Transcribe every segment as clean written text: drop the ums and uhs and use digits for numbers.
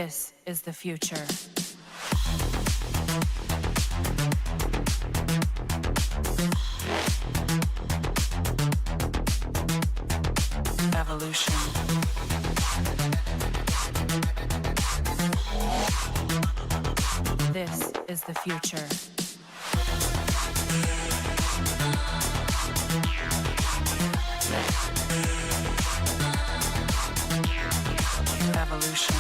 This is the future. Evolution. This is the future. Evolution.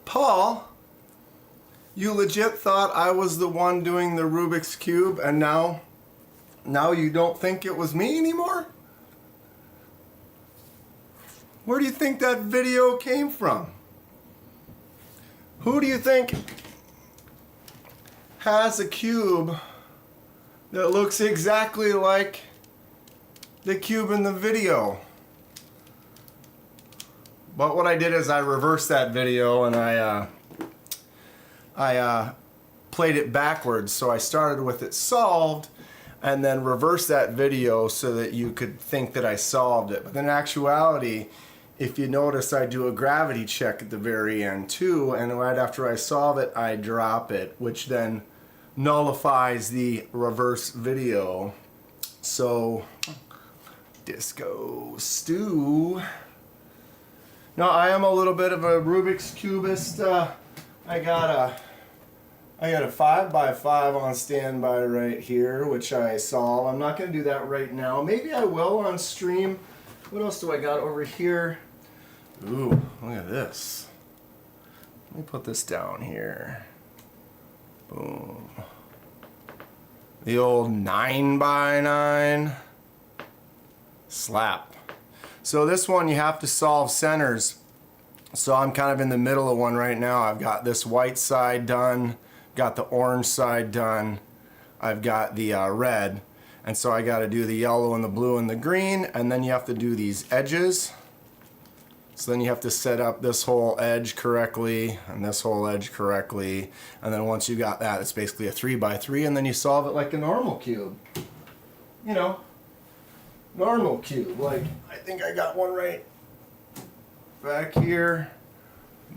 Paul, you legit thought I was the one doing the Rubik's Cube, and now you don't think it was me anymore? Where do you think that video came from? Who do you think has a cube that looks exactly like the cube in the video? But what I did is I reversed that video and I played it backwards. So I started with it solved and then reversed that video so that you could think that I solved it. But in actuality, if you notice, I do a gravity check at the very end too, and right after I solve it, I drop it, which then nullifies the reverse video. So, Disco Stew. Now, I am a little bit of a Rubik's Cubist. I got a 5x5 on standby right here, which I solve. I'm not going to do that right now. Maybe I will on stream. What else do I got over here? Ooh, look at this. Let me put this down here. Boom. The old 9x9 slap. So this one you have to solve centers. So I'm kind of in the middle of one right now. I've got this white side done, got the orange side done, I've got the red, and so I got to do the yellow and the blue and the green, and then you have to do these edges. So then you have to set up this whole edge correctly and this whole edge correctly, and then once you got that, it's basically a 3x3, and then you solve it like a normal cube. You know, normal cube. Like, I think I got one right back here.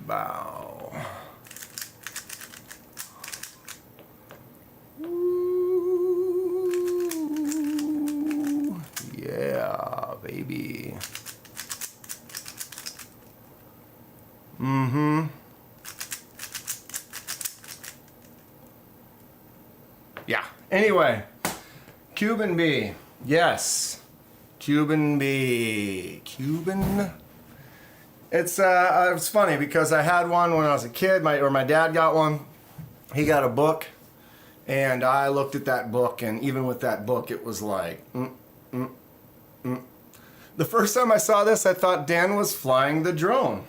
Bow. Ooh, yeah, baby. Mm-hmm. Yeah. Anyway, Cuban B. Yes. Cuban B. Cuban. It's funny because I had one when I was a kid. My dad got one. He got a book, and I looked at that book, and even with that book, it was like, The first time I saw this, I thought Dan was flying the drone.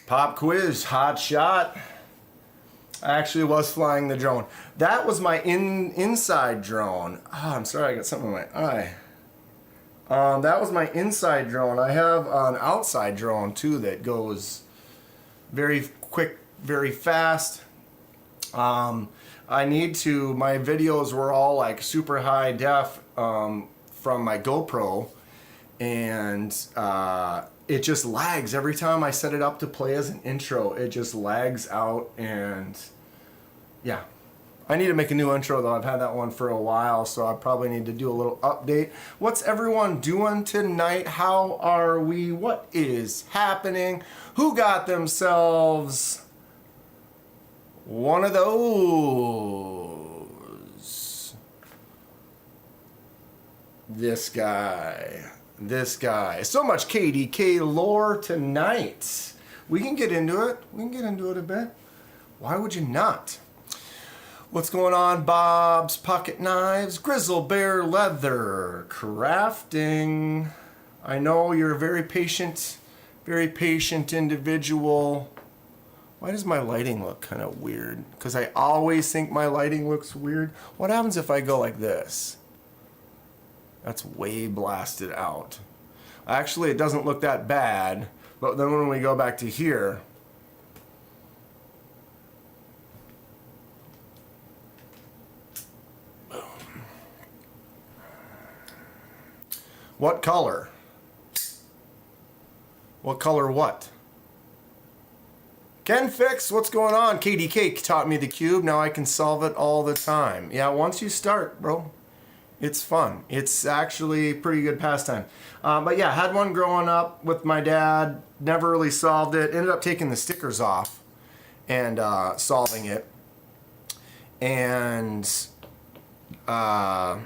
Pop quiz, hot shot. I actually was flying the drone. That was my inside drone. Oh, I'm sorry, I got something in my eye. That was my inside drone. I have an outside drone too that goes very quick, very fast. My videos were all like super high def from my GoPro, and it just lags every time I set it up to play as an intro. It just lags out, and yeah. I need to make a new intro though. I've had that one for a while, so I probably need to do a little update. What's everyone doing tonight? How are we? What is happening? Who got themselves one of those? This guy. So much KDK lore tonight. We can get into it. We can get into it a bit. Why would you not? What's going on, Bob's Pocket Knives, Grizzle Bear Leather, Crafting. I know you're a very patient individual. Why does my lighting look kind of weird? Because I always think my lighting looks weird. What happens if I go like this? That's way blasted out. Actually, it doesn't look that bad, but then when we go back to here, what color? What color what? Ken Fix, what's going on? KDK taught me the cube, now I can solve it all the time. Yeah, once you start, bro, it's fun. It's actually pretty good pastime. But yeah, had one growing up with my dad, never really solved it. Ended up taking the stickers off and solving it. And yeah,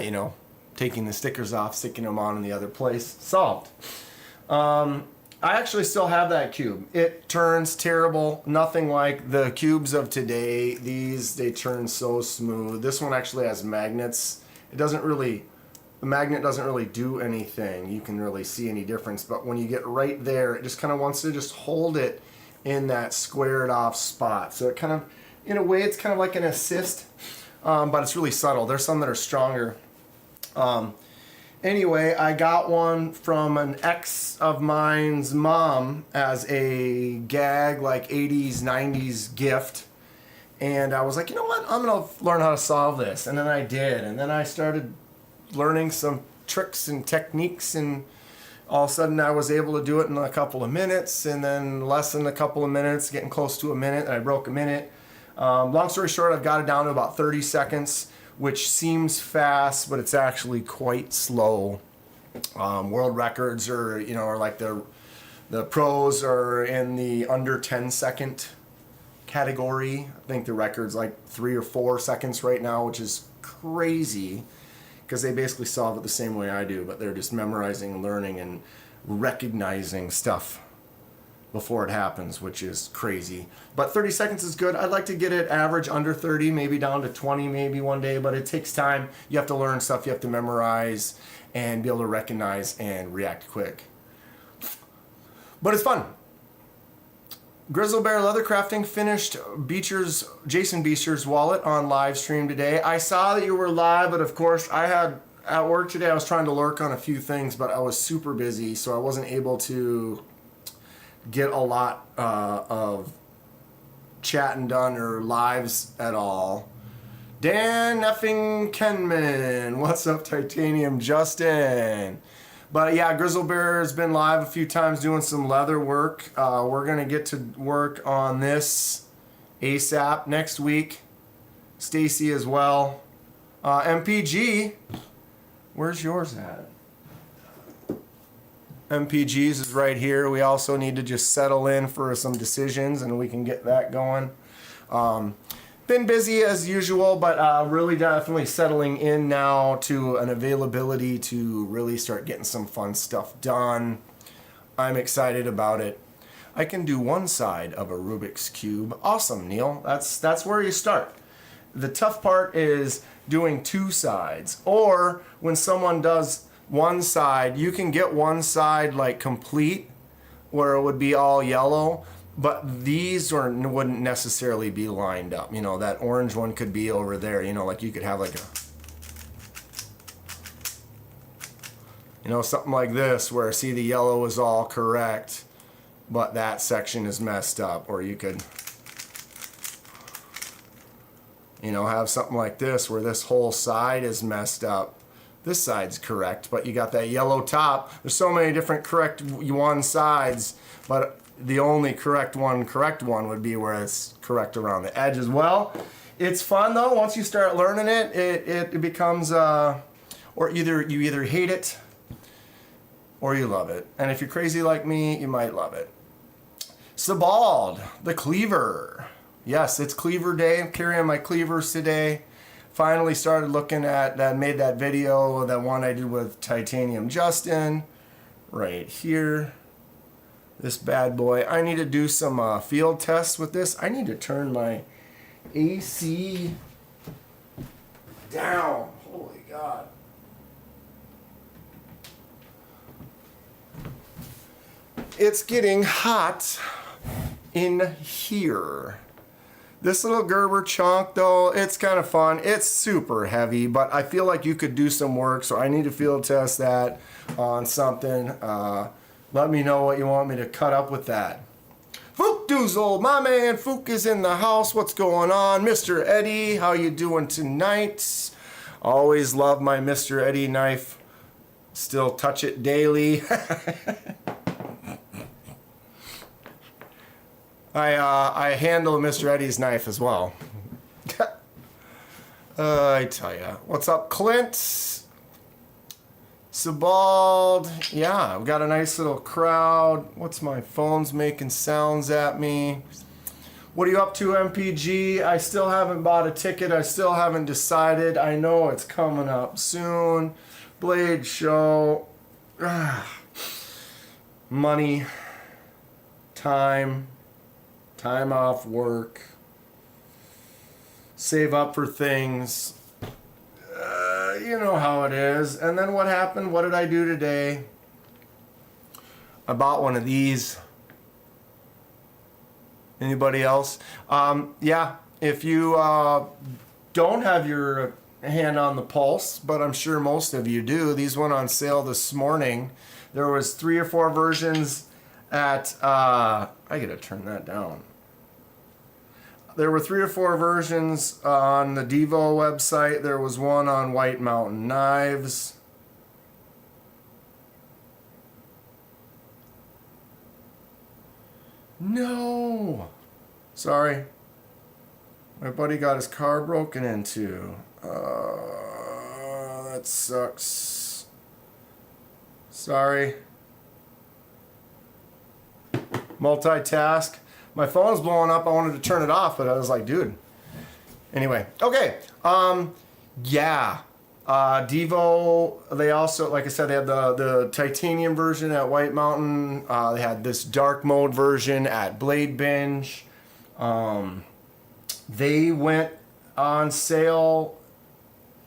you know, taking the stickers off, sticking them on in the other place, solved. I actually still have that cube. It turns terrible, nothing like the cubes of today. These, they turn so smooth. This one actually has magnets. It doesn't really, the magnet doesn't really do anything. You can really see any difference, but when you get right there, it just kind of wants to just hold it in that squared off spot. So it kind of, in a way, it's kind of like an assist, but it's really subtle. There's some that are stronger. Anyway, I got one from an ex of mine's mom as a gag, like 80s, 90s gift. And I was like, you know what? I'm going to learn how to solve this. And then I did. And then I started learning some tricks and techniques. And all of a sudden I was able to do it in a couple of minutes. And then less than a couple of minutes, getting close to a minute. And I broke a minute. Long story short, I've got it down to about 30 seconds. Which seems fast, but it's actually quite slow. World records are, you know, are like the pros are in the under 10-second category. I think the record's like 3 or 4 seconds right now, which is crazy because they basically solve it the same way I do, but they're just memorizing, learning, and recognizing stuff before it happens, which is crazy. But 30 seconds is good. I'd like to get it average under 30, maybe down to 20 maybe one day, but it takes time. You have to learn stuff, you have to memorize and be able to recognize and react quick. But it's fun. Grizzle Bear Leather Crafting finished Jason Beecher's wallet on live stream today. I saw that you were live, but of course I had at work today, I was trying to lurk on a few things, but I was super busy, so I wasn't able to get a lot of chatting done or lives at all. DanKenman, what's up, Titanium Justin? But yeah, Grizzle Bear has been live a few times doing some leather work. We're gonna get to work on this ASAP next week. Stacy as well. MPG, where's yours at? MPG's is right here. We also need to just settle in for some decisions and we can get that going. Been busy as usual, but really definitely settling in now to an availability to really start getting some fun stuff done. I'm excited about it. I can do one side of a Rubik's Cube. Awesome, Neil. That's where you start. The tough part is doing two sides, or when someone does one side, you can get one side like complete where it would be all yellow, but these wouldn't necessarily be lined up. You know, that orange one could be over there, you know, like you could have like a, you know, something like this where, see, the yellow is all correct, but that section is messed up. Or you could, you know, have something like this where this whole side is messed up. This side's correct, but you got that yellow top. There's so many different correct one sides, but the only correct one would be where it's correct around the edge as well. It's fun though. Once you start learning it, it becomes, or you either hate it or you love it. And if you're crazy like me, you might love it. Sebald, the cleaver. Yes, it's cleaver day. I'm carrying my cleavers today. Finally started looking at that, made that video, that one I did with Titanium Justin, right here. This bad boy. I need to do some field tests with this. I need to turn my AC down. Holy God. It's getting hot in here. This little Gerber chunk, though, it's kind of fun. It's super heavy, but I feel like you could do some work, so I need to field test that on something. Let me know what you want me to cut up with that. Fook Doozle, my man Fook is in the house. What's going on? Mr. Eddie, how you doing tonight? Always love my Mr. Eddie knife. Still touch it daily. I handle Mr. Eddie's knife as well. I tell ya. What's up, Clint? Sebald. Yeah, I've got a nice little crowd. What's my phone's making sounds at me? What are you up to, MPG? I still haven't bought a ticket. I still haven't decided. I know it's coming up soon. Blade show. Money. Time off work, save up for things, you know how it is. And then what happened? What did I do today? I bought one of these. Anybody else? Yeah, if you don't have your hand on the pulse, but I'm sure most of you do, these went on sale this morning. There was 3 or 4 versions at, I gotta turn that down. There were 3 or 4 versions on the Devo website. There was one on White Mountain Knives. No! Sorry. My buddy got his car broken into. That sucks. Sorry. Multitask. My phone's blowing up. I wanted to turn it off, but I was like, dude. Anyway, okay. Yeah. Devo, they also, like I said, they had the titanium version at White Mountain. They had this dark mode version at Blade Binge. They went on sale,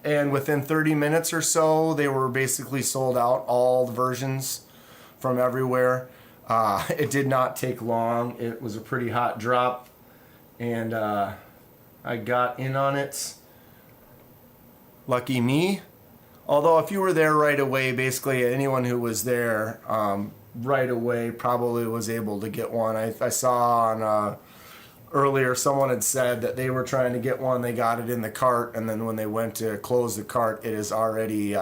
and within 30 minutes or so, they were basically sold out, all the versions from everywhere. It did not take long. It was a pretty hot drop, and I got in on it. Lucky me. Although if you were there right away, basically anyone who was there right away probably was able to get one. I saw on earlier someone had said that they were trying to get one. They got it in the cart, and then when they went to close the cart, it is already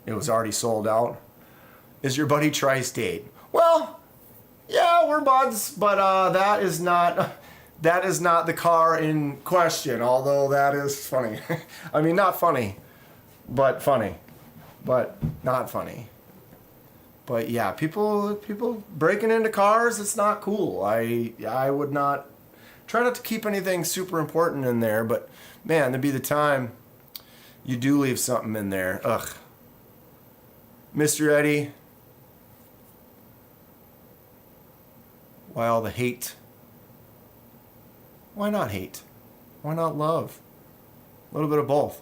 it was already sold out. Is your buddy Tri-State? Well, yeah, we're buds, but that is not the car in question, although that is funny. I mean, not funny, but funny. But not funny. But yeah, people breaking into cars, it's not cool. I would not try not to keep anything super important in there, but man, there'd be the time you do leave something in there. Ugh. Mr. Eddie, why all the hate? Why not hate? Why not love? A little bit of both.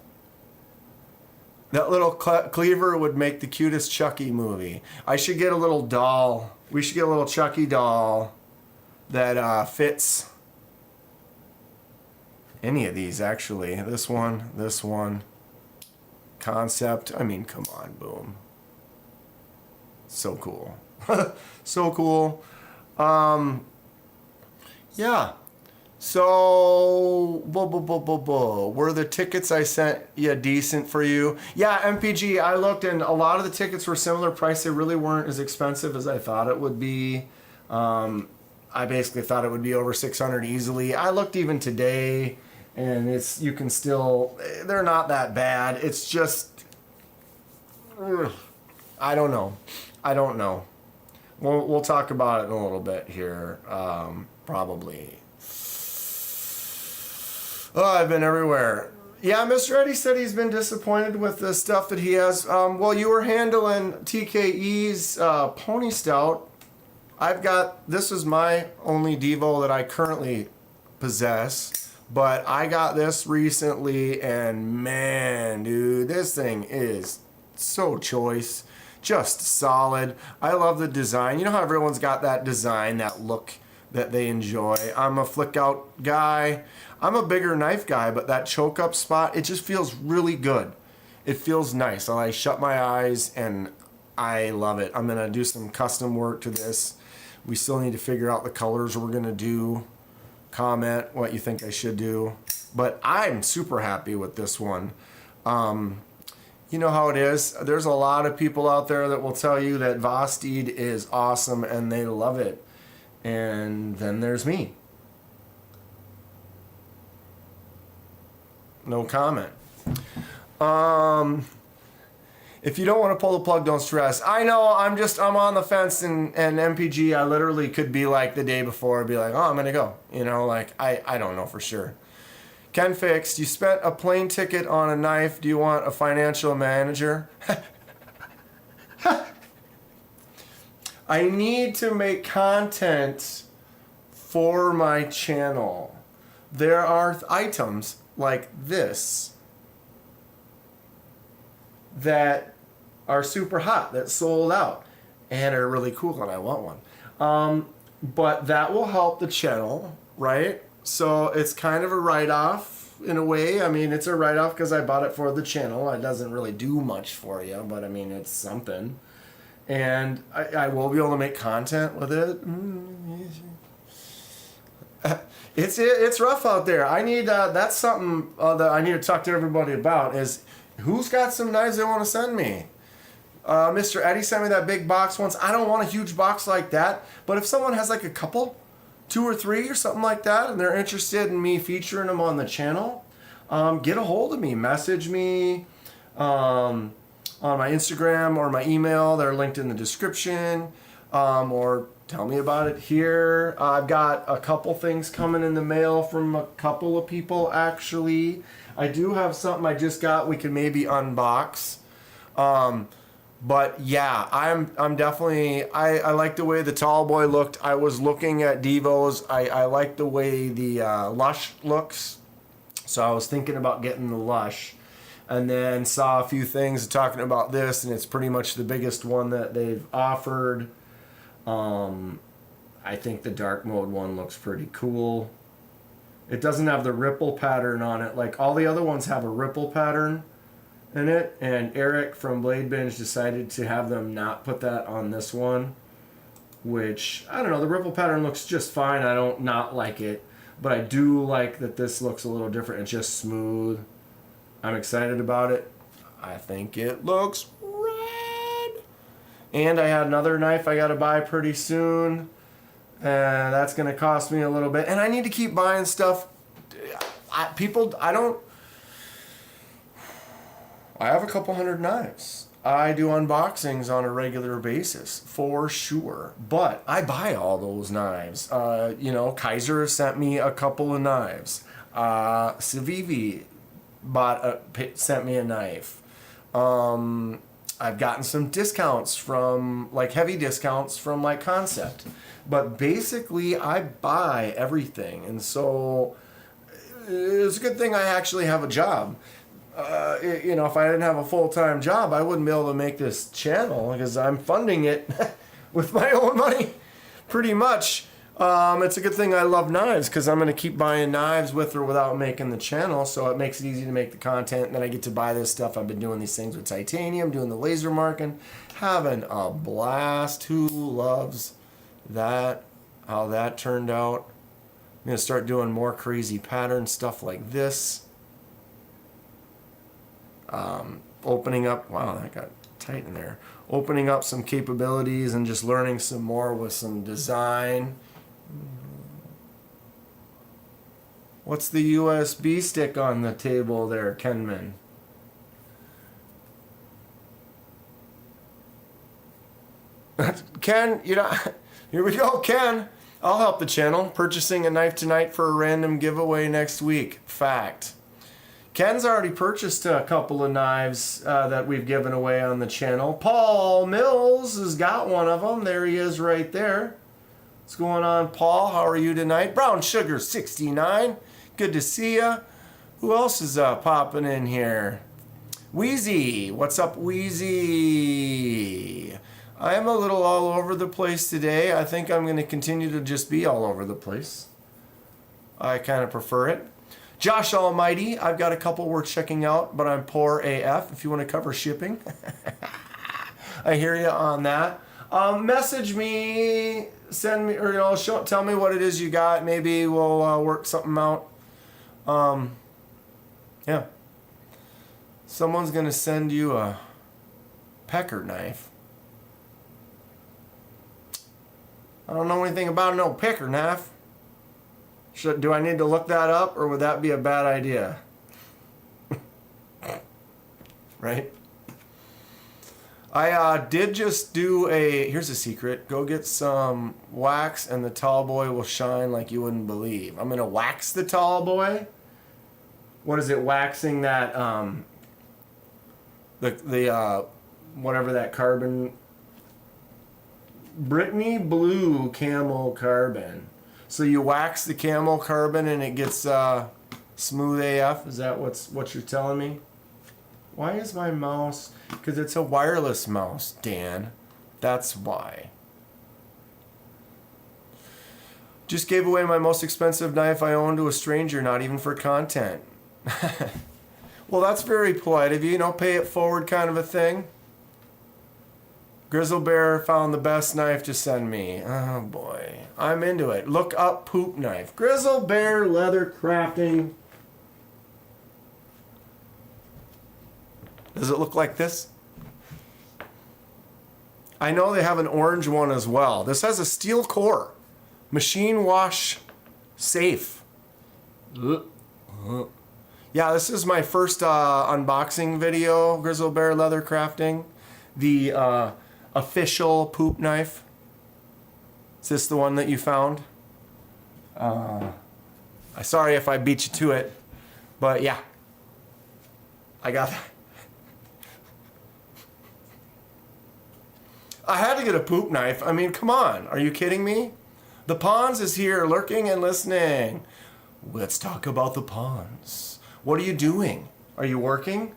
That little cleaver would make the cutest Chucky movie. I should get a little doll. We should get a little Chucky doll that fits any of these, actually. This one. Concept. I mean, come on, boom. So cool. So cool. Yeah. So, were the tickets I sent you decent for you? Yeah, MPG, I looked, and a lot of the tickets were similar price. They really weren't as expensive as I thought it would be. I basically thought it would be over 600 easily. I looked even today, and you can still, they're not that bad. It's just, I don't know. We'll talk about it in a little bit here, probably. Oh, I've been everywhere. Yeah, Mr. Eddie said he's been disappointed with the stuff that he has. Well, you were handling TKE's Pony Stout. This is my only Devo that I currently possess, but I got this recently, and man, dude, this thing is so choice. just solid. I love the design. You know how everyone's got that design, that look that they enjoy. I'm a flick out guy. I'm a bigger knife guy, but that choke up spot, it just feels really good. It feels nice. I shut my eyes and I love it. I'm gonna do some custom work to this. We still need to figure out the colors we're gonna do. Comment what you think I should do. But I'm super happy with this one. You know how it is. There's a lot of people out there that will tell you that Vosteed is awesome and they love it. And then there's me. No comment. If you don't want to pull the plug, don't stress. I know, I'm on the fence, and MPG, I literally could be like the day before, be like, oh, I'm going to go. You know, like, I don't know for sure. Ken Fixed, you spent a plane ticket on a knife. Do you want a financial manager? I need to make content for my channel. There are items like this that are super hot, that sold out and are really cool, and I want one. But that will help the channel, right? So it's kind of a write-off in a way. I mean, it's a write-off because I bought it for the channel. It doesn't really do much for you, but I mean, it's something. And I will be able to make content with it. It's rough out there. I need that's something that I need to talk to everybody about is who's got some knives they want to send me. Mr. Eddie sent me that big box once. I don't want a huge box like that, but if someone has like a couple, 2 or 3 or something like that, and they're interested in me featuring them on the channel, get a hold of me. Message me on my Instagram or my email. They're linked in the description, or tell me about it here. I've got a couple things coming in the mail from a couple of people, actually. I do have something I just got we can maybe unbox. But yeah, I'm definitely, I like the way the tall boy looked. I was looking at Devos. I like the way the Lush looks. So I was thinking about getting the Lush. And then saw a few things talking about this, and it's pretty much the biggest one that they've offered. I think the dark mode one looks pretty cool. It doesn't have the ripple pattern on it. Like all the other ones have a ripple pattern in it, and Eric from Blade Binge decided to have them not put that on this one, which, I don't know, the ripple pattern looks just fine. I don't not like it, but I do like that this looks a little different. It's just smooth. I'm excited about it. I think it looks rad. And I had another knife I got to buy pretty soon. And that's going to cost me a little bit. And I need to keep buying stuff. I have a couple hundred knives. I do unboxings on a regular basis, for sure. But I buy all those knives. You know, Kaiser sent me a couple of knives. Civivi sent me a knife. I've gotten some discounts from, like heavy discounts from like Concept. But basically, I buy everything. And so it's a good thing I actually have a job. You know, if I didn't have a full-time job, I wouldn't be able to make this channel because I'm funding it with my own money, pretty much. It's a good thing I love knives because I'm going to keep buying knives with or without making the channel, so it makes it easy to make the content, and then I get to buy this stuff. I've been doing these things with titanium, doing the laser marking, having a blast. Who loves that? How that turned out. I'm going to start doing more crazy pattern stuff like this. Opening up, wow, that got tight in there. Opening up some capabilities and just learning some more with some design. What's the USB stick on the table there, Kenman? Ken, you know, here we go, Ken. I'll help the channel. Purchasing a knife tonight for a random giveaway next week. Fact. Ken's already purchased a couple of knives that we've given away on the channel. Paul Mills has got one of them. There he is right there. What's going on, Paul? How are you tonight? Brown Sugar 69. Good to see ya. Who else is popping in here? Wheezy, what's up, Wheezy? I am a little all over the place today. I think I'm going to continue to just be all over the place. I kind of prefer it. Josh Almighty, I've got a couple worth checking out, but I'm poor AF if you want to cover shipping. I hear you on that. Message me, send me, or tell me what it is you got. Maybe we'll work something out. Yeah. Someone's going to send you a pecker knife. I don't know anything about an old pecker knife. Do I need to look that up, or would that be a bad idea? Right? I did just do here's a secret. Go get some wax and the tall boy will shine like you wouldn't believe. I'm going to wax the tall boy. What is it? Waxing that, whatever that carbon, Brittany Blue Camel Carbon. So you wax the camel carbon and it gets smooth AF. Is that what you're telling me? Why is my mouse? Because it's a wireless mouse, Dan. That's why. Just gave away my most expensive knife I own to a stranger, not even for content. Well, that's very polite of you. Pay it forward kind of a thing. Grizzle Bear found the best knife to send me. Oh boy, I'm into it. Look up poop knife. Grizzle Bear leather crafting. Does it look like this? I know they have an orange one as well. This has a steel core. Machine wash safe. Yeah, this is my first unboxing video, Grizzle Bear leather crafting. The official poop knife. Is this the one that you found? Sorry if I beat you to it, but yeah, I got that. I had to get a poop knife. I mean, come on, are you kidding me? The Pawns is here, lurking and listening. Let's talk about the Pawns. What are you doing? Are you working?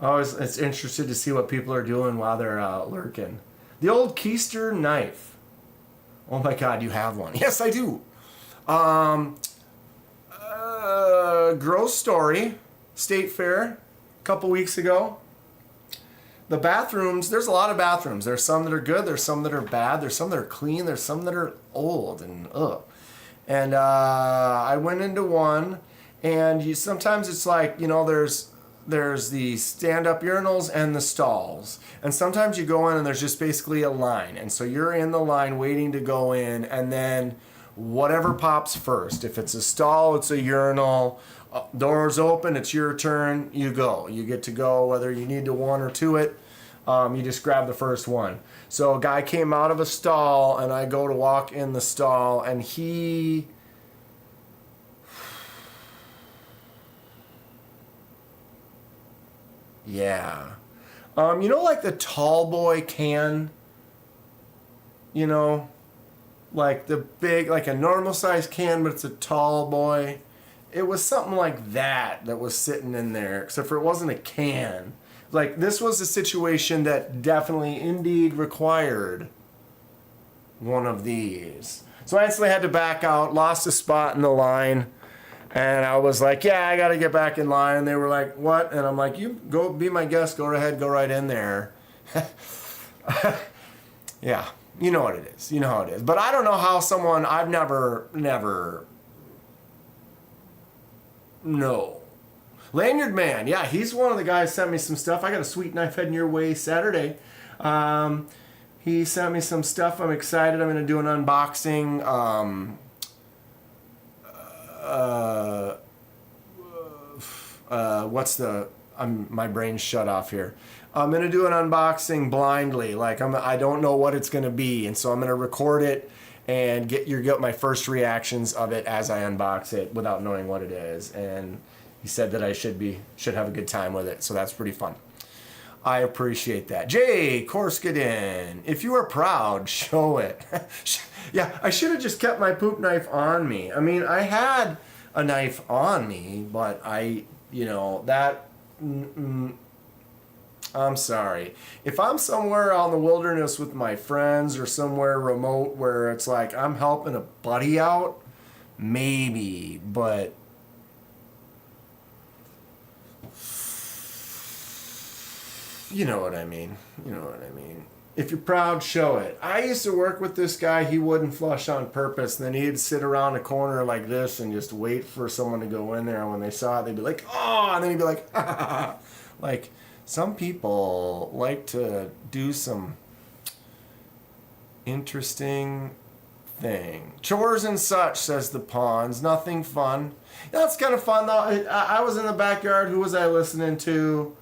Oh, it's interested to see what people are doing while they're lurking. The old Keister knife. Oh my God, you have one. Yes, I do. Gross story. State Fair a couple weeks ago. The bathrooms, there's a lot of bathrooms. There's some that are good. There's some that are bad. There's some that are clean. There's some that are old and ugh. And I went into one, and sometimes it's like, there's the stand-up urinals and the stalls. And sometimes you go in and there's just basically a line. And so you're in the line waiting to go in, and then whatever pops first. If it's a stall, it's a urinal. Doors open, it's your turn, you go. You get to go whether you need to one or two it. You just grab the first one. So a guy came out of a stall, and I go to walk in the stall, and he... Yeah. Like the tall boy can, like the big, like a normal size can, but it's a tall boy. It was something like that was sitting in there, except for it wasn't a can. Like, this was a situation that definitely, indeed, required one of these. So I instantly had to back out, lost a spot in the line, and I was like, yeah, I got to get back in line. And they were like, what? And I'm like, you go be my guest, go ahead, go right in there. Yeah, you know what it is. You know how it is. But I don't know how someone, I've never, no. Lanyard Man, yeah, he's one of the guys sent me some stuff. I got a sweet knife heading your way Saturday. He sent me some stuff. I'm excited. I'm going to do an unboxing. My brain's shut off here. I'm going to do an unboxing blindly. Like, I don't know what it's going to be. And so I'm going to record it and get my first reactions of it as I unbox it without knowing what it is. And he said that I should have a good time with it, so that's pretty fun. I appreciate that. Jay Korskadin, if you are proud, show it. Yeah, I should have just kept my poop knife on me. I mean, I had a knife on me, but I You know, that, I'm sorry. If I'm somewhere out in the wilderness with my friends or somewhere remote where it's like I'm helping a buddy out, maybe, but you know what I mean. You know what I mean. If you're proud, show it. I used to work with this guy. He wouldn't flush on purpose. And then he'd sit around a corner like this and just wait for someone to go in there. And when they saw it, they'd be like, oh, and then he'd be like, like, some people like to do some interesting thing. Chores and such, says the Pawns. Nothing fun. That's kind of fun, though. I was in the backyard. Who was I listening to?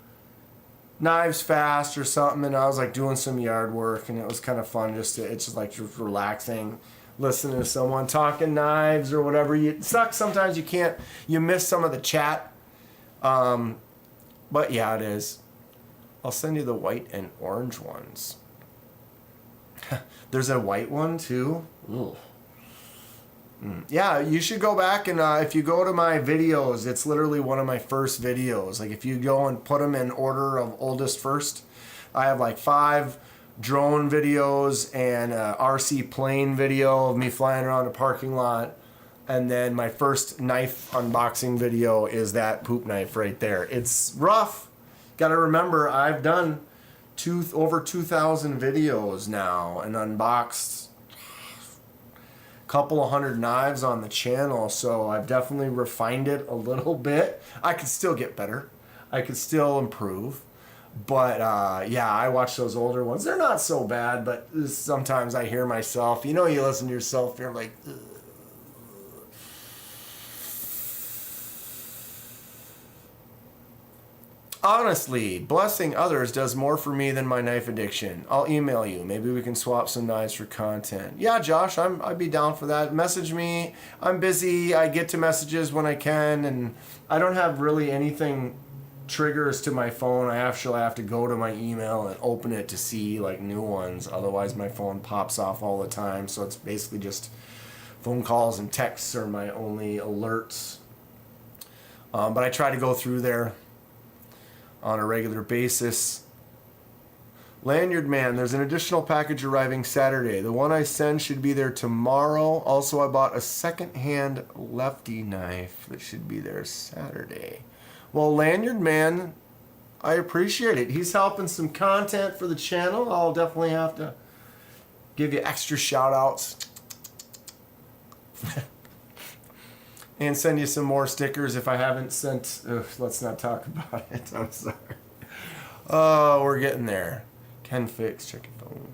Knives Fast or something, and I was like doing some yard work, and it was kind of fun. It's just like just relaxing, listening to someone talking knives or whatever. It sucks sometimes you miss some of the chat, but yeah, it is. I'll send you the white and orange ones. There's a white one too. Ooh. Yeah, you should go back and if you go to my videos, it's literally one of my first videos. Like if you go and put them in order of oldest first, I have like 5 drone videos and a RC plane video of me flying around a parking lot. And then my first knife unboxing video is that poop knife right there. It's rough. Got to remember, I've done over 2,000 videos now and unboxed couple of hundred knives on the channel, so I've definitely refined it a little bit. I could still get better. I could still improve. But yeah, I watch those older ones. They're not so bad, but sometimes I hear myself. You know, you listen to yourself, you're like, ugh. Honestly, blessing others does more for me than my knife addiction. I'll email you. Maybe we can swap some knives for content. Yeah, Josh, I'd be down for that. Message me. I'm busy. I get to messages when I can, and I don't have really anything triggers to my phone. I actually have to go to my email and open it to see like new ones. Otherwise, my phone pops off all the time. So it's basically just phone calls and texts are my only alerts. But I try to go through there on a regular basis. Lanyard Man, there's an additional package arriving Saturday. The one I send should be there tomorrow. Also, I bought a second-hand lefty knife that should be there Saturday. Well, Lanyard Man, I appreciate it. He's helping some content for the channel. I'll definitely have to give you extra shout-outs. And send you some more stickers if I haven't sent. Ugh, let's not talk about it. I'm sorry. Oh, we're getting there. Ken Fix, check your phone.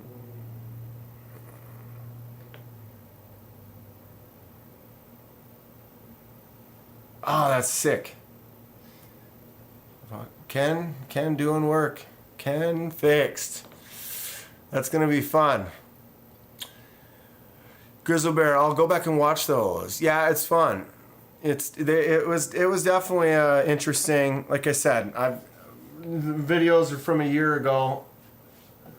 Oh, that's sick. Ken doing work. Ken Fixed. That's gonna be fun. Grizzle Bear, I'll go back and watch those. Yeah, it's fun. It was definitely interesting. Like I said, videos are from a year ago.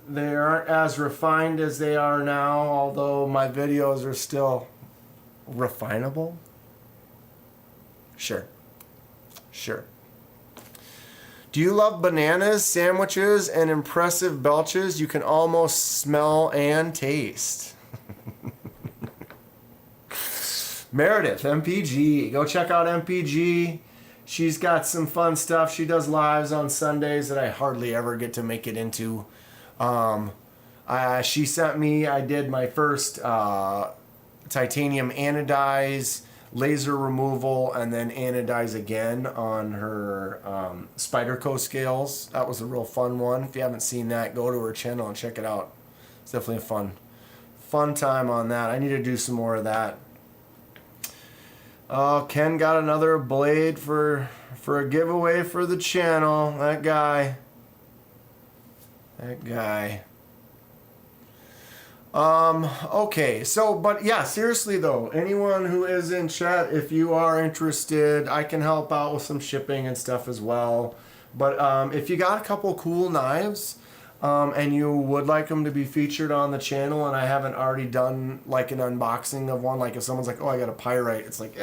They aren't as refined as they are now, although my videos are still refinable. Sure. Do you love bananas, sandwiches, and impressive belches you can almost smell and taste? Meredith, MPG. Go check out MPG. She's got some fun stuff. She does lives on Sundays that I hardly ever get to make it into. She sent me, I did my first titanium anodize, laser removal, and then anodize again on her Spyderco scales. That was a real fun one. If you haven't seen that, go to her channel and check it out. It's definitely a fun time on that. I need to do some more of that. Oh, Ken got another blade for a giveaway for the channel. That guy. Okay, so, but yeah, seriously though, anyone who is in chat, if you are interested, I can help out with some shipping and stuff as well. But if you got a couple cool knives, and you would like them to be featured on the channel, and I haven't already done like an unboxing of one, like if someone's like, oh, I got a pyrite, it's like,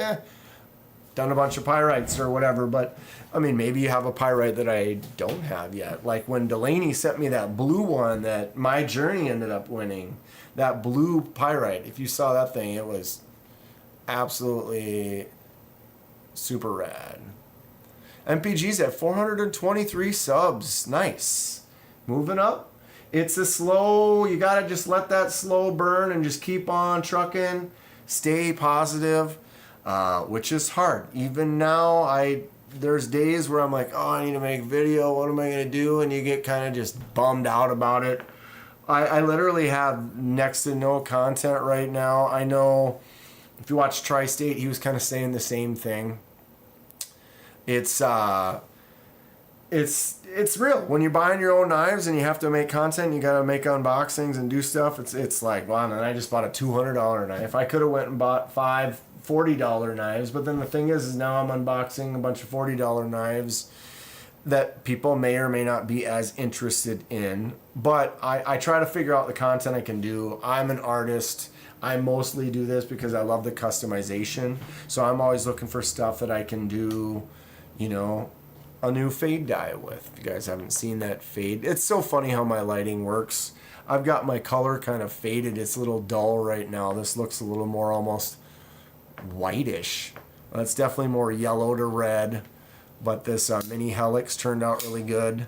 done a bunch of pyrites or whatever, but I mean, maybe you have a pyrite that I don't have yet. Like when Delaney sent me that blue one that My Journey ended up winning, that blue pyrite. If you saw that thing, it was absolutely super rad. MPG's at 423 subs. Nice. Moving up. It's a slow, you gotta just let that slow burn and just keep on trucking. Stay positive, which is hard. Even now, there's days where I'm like, oh, I need to make a video. What am I gonna do? And you get kind of just bummed out about it. I literally have next to no content right now. I know if you watch Tri-State, he was kind of saying the same thing. It's real. When you're buying your own knives and you have to make content, you gotta make unboxings and do stuff. It's like, wow, and I just bought a $200 knife. I could have went and bought 5 $40 knives, but then the thing is now I'm unboxing a bunch of $40 knives that people may or may not be as interested in. But I try to figure out the content I can do. I'm an artist. I mostly do this because I love the customization. So I'm always looking for stuff that I can do, you know, a new fade dye with. If you guys haven't seen that fade, it's so funny how my lighting works. I've got my color kind of faded. It's a little dull right now. This looks a little more almost whitish. That's definitely more yellow to red, but this mini helix turned out really good.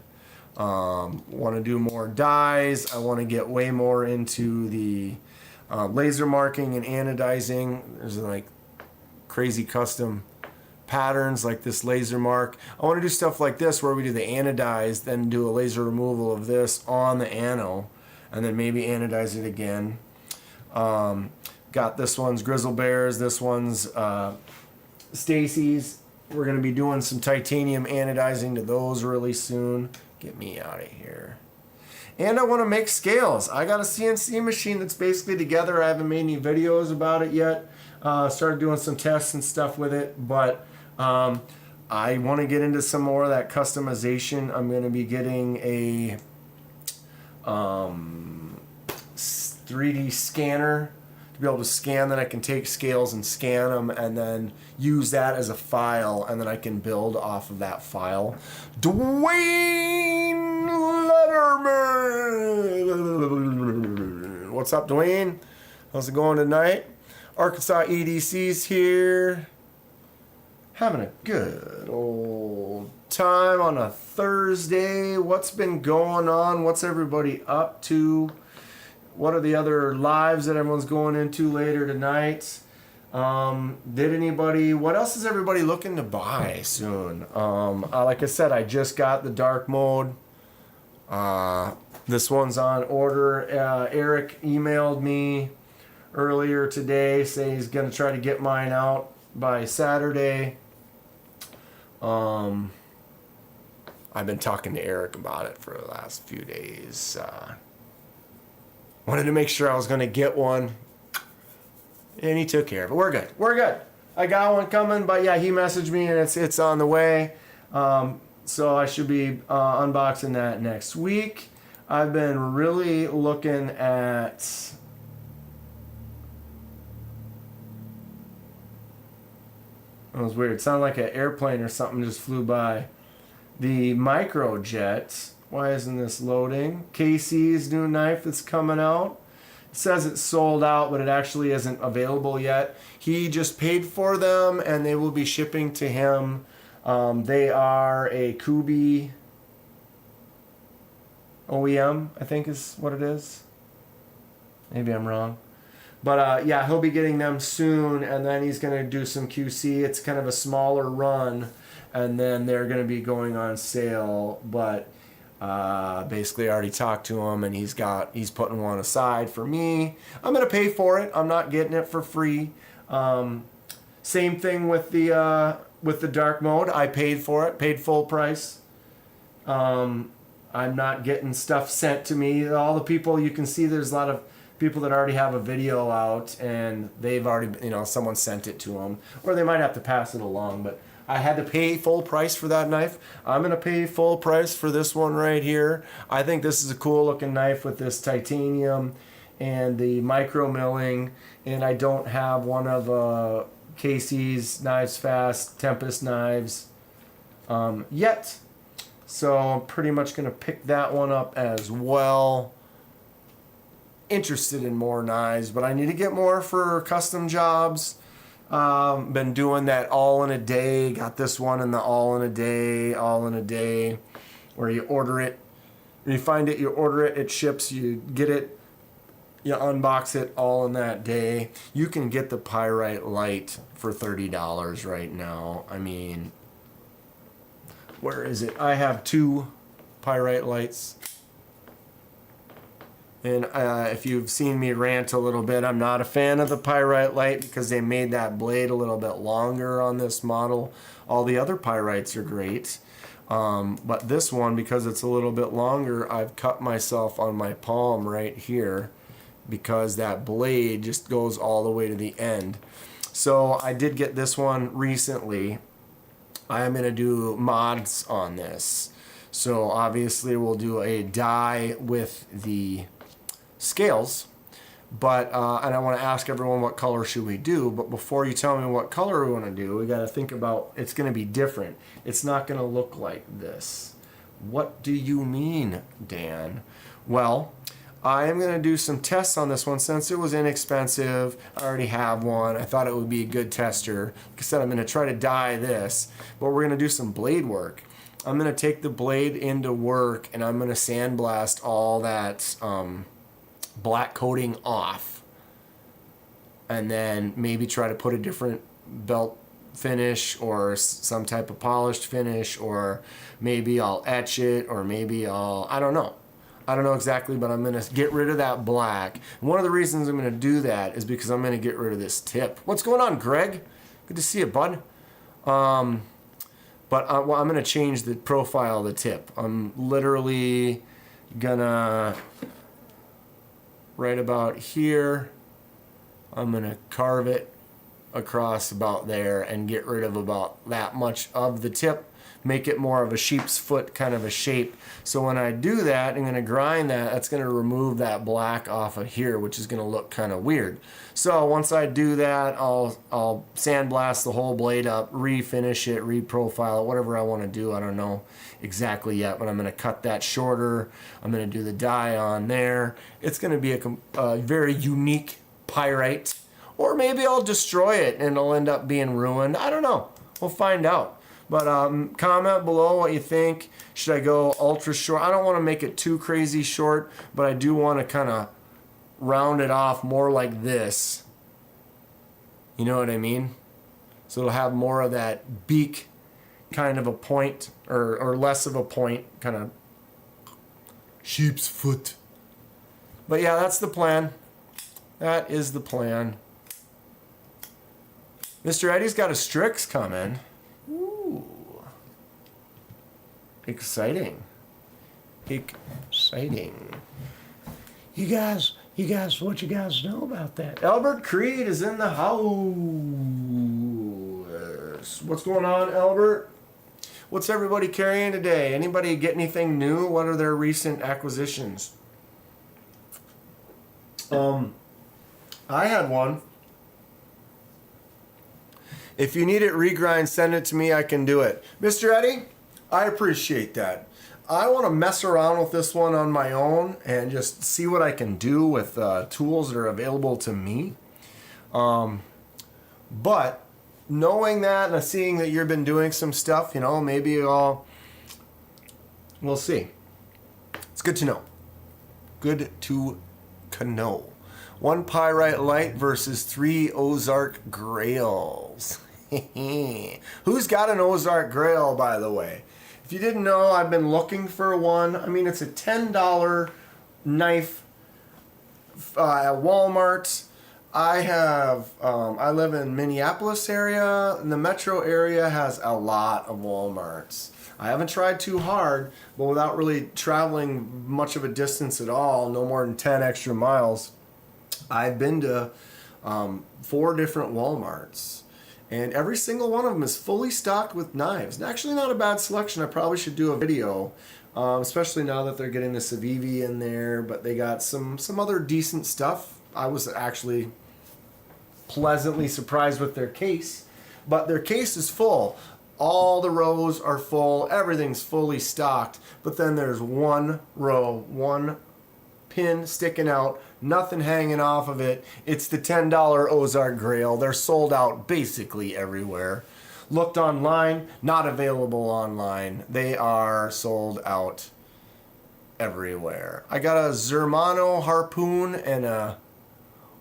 Want to do more dyes. I want to get way more into the laser marking and anodizing. There's like crazy custom patterns like this laser mark. I want to do stuff like this where we do the anodize, then do a laser removal of this on the ano, and then maybe anodize it again. Got this one's Grizzle Bears, this one's Stacy's. We're going to be doing some titanium anodizing to those really soon. Get me out of here. And I want to make scales. I got a CNC machine that's basically together. I haven't made any videos about it yet. Started doing some tests and stuff with it, but I want to get into some more of that customization. I'm going to be getting a 3D scanner to be able to scan, that I can take scales and scan them and then use that as a file, and then I can build off of that file. Dwayne Letterman! What's up, Dwayne? How's it going tonight? Arkansas EDC's here. Having a good old time on a Thursday. What's been going on? What's everybody up to? What are the other lives that everyone's going into later tonight? What else is everybody looking to buy soon? Like I said, I just got the dark mode. This one's on order. Eric emailed me earlier today saying he's going to try to get mine out by Saturday. I've been talking to Eric about it for the last few days. Wanted to make sure I was going to get one, and he took care of it. We're good. We're good. I got one coming, but yeah, he messaged me, and it's on the way. So I should be unboxing that next week. I've been really looking at That was weird. It sounded like an airplane or something just flew by. The Microjet. Why isn't this loading? KC's new knife that's coming out. It says it's sold out, but it actually isn't available yet. He just paid for them, and they will be shipping to him. They are a Kubi OEM, I think is what it is. Maybe I'm wrong. But yeah, he'll be getting them soon, and then he's going to do some QC. It's kind of a smaller run, and then they're going to be going on sale. But basically, I already talked to him, and he's putting one aside for me. I'm going to pay for it. I'm not getting it for free. Same thing with the dark mode. I paid for it, paid full price. I'm not getting stuff sent to me. All the people you can see, there's a lot of people that already have a video out, and they've already, someone sent it to them, or they might have to pass it along. But I had to pay full price for that knife. I'm going to pay full price for this one right here. I think this is a cool looking knife with this titanium and the micro milling, and I don't have one of Casey's Knives Fast, Tempest knives yet. So I'm pretty much going to pick that one up as well. Interested in more knives, but I need to get more for custom jobs. Been doing that all in a day. Got this one in the all in a day, where you order it. When you find it, you order it, it ships, you get it, you unbox it all in that day. You can get the Pyrite Light for $30 right now. I mean, where is it? I have 2 Pyrite Lights. And if you've seen me rant a little bit, I'm not a fan of the Pyrite Light because they made that blade a little bit longer on this model. All the other Pyrites are great. But this one, because it's a little bit longer, I've cut myself on my palm right here because that blade just goes all the way to the end. So I did get this one recently. I am going to do mods on this. So obviously we'll do a die with the scales, but and I want to ask everyone what color should we do, but before you tell me what color we want to do, we got to think about it's going to be different. It's not going to look like this. What do you mean, Dan? Well, I am going to do some tests on this one since it was inexpensive. I already have one. I thought it would be a good tester. Like I said, I'm going to try to die this, but we're going to do some blade work. I'm going to take the blade into work and I'm going to sandblast all that black coating off, and then maybe try to put a different belt finish or some type of polished finish, or maybe I'll etch it, or maybe I don't know exactly, but I'm going to get rid of that black. And one of the reasons I'm going to do that is because I'm going to get rid of this tip. What's going on, Greg? Good to see you, bud. Well, I'm going to change the profile of the tip. I'm literally gonna, right about here, I'm gonna carve it across about there and get rid of about that much of the tip, make it more of a sheep's foot kind of a shape. So when I do that, I'm gonna grind that, that's gonna remove that black off of here, which is gonna look kind of weird. So once I do that, I'll sandblast the whole blade up, refinish it, reprofile it, whatever I want to do. I don't know exactly yet, but I'm gonna cut that shorter. I'm gonna do the die on there. It's gonna be a very unique pyrite, or maybe I'll destroy it and it'll end up being ruined. I don't know. We'll find out. But comment below what you think. Should I go ultra short? I don't want to make it too crazy short, but I do want to kind of round it off more like this. You know what I mean? So it'll have more of that beak kind of a point, or less of a point, kind of sheep's foot. But yeah, that's the plan. That is the plan. Mr. Eddie's got a Strix coming. Ooh. Exciting. Exciting. You guys, what you guys know about that? Albert Creed is in the house. What's going on, Albert? What's everybody carrying today? Anybody get anything new? What are their recent acquisitions? I had one. If you need it regrind, send it to me. I can do it. Mr. Eddie, I appreciate that. I want to mess around with this one on my own and just see what I can do with tools that are available to me. But knowing that and seeing that you've been doing some stuff, you know, maybe we'll see. It's good to know. Good to know. 1 Pyrite Light versus 3 Ozark Grails. Who's got an Ozark Grail, by the way? If you didn't know, I've been looking for one. I mean, it's a $10 knife at Walmart. I live in Minneapolis area, and the metro area has a lot of Walmarts. I haven't tried too hard, but without really traveling much of a distance at all, no more than 10 extra miles, I've been to 4 different Walmarts, and every single one of them is fully stocked with knives. And actually not a bad selection. I probably should do a video, especially now that they're getting the Civivi in there, but they got some other decent stuff. I was actually pleasantly surprised with their case. But their case is full. All the rows are full. Everything's fully stocked. But then there's one row, one pin sticking out, nothing hanging off of it. It's the $10 Ozark Grail. They're sold out basically everywhere. Looked online, not available online. They are sold out everywhere. I got a Zermano Harpoon and a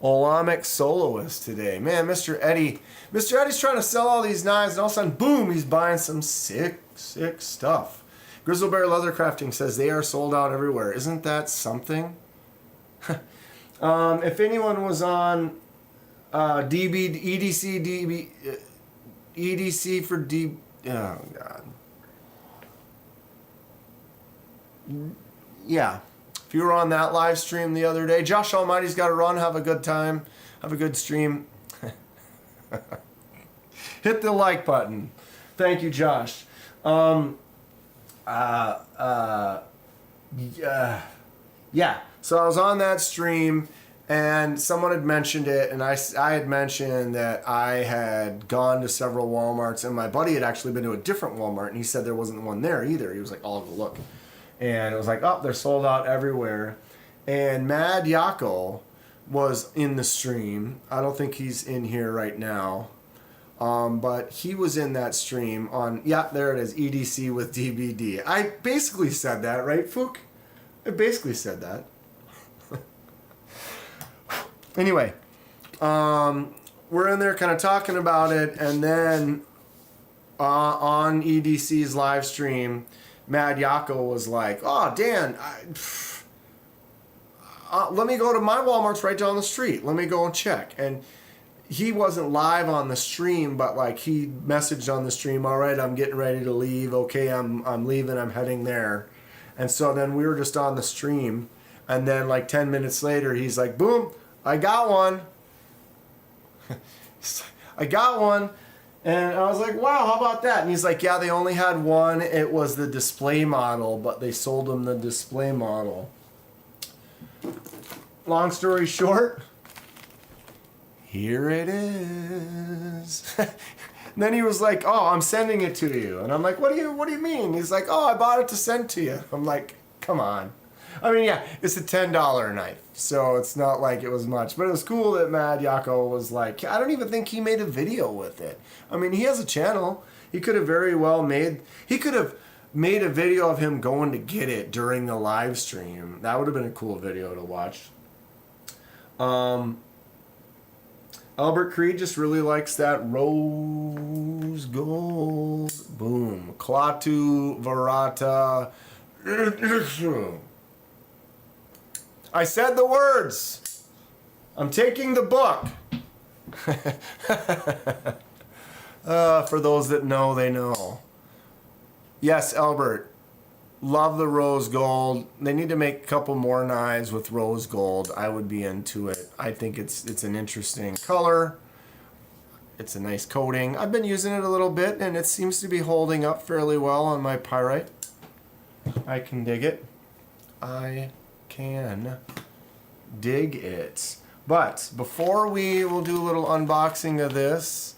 Olamic Soloist today. Man, Mr. Eddie's trying to sell all these knives, and all of a sudden, boom, he's buying some sick stuff. Grizzlebear Leather Crafting says they are sold out everywhere. Isn't that something? If anyone was on EDC for D... Oh, God. Yeah. If you were on that live stream the other day, Josh Almighty's got to run. Have a good time. Have a good stream. Hit the like button. Thank you, Josh. Yeah. So I was on that stream, and someone had mentioned it, and I had mentioned that I had gone to several Walmarts, and my buddy had actually been to a different Walmart, and he said there wasn't one there either. He was like, "I'll go look." And it was like, oh, they're sold out everywhere. And Mad Yako was in the stream. I don't think he's in here right now. But he was in that stream on, yeah, there it is, EDC with DBD. I basically said that, right, Fook? I basically said that. Anyway, we're in there kind of talking about it, and then on EDC's live stream, Mad Yako was like, oh, Dan, let me go to my Walmart's right down the street. Let me go and check. And he wasn't live on the stream, but like he messaged on the stream, all right, I'm getting ready to leave. Okay, I'm leaving. I'm heading there. And so then we were just on the stream. And then like 10 minutes later, he's like, boom, I got one. I got one. And I was like, wow, how about that? And he's like, yeah, they only had one. It was the display model, but they sold him the display model. Long story short, here it is. And then he was like, oh, I'm sending it to you. And I'm like, what do you mean? He's like, oh, I bought it to send to you. I'm like, come on. I mean, yeah, it's a $10 knife, so it's not like it was much. But it was cool that Mad Yako was like, I don't even think he made a video with it. I mean, he has a channel. He could have very well made a video of him going to get it during the live stream. That would have been a cool video to watch. Albert Creed just really likes that rose gold. Boom. Klaatu Varata. I said the words. I'm taking the book. For those that know, they know. Yes, Albert. Love the rose gold. They need to make a couple more knives with rose gold. I would be into it. I think it's an interesting color. It's a nice coating. I've been using it a little bit, and it seems to be holding up fairly well on my pyrite. I can dig it. I can dig it. But before we'll do a little unboxing of this,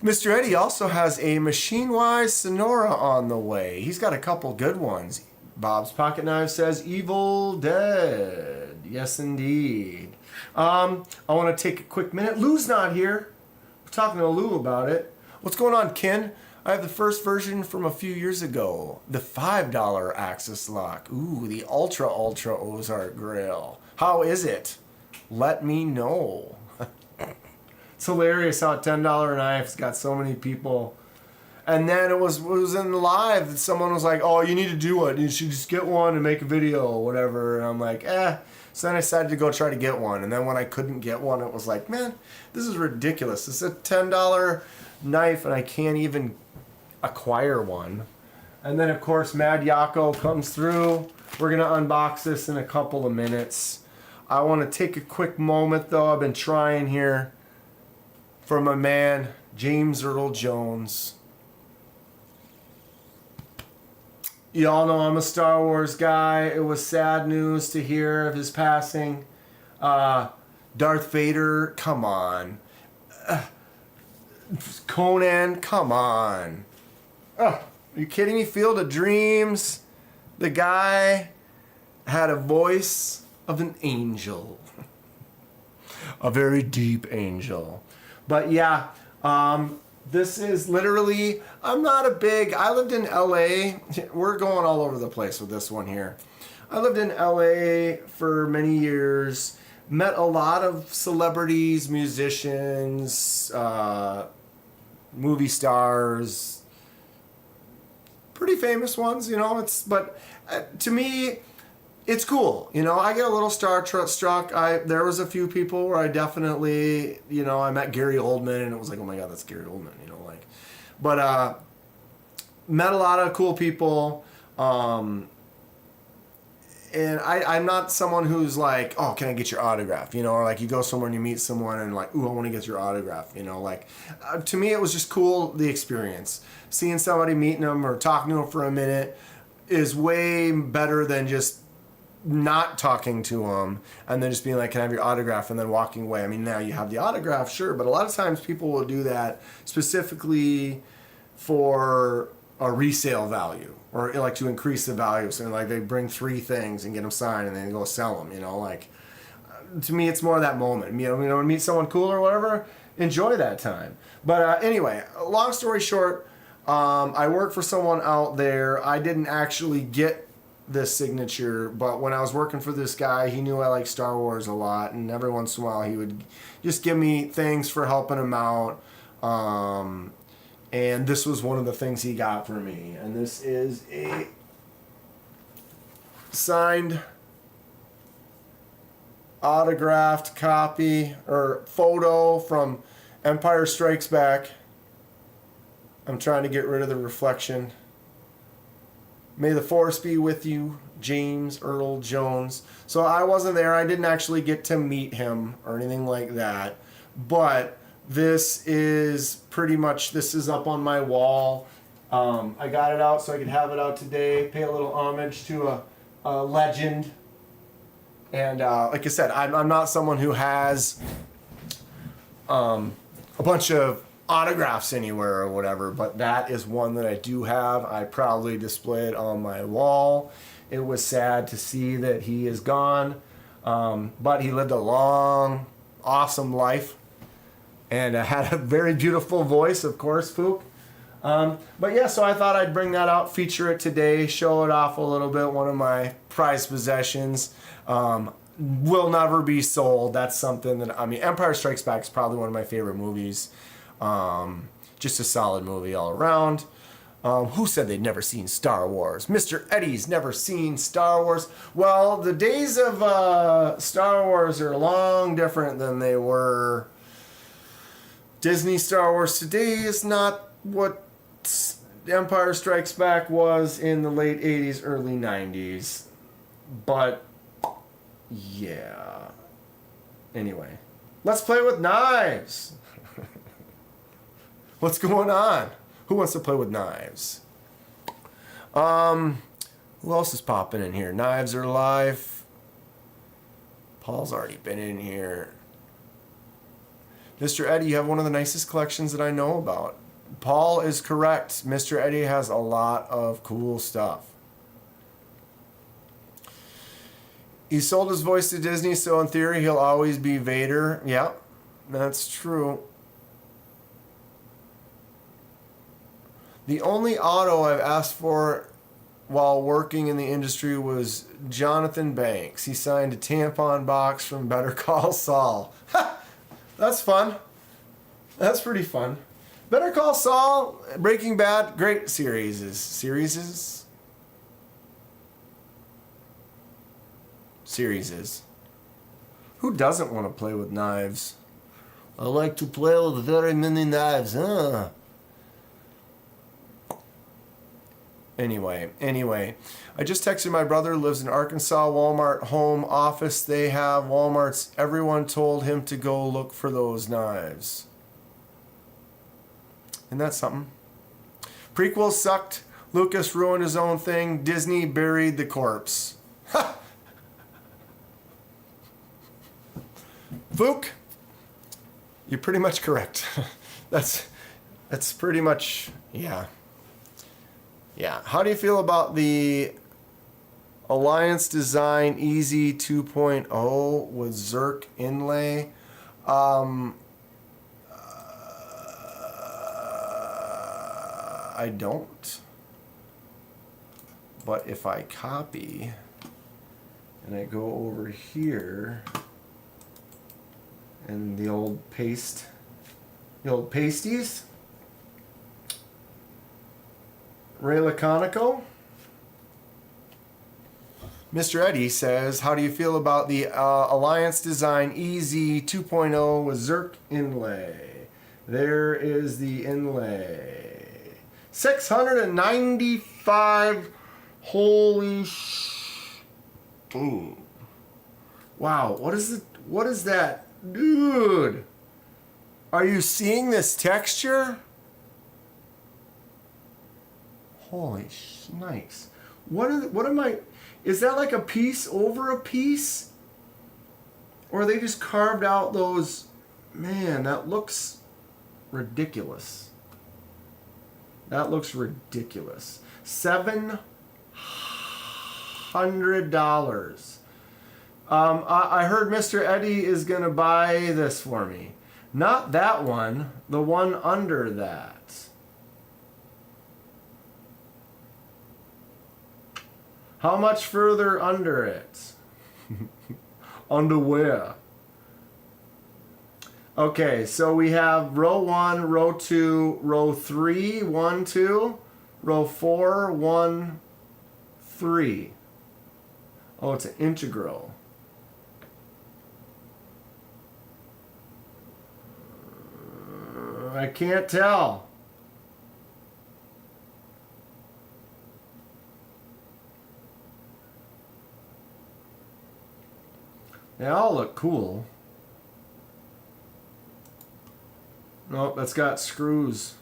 Mr. Eddie also has a Machine-Wise Sonora on the way. He's got a couple good ones. Bob's Pocket Knife says Evil Dead. Yes, indeed. I want to take a quick minute. Lou's not here. We're talking to Lou about it. What's going on, Ken? I have the first version from a few years ago. The $5 Axis Lock. Ooh, the Ultra Ozark Grail. How is it? Let me know. It's hilarious how a $10 knife's got so many people. And then it was in the live that someone was like, oh, you need to do it. You should just get one and make a video or whatever. And I'm like, eh. So then I decided to go try to get one. And then when I couldn't get one, it was like, man, this is ridiculous. It's a $10 knife and I can't even acquire one. And then of course Mad Yako comes through. We're gonna unbox this in a couple of minutes. I want to take a quick moment though. I've been trying here for my man James Earl Jones. Y'all know I'm a Star Wars guy. It was sad news to hear of his passing. Darth Vader, come on. Conan, come on. Are you kidding me? Field of Dreams. The guy had a voice of an angel. A very deep angel. But yeah, this is literally, I lived in LA. We're going all over the place with this one here. I lived in LA for many years. Met a lot of celebrities, musicians, movie stars, pretty famous ones, you know. But to me, it's cool, you know. I get a little struck. There was a few people where I definitely, you know, I met Gary Oldman, and it was like, oh my God, that's Gary Oldman, you know, like. But met a lot of cool people. And I'm not someone who's like, oh, can I get your autograph? You know, or like you go somewhere and you meet someone and like, ooh, I want to get your autograph. You know, like to me, it was just cool, the experience. Seeing somebody, meeting them or talking to them for a minute is way better than just not talking to them and then just being like, can I have your autograph? And then walking away. I mean, now you have the autograph, sure. But a lot of times people will do that specifically for a resale value, or like to increase the value. So like they bring 3 things and get them signed and then go sell them, you know, like to me, it's more that moment, you know, meet someone cool or whatever, enjoy that time. But anyway, long story short, I work for someone out there. I didn't actually get this signature, but when I was working for this guy, he knew I like Star Wars a lot, and every once in a while he would just give me things for helping him out. And this was one of the things he got for me. And this is a signed, autographed copy or photo from Empire Strikes Back. I'm trying to get rid of the reflection. May the Force be with you, James Earl Jones. So I wasn't there. I didn't actually get to meet him or anything like that. But this is pretty much, this is up on my wall. I got it out so I could have it out today, pay a little homage to a legend. And like I said, I'm not someone who has a bunch of autographs anywhere or whatever, but that is one that I do have. I proudly display it on my wall. It was sad to see that he is gone, but he lived a long, awesome life. And had a very beautiful voice, of course, Fook. But yeah, so I thought I'd bring that out, feature it today, show it off a little bit. One of my prized possessions. Will never be sold. That's something that, I mean, Empire Strikes Back is probably one of my favorite movies. Just a solid movie all around. Who said they'd never seen Star Wars? Mr. Eddie's never seen Star Wars. Well, the days of Star Wars are long different than they were. Disney Star Wars today is not what Empire Strikes Back was in the late 80s, early 90s. But, yeah. Anyway, let's play with knives. What's going on? Who wants to play with knives? Who else is popping in here? Knives are live. Paul's already been in here. Mr. Eddie, you have one of the nicest collections that I know about. Paul is correct. Mr. Eddie has a lot of cool stuff. He sold his voice to Disney, so in theory he'll always be Vader. Yep, that's true. The only auto I've asked for while working in the industry was Jonathan Banks. He signed a tampon box from Better Call Saul. That's fun. That's pretty fun. Better Call Saul, Breaking Bad, great series. Series. Who doesn't want to play with knives? I like to play with very many knives, huh? Anyway, I just texted my brother who lives in Arkansas, Walmart home office. They have Walmarts. Everyone told him to go look for those knives. Isn't that something? Prequels sucked. Lucas ruined his own thing. Disney buried the corpse. Fook, you're pretty much correct. That's pretty much, yeah. Yeah. How do you feel about the Alliance Design Easy 2.0 with Zerk inlay? I don't. But if I copy and I go over here and the old pasties, Ray Laconico. Mr. Eddie says, how do you feel about the Alliance Design Easy 2.0 with Zerk inlay? There is the inlay. 695. Holy ooh. Wow, what is it? What is that? Dude. Are you seeing this texture? Holy snakes. What am I, is that like a piece over a piece? Or they just carved out those, man, that looks ridiculous. That looks ridiculous. $700. I heard Mr. Eddie is gonna buy this for me. Not that one, the one under that. How much further under it? Underwear. Okay, so we have row 1, row 2, row 3, 1, 2, row 4, 1, 3. Oh, it's an integral. I can't tell. They all look cool. Nope, that's got screws.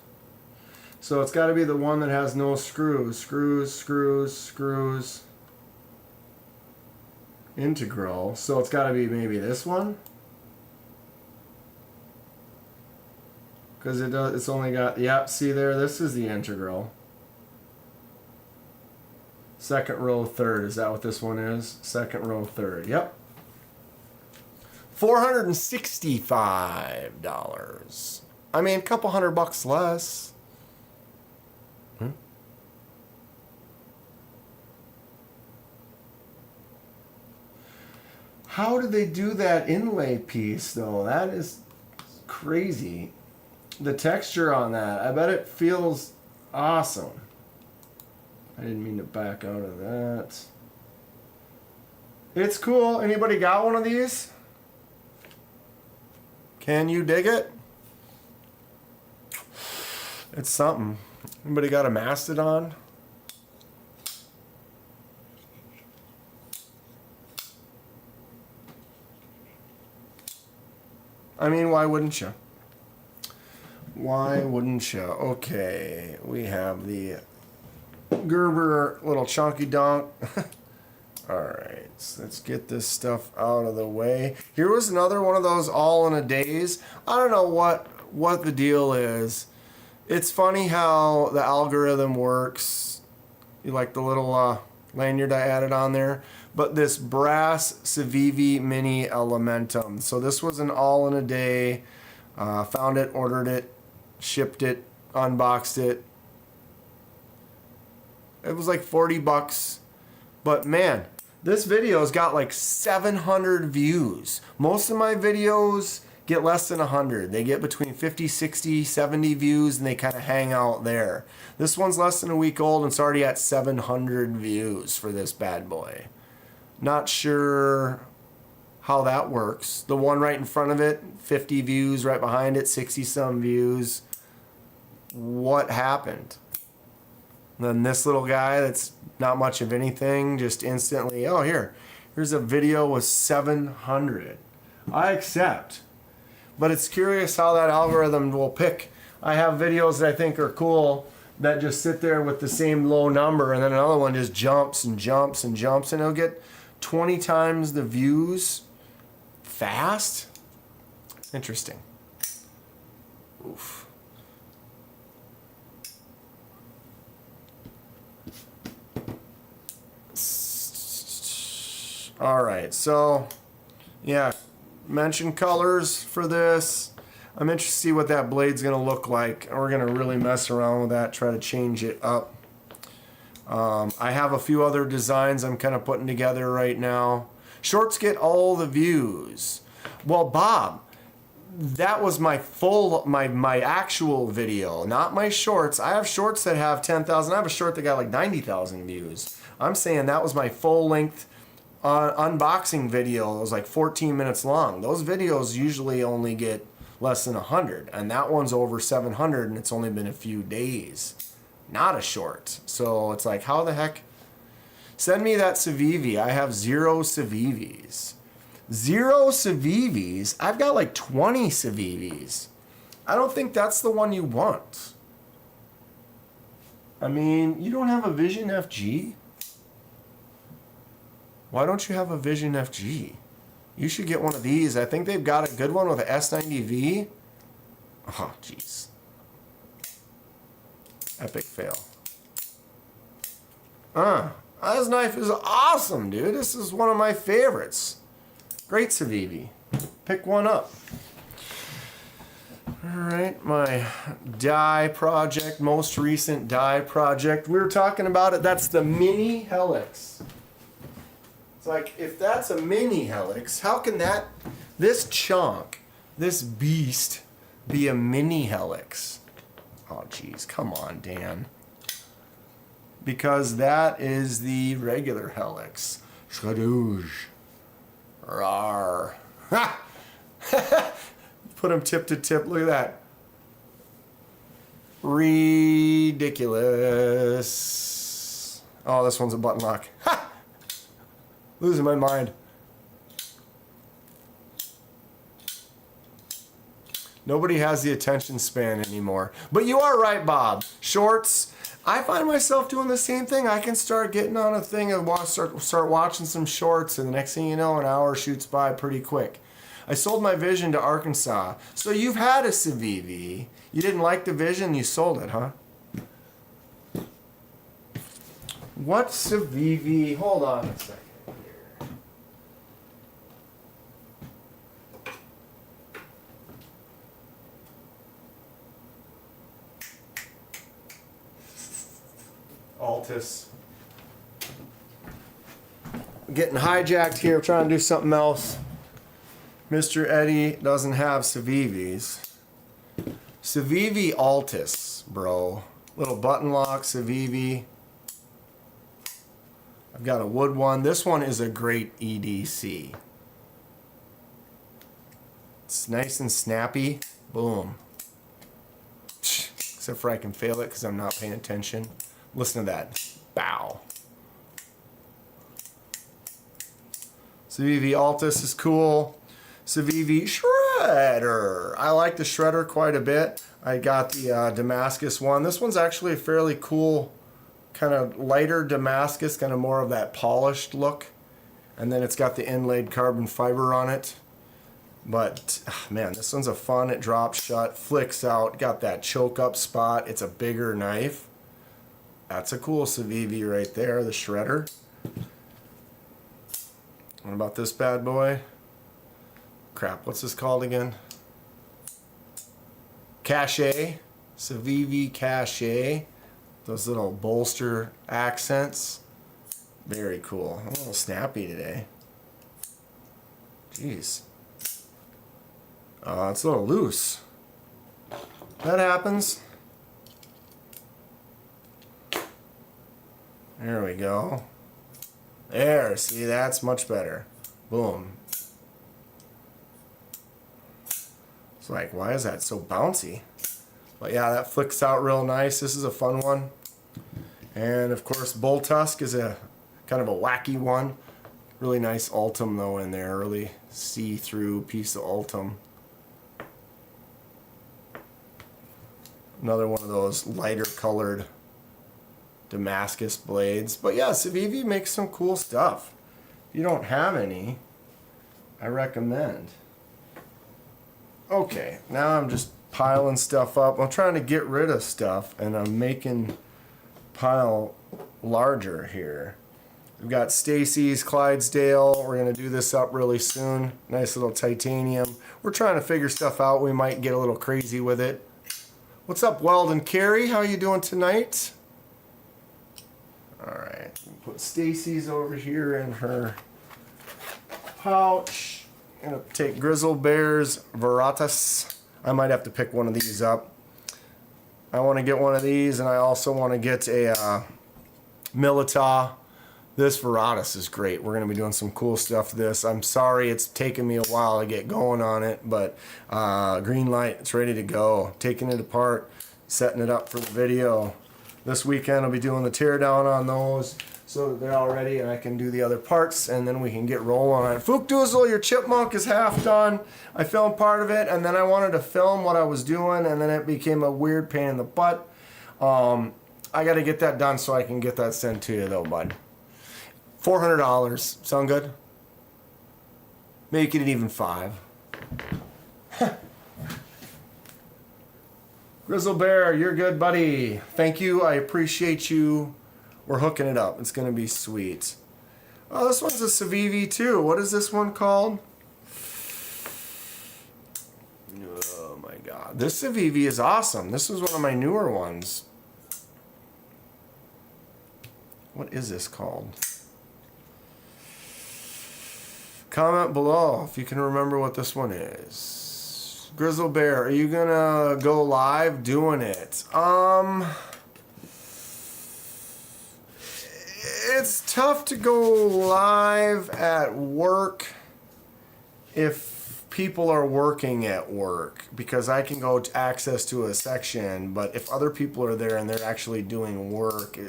So it's got to be the one that has no screws. Screws. Integral. So it's got to be maybe this one. Because it's only got, yep, see there, this is the integral. Second row, third. Is that what this one is? Second row, third. Yep. $465. I mean, a couple $100 less. How did they do that inlay piece, though? That is crazy. The texture on that, I bet it feels awesome. I didn't mean to back out of that. It's cool. Anybody got one of these? Can you dig it? It's something. Anybody got a Mastodon? I mean, why wouldn't you? Why wouldn't you? Okay, we have the Gerber little chunky dunk. Alright, so let's get this stuff out of the way. Here was another one of those all in a days. I don't know what the deal is. It's funny how the algorithm works. You like the little lanyard I added on there. But this brass Civivi Mini Elementum. So this was an all in a day. Found it, ordered it, shipped it, unboxed it. It was like $40. But man, this video's got like 700 views. Most of my videos get less than 100. They get between 50, 60, 70 views, and they kind of hang out there. This one's less than a week old, and it's already at 700 views for this bad boy. Not sure how that works. The one right in front of it, 50 views. Right behind it, 60 some views. What happened? And then this little guy that's not much of anything, just instantly, oh, here's a video with 700. I accept. But it's curious how that algorithm will pick. I have videos that I think are cool that just sit there with the same low number, and then another one just jumps and jumps and jumps, and it'll get 20 times the views fast. Interesting. Oof. All right, so yeah, mention colors for this. I'm interested to see what that blade's gonna look like. And we're gonna really mess around with that, try to change it up. I have a few other designs I'm kind of putting together right now. Shorts get all the views. Well, Bob, that was my my actual video, not my shorts. I have shorts that have 10,000. I have a short that got like 90,000 views. I'm saying that was my full length unboxing video. It was like 14 minutes long. Those videos usually only get less than 100, and that one's over 700, and it's only been a few days. Not a short. So it's like, how the heck? Send me that Civivi. I have 0 Civivis. 0 Civivis? I've got like 20 Civivis. I don't think that's the one you want. I mean, you don't have a Vision FG? Why don't you have a Vision FG? You should get one of these. I think they've got a good one with an S90V. Oh, jeez. Epic fail. This knife is awesome, dude. This is one of my favorites. Great Civivi. Pick one up. Alright, my die project, most recent die project. We were talking about it. That's the mini helix. It's like, if that's a mini helix, how can this chunk, this beast, be a mini helix? Oh, geez, come on, Dan. Because that is the regular helix. Shadoosh. Rawr. Ha! Put him tip to tip. Look at that. Ridiculous. Oh, this one's a button lock. Ha! Losing my mind. Nobody has the attention span anymore. But you are right, Bob. Shorts. I find myself doing the same thing. I can start getting on a thing and start watching some shorts, and the next thing you know, an hour shoots by pretty quick. I sold my Vision to Arkansas. So you've had a Civivi. You didn't like the Vision, you sold it, huh? What Civivi? Hold on a second here. Altus. Getting hijacked here, trying to do something else. Mr. Eddie doesn't have Civivis. Civivi Altus, bro. Little button lock Civivi. I've got a wood one. This one is a great EDC. It's nice and snappy. Boom. Except for I can fail it because I'm not paying attention. Listen to that. Bow. Civivi Altus is cool. Civivi Shredder. I like the Shredder quite a bit. I got the Damascus one. This one's actually a fairly cool, kind of lighter Damascus, kind of more of that polished look. And then it's got the inlaid carbon fiber on it. But, man, this one's a fun. It drops shut, flicks out, got that choke up spot. It's a bigger knife. That's a cool Civivi right there, the Shredder. What about this bad boy? Crap, what's this called again? Cache. Civivi Cache. Those little bolster accents. Very cool. I'm a little snappy today. Jeez. It's a little loose. That happens. There we go. There, see, that's much better. Boom. It's like, why is that so bouncy? But yeah, that flicks out real nice. This is a fun one. And of course, Bull Tusk is a kind of a wacky one. Really nice Ultim though in there. Really see-through piece of Ultim. Another one of those lighter colored Damascus blades. But yeah, Civivi makes some cool stuff. If you don't have any, I recommend. Okay, now I'm just piling stuff up. I'm trying to get rid of stuff, and I'm making pile larger here. We've got Stacy's Clydesdale. We're gonna do this up really soon. Nice little titanium. We're trying to figure stuff out. We might get a little crazy with it. What's up, Weldon Carey? How you doing tonight? All right, put Stacy's over here in her pouch. I'm gonna take Grizzle Bear's Veratas. I might have to pick one of these up. I want to get one of these, and I also want to get a Milita. This Veratas is great. We're gonna be doing some cool stuff with this. I'm sorry it's taken me a while to get going on it, but green light, it's ready to go. Taking it apart, setting it up for the video. This weekend I'll be doing the teardown on those, so that they're all ready and I can do the other parts, and then we can get rolling on it. Fook Doozle, your chipmunk is half done. I filmed part of it, and then I wanted to film what I was doing, and then it became a weird pain in the butt. I got to get that done so I can get that sent to you though, bud. $400. Sound good? Make it even $5. Grizzle Bear, you're good, buddy. Thank you. I appreciate you. We're hooking it up. It's going to be sweet. Oh, this one's a Civivi too. What is this one called? Oh my god. This Civivi is awesome. This is one of my newer ones. What is this called? Comment below if you can remember what this one is. Grizzle Bear, are you gonna go live doing it? It's tough to go live at work if people are working at work, because I can go to access to a section, but if other people are there and they're actually doing work,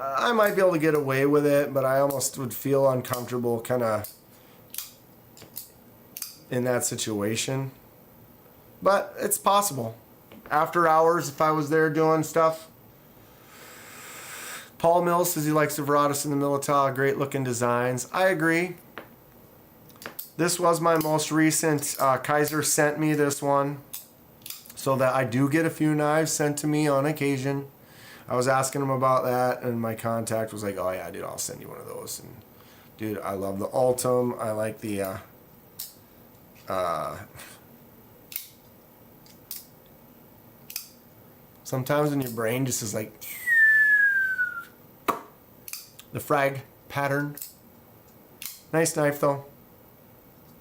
I might be able to get away with it, but I almost would feel uncomfortable kind of in that situation. But it's possible. After hours, if I was there doing stuff. Paul Mills says he likes the Veratas and the Milita, great looking designs. I agree. This was my most recent. Kaiser sent me this one, so that I do get a few knives sent to me on occasion. I was asking him about that, and my contact was like, oh yeah, dude, I'll send you one of those. And dude, I love the Ultim. I like the sometimes when your brain just is like the frag pattern. Nice knife though.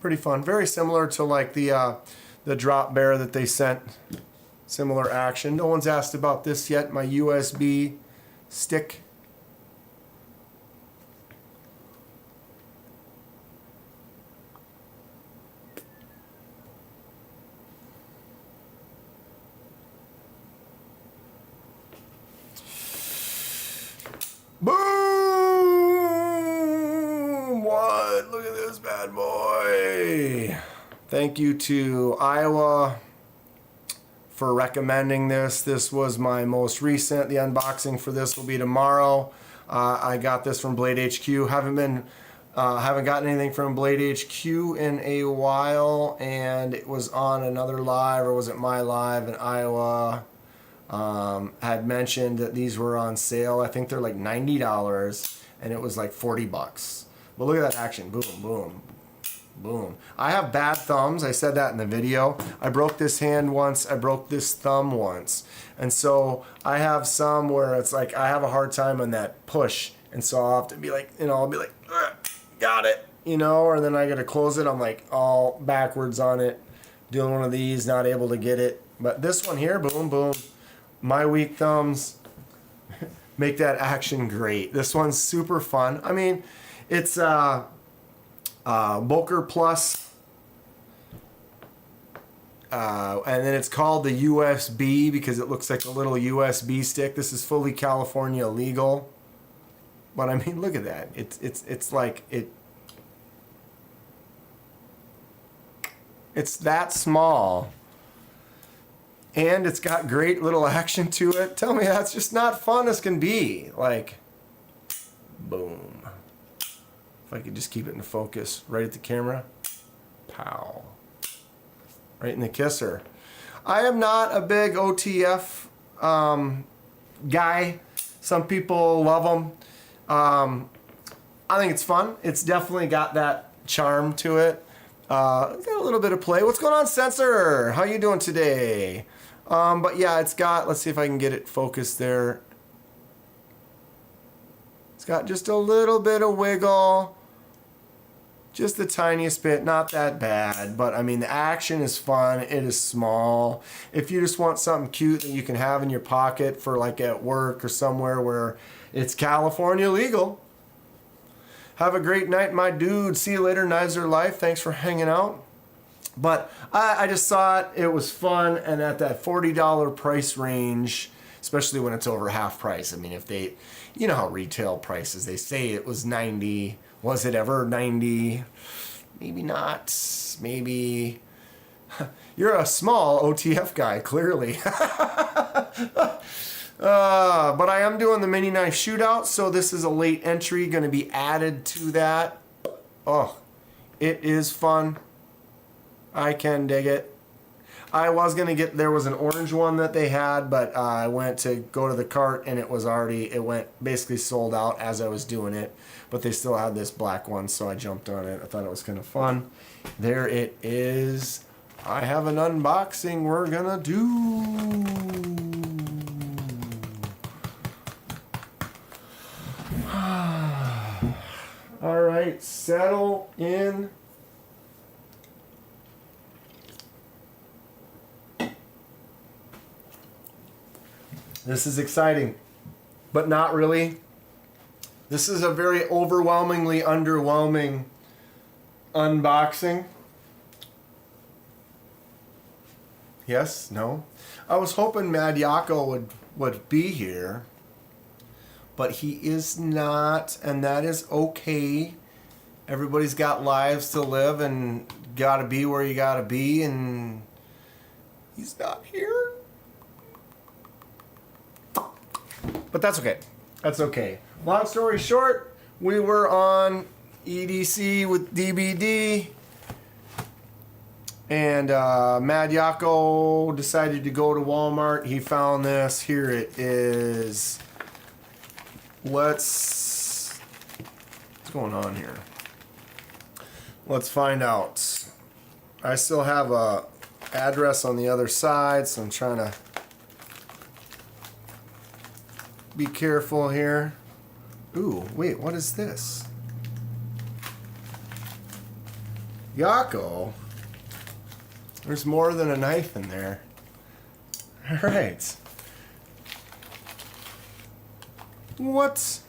Pretty fun. Very similar to like the drop bear that they sent. Similar action. No one's asked about this yet. My USB stick. Boom! What? Look at this bad boy. Thank you to Iowa for recommending this. This was my most recent. The unboxing for this will be tomorrow. I got this from Blade HQ. Haven't gotten anything from Blade HQ in a while, and it was on another live, or was it my live in Iowa? Had mentioned that these were on sale. I think they're like $90, and it was like $40. But look at that action. Boom, boom, boom. I have bad thumbs. I said that in the video. I broke this hand once. I broke this thumb once. And so I have some where it's like I have a hard time on that push. And so I'll have to be like, I'll be like, got it, or then I got to close it. I'm like all backwards on it, doing one of these, not able to get it. But this one here, boom, boom. My weak thumbs make that action great. This one's super fun. I mean, it's Boker Plus, and then it's called the USB because it looks like a little USB stick. This is fully California legal, but I mean, look at that. It's like it's that small, and it's got great little action to it. Tell me that's just not fun as can be. Like, boom. If I could just keep it in focus right at the camera. Pow. Right in the kisser. I am not a big OTF guy. Some people love them. I think it's fun. It's definitely got that charm to it. Got a little bit of play. What's going on, Sensor? How you doing today? But yeah, it's got, let's see if I can get it focused there. It's got just a little bit of wiggle. Just the tiniest bit, not that bad, but I mean the action is fun. It is small. If you just want something cute that you can have in your pocket for like at work or somewhere where it's California legal. Have a great night, my dude. See you later. Knives Are Life. Thanks for hanging out. But I just saw it. It was fun, and at that $40 price range, especially when it's over half price. I mean, if they, you know how retail prices, they say it was 90. Was it ever 90? Maybe not. Maybe. You're a small OTF guy, clearly. But I am doing the mini knife shootout, so this is a late entry going to be added to that. Oh, it is fun. I can dig it. I was going to get, there was an orange one that they had, but I went to go to the cart and it was already, it went basically sold out as I was doing it. But they still had this black one, so I jumped on it. I thought it was kind of fun. There it is. I have an unboxing we're gonna do. All right, settle in. This is exciting, but not really. This is a very overwhelmingly underwhelming unboxing. Yes? No? I was hoping Mad Yako would be here, but he is not, and that is okay. Everybody's got lives to live and gotta be where you gotta be, and he's not here. But that's okay. That's okay. Long story short, we were on EDC with DBD, and Mad Yako decided to go to Walmart. He found this. Here it is. What's going on here? Let's find out. I still have a address on the other side, so I'm trying to be careful here. Ooh, wait, what is this? Yako? There's more than a knife in there. Alright. What?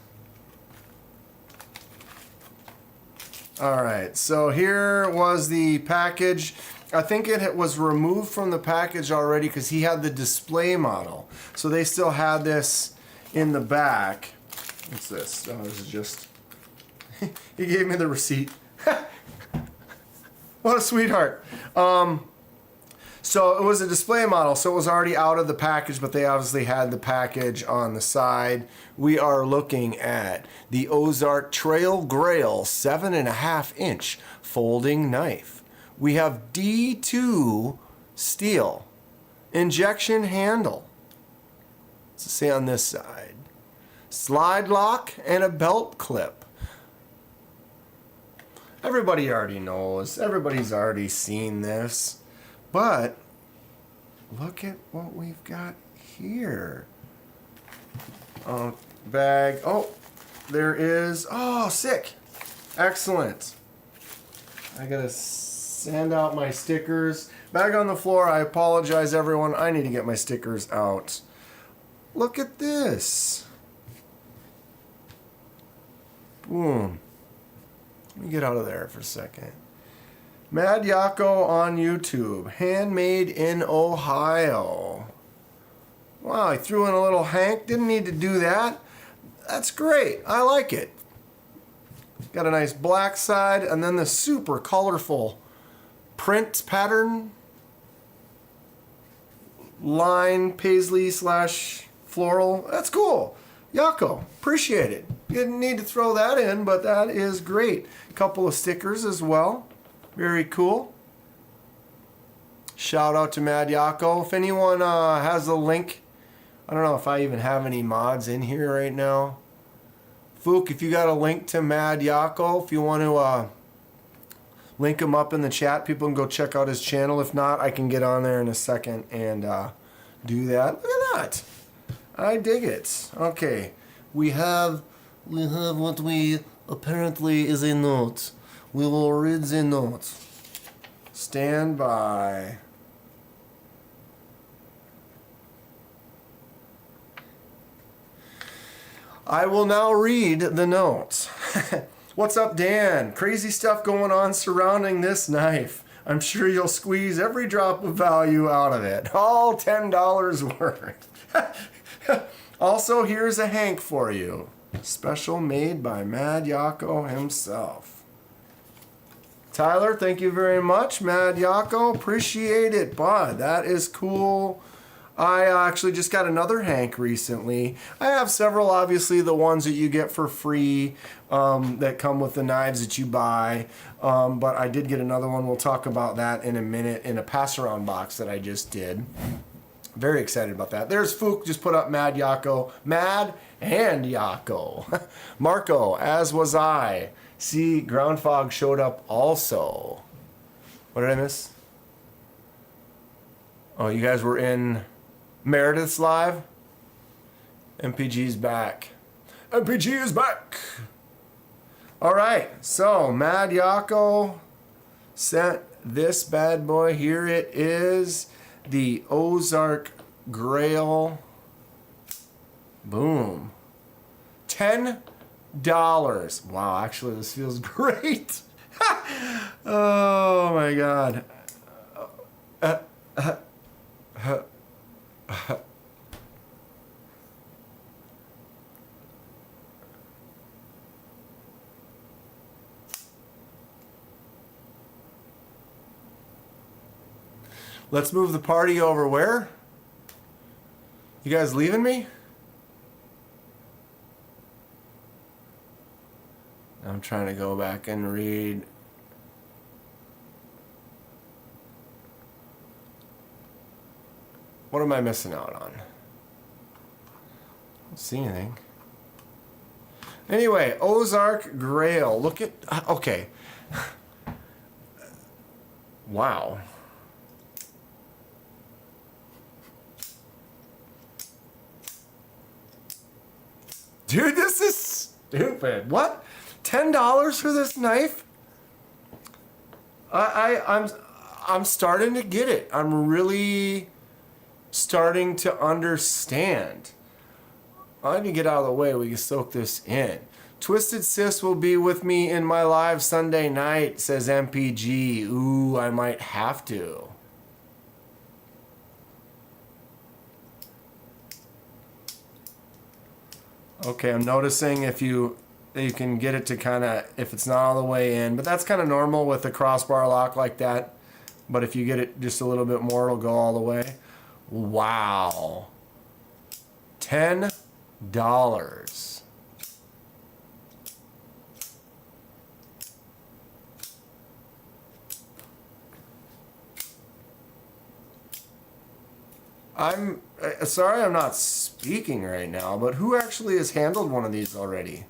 Alright, so here was the package. I think it was removed from the package already because he had the display model. So they still had this in the back. What's this? Oh, this is just... he gave me the receipt. What a sweetheart. So it was a display model, so it was already out of the package, but they obviously had the package on the side. We are looking at the Ozark Trail Grail 7.5 inch folding knife. We have D2 steel, injection handle. Let's see on this side. Slide lock and a belt clip. Everybody already knows. Everybody's already seen this. But look at what we've got here. Bag. Oh, there is. Oh, sick. Excellent. I gotta send out my stickers. Bag on the floor. I apologize, everyone. I need to get my stickers out. Look at this. Boom. Let me get out of there for a second. Mad Yako on YouTube. Handmade in Ohio. Wow, he threw in a little Hank. Didn't need to do that. That's great. I like it. Got a nice black side and then the super colorful print pattern. Line paisley / floral. That's cool. Yako, appreciate it. You didn't need to throw that in, but that is great. A couple of stickers as well. Very cool. Shout out to Mad Yako. If anyone has a link, I don't know if I even have any mods in here right now. Fook, if you got a link to Mad Yako, if you want to link him up in the chat, people can go check out his channel. If not, I can get on there in a second and do that. Look at that. I dig it. Okay. We have what we apparently is a note. We will read the note. Stand by. I will now read the note. What's up, Dan? Crazy stuff going on surrounding this knife. I'm sure you'll squeeze every drop of value out of it. All $10 worth. Also, here's a Hank for you. Special made by Mad Yako himself. Tyler, thank you very much. Mad Yako, appreciate it, bud. That is cool. I actually just got another Hank recently. I have several, obviously, the ones that you get for free that come with the knives that you buy. But I did get another one. We'll talk about that in a minute in a pass-around box that I just did. Very excited about that. There's Fook, just put up Mad Yako. Mad and Yako. Marco, as was I. See, Ground Fog showed up also. What did I miss? Oh, you guys were in Meredith's live? MPG's back. MPG is back! Alright, so Mad Yako sent this bad boy. Here it is. The Ozark Grail. Boom. $10. Wow, actually this feels great. Oh my god. Let's move the party over where? You guys leaving me? I'm trying to go back and read. What am I missing out on? I don't see anything. Anyway, Ozark Grail. Look at... Okay. Wow. Dude, this is stupid. What? $10 for this knife? I'm starting to get it. I'm really starting to understand. I need to get out of the way. We can soak this in. Twisted Sis will be with me in my live Sunday night, says MPG. Ooh, I might have to. Okay, I'm noticing if you can get it to kind of, if it's not all the way in, but that's kind of normal with a crossbar lock like that. But if you get it just a little bit more, it'll go all the way. Wow. $10. I'm sorry I'm not speaking right now, but who actually has handled one of these already?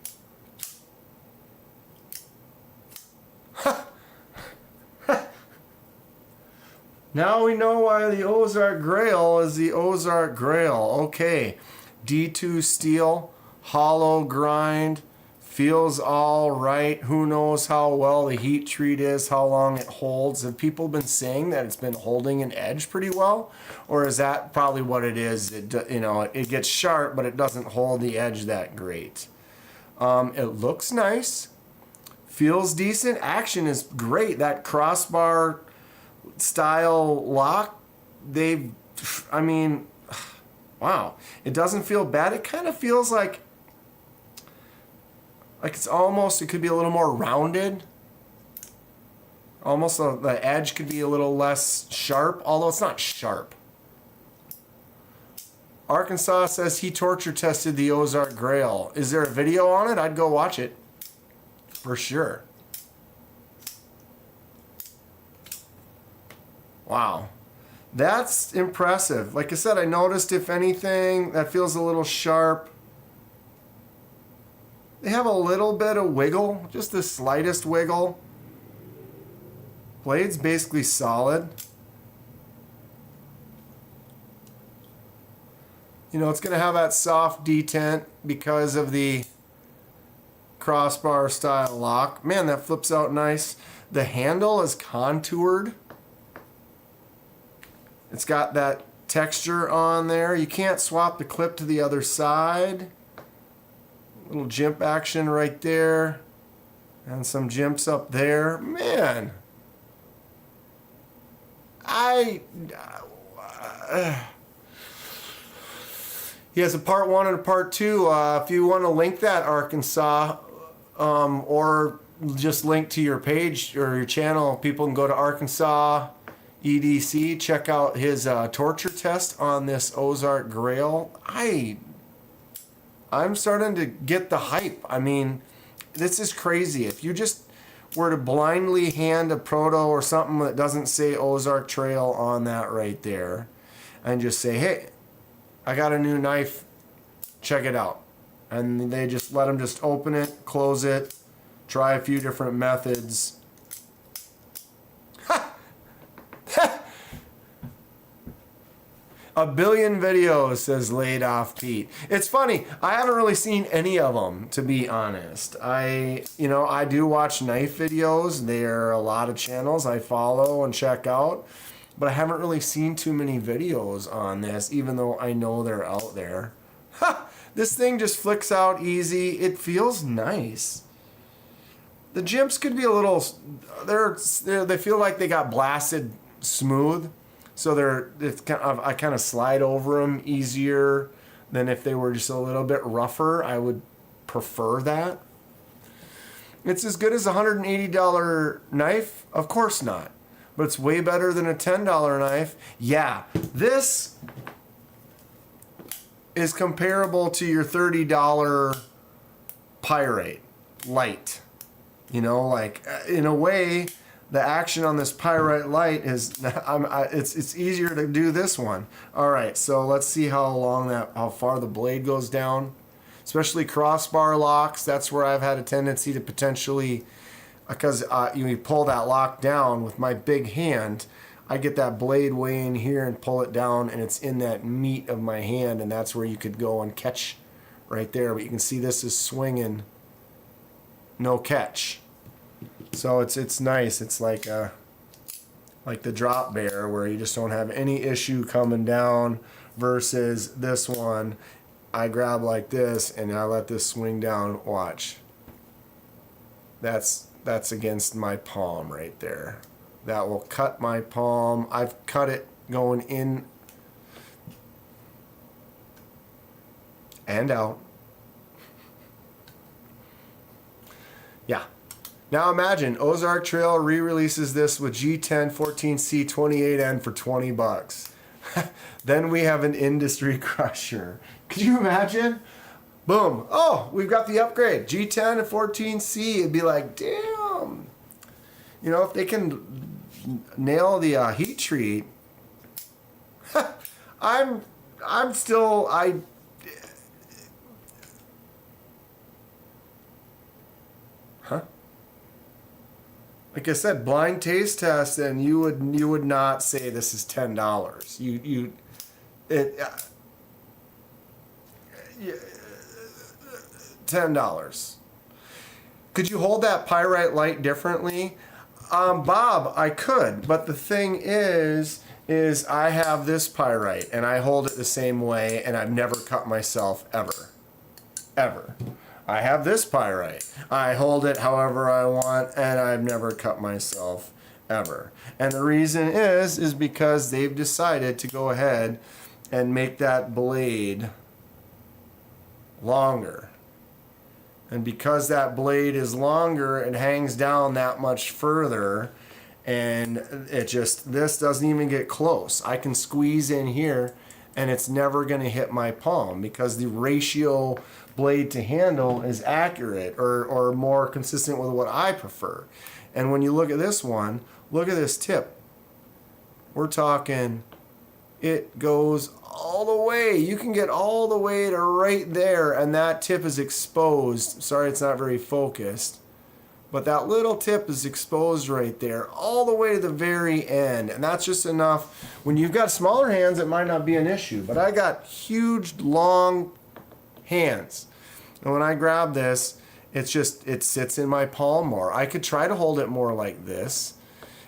Now we know why the Ozark Grail is the Ozark Grail. Okay. D2 steel, hollow grind, feels all right. Who knows how well the heat treat is, how long it holds. Have people been saying that it's been holding an edge pretty well? Or is that probably what it is? It gets sharp, but it doesn't hold the edge that great. It looks nice. Feels decent. Action is great. That crossbar style lock, wow. It doesn't feel bad. It kind of feels like it's almost, it could be a little more rounded. Almost the edge could be a little less sharp, although it's not sharp. Arkansas says he torture tested the Ozark Grail. Is there a video on it? I'd go watch it. For sure. Wow. That's impressive. Like I said, I noticed if anything that feels a little sharp. They have a little bit of wiggle, just the slightest wiggle. Blade's basically solid. You know, it's going to have that soft detent because of the crossbar style lock. Man, that flips out nice. The handle is contoured. It's got that texture on there. You can't swap the clip to the other side. Little jimp action right there. And some jimps up there. Man. He has a part 1 and a part 2. If you want to link that, Arkansas, or just link to your page or your channel, people can go to Arkansas EDC, check out his torture test on this Ozark Grail. I'm starting to get the hype. I mean, this is crazy. If you just were to blindly hand a proto or something that doesn't say Ozark Trail on that right there, and just say, hey, I got a new knife, check it out. And they just let them just open it, close it, try a few different methods. A billion videos, says Laid Off Pete. It's funny, I haven't really seen any of them, to be honest. I do watch knife videos. There are a lot of channels I follow and check out, but I haven't really seen too many videos on this, even though I know they're out there. This thing just flicks out easy. It feels nice. The jimps could be a little, they feel like they got blasted smooth. So I kind of slide over them easier than if they were just a little bit rougher. I would prefer that. It's as good as a $180 knife? Of course not. But it's way better than a $10 knife. Yeah, this is comparable to your $30 Pyrite Light. You know, like in a way, the action on this Pyrite Light is, it's easier to do this one. All right, so let's see how far the blade goes down. Especially crossbar locks, that's where I've had a tendency to potentially, because you pull that lock down with my big hand, I get that blade way in here and pull it down, and it's in that meat of my hand, and that's where you could go and catch right there. But you can see this is swinging, no catch. So it's nice. It's like the drop bear where you just don't have any issue coming down, versus this one. I grab like this and I let this swing down. Watch. That's against my palm right there. That will cut my palm. I've cut it going in and out. Yeah. Now imagine Ozark Trail re-releases this with G10 14C 28N for $20. Then we have an industry crusher. Could you imagine? Boom. Oh, we've got the upgrade. G10 and 14C. It'd be like, damn. You know, if they can nail the heat treat, I'm still, like I said, blind taste test, and you would not say this is $10. $10. Could you hold that Pyrite Light differently? Bob, I could, but the thing is I have this Pyrite and I hold it the same way, and I've never cut myself ever. I have this Pyrite. I hold it however I want, and I've never cut myself ever. And the reason is because they've decided to go ahead and make that blade longer. And because that blade is longer, it hangs down that much further, and this doesn't even get close. I can squeeze in here and it's never going to hit my palm because the ratio blade to handle is accurate or more consistent with what I prefer. And when you look at this one, look at this tip. We're talking it goes all the way. You can get all the way to right there, and that tip is exposed. Sorry, it's not very focused. But that little tip is exposed right there, all the way to the very end. And that's just enough. When you've got smaller hands, it might not be an issue. But I got huge, long hands. And when I grab this, it sits in my palm more. I could try to hold it more like this.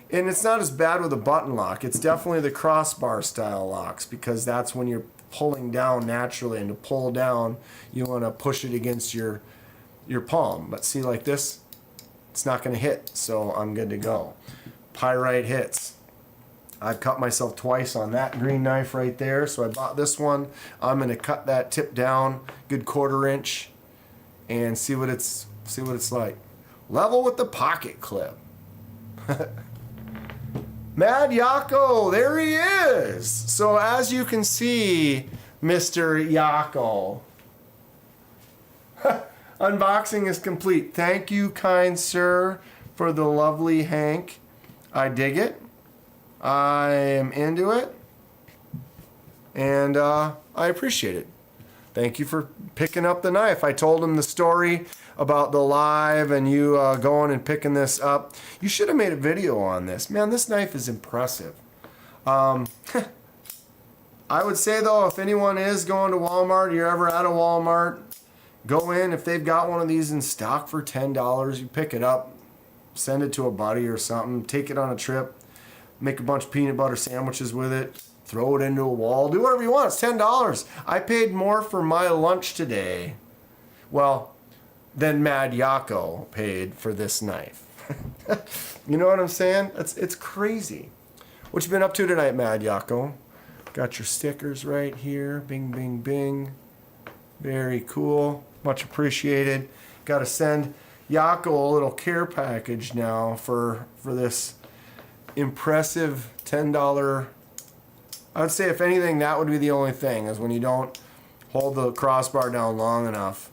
And it's not as bad with a button lock. It's definitely the crossbar style locks, because that's when you're pulling down naturally. And to pull down, you want to push it against your palm. But see, like this, it's not going to hit, so I'm good to go. Pyrite hits. I've cut myself twice on that green knife right there, so I bought this one. I'm going to cut that tip down, good 1/4 inch, and see what it's like. Level with the pocket clip. Mad Yako, there he is. So as you can see, Mr. Yako, unboxing is complete. Thank you, kind sir, for the lovely Hank. I dig it. I am into it. And I appreciate it. Thank you for picking up the knife. I told him the story about the live and you going and picking this up. You should have made a video on this. Man, this knife is impressive. I would say, though, if anyone is going to Walmart, you're ever at a Walmart, go in. If they've got one of these in stock for $10, you pick it up, send it to a buddy or something, take it on a trip, make a bunch of peanut butter sandwiches with it, throw it into a wall, do whatever you want. It's $10. I paid more for my lunch today, well, than Mad Yako paid for this knife. You know what I'm saying? It's crazy. What you been up to tonight, Mad Yako? Got your stickers right here. Bing, bing, bing. Very cool. Much appreciated. Got to send Yako a little care package now for this impressive $10. I would say, if anything, that would be the only thing, is when you don't hold the crossbar down long enough.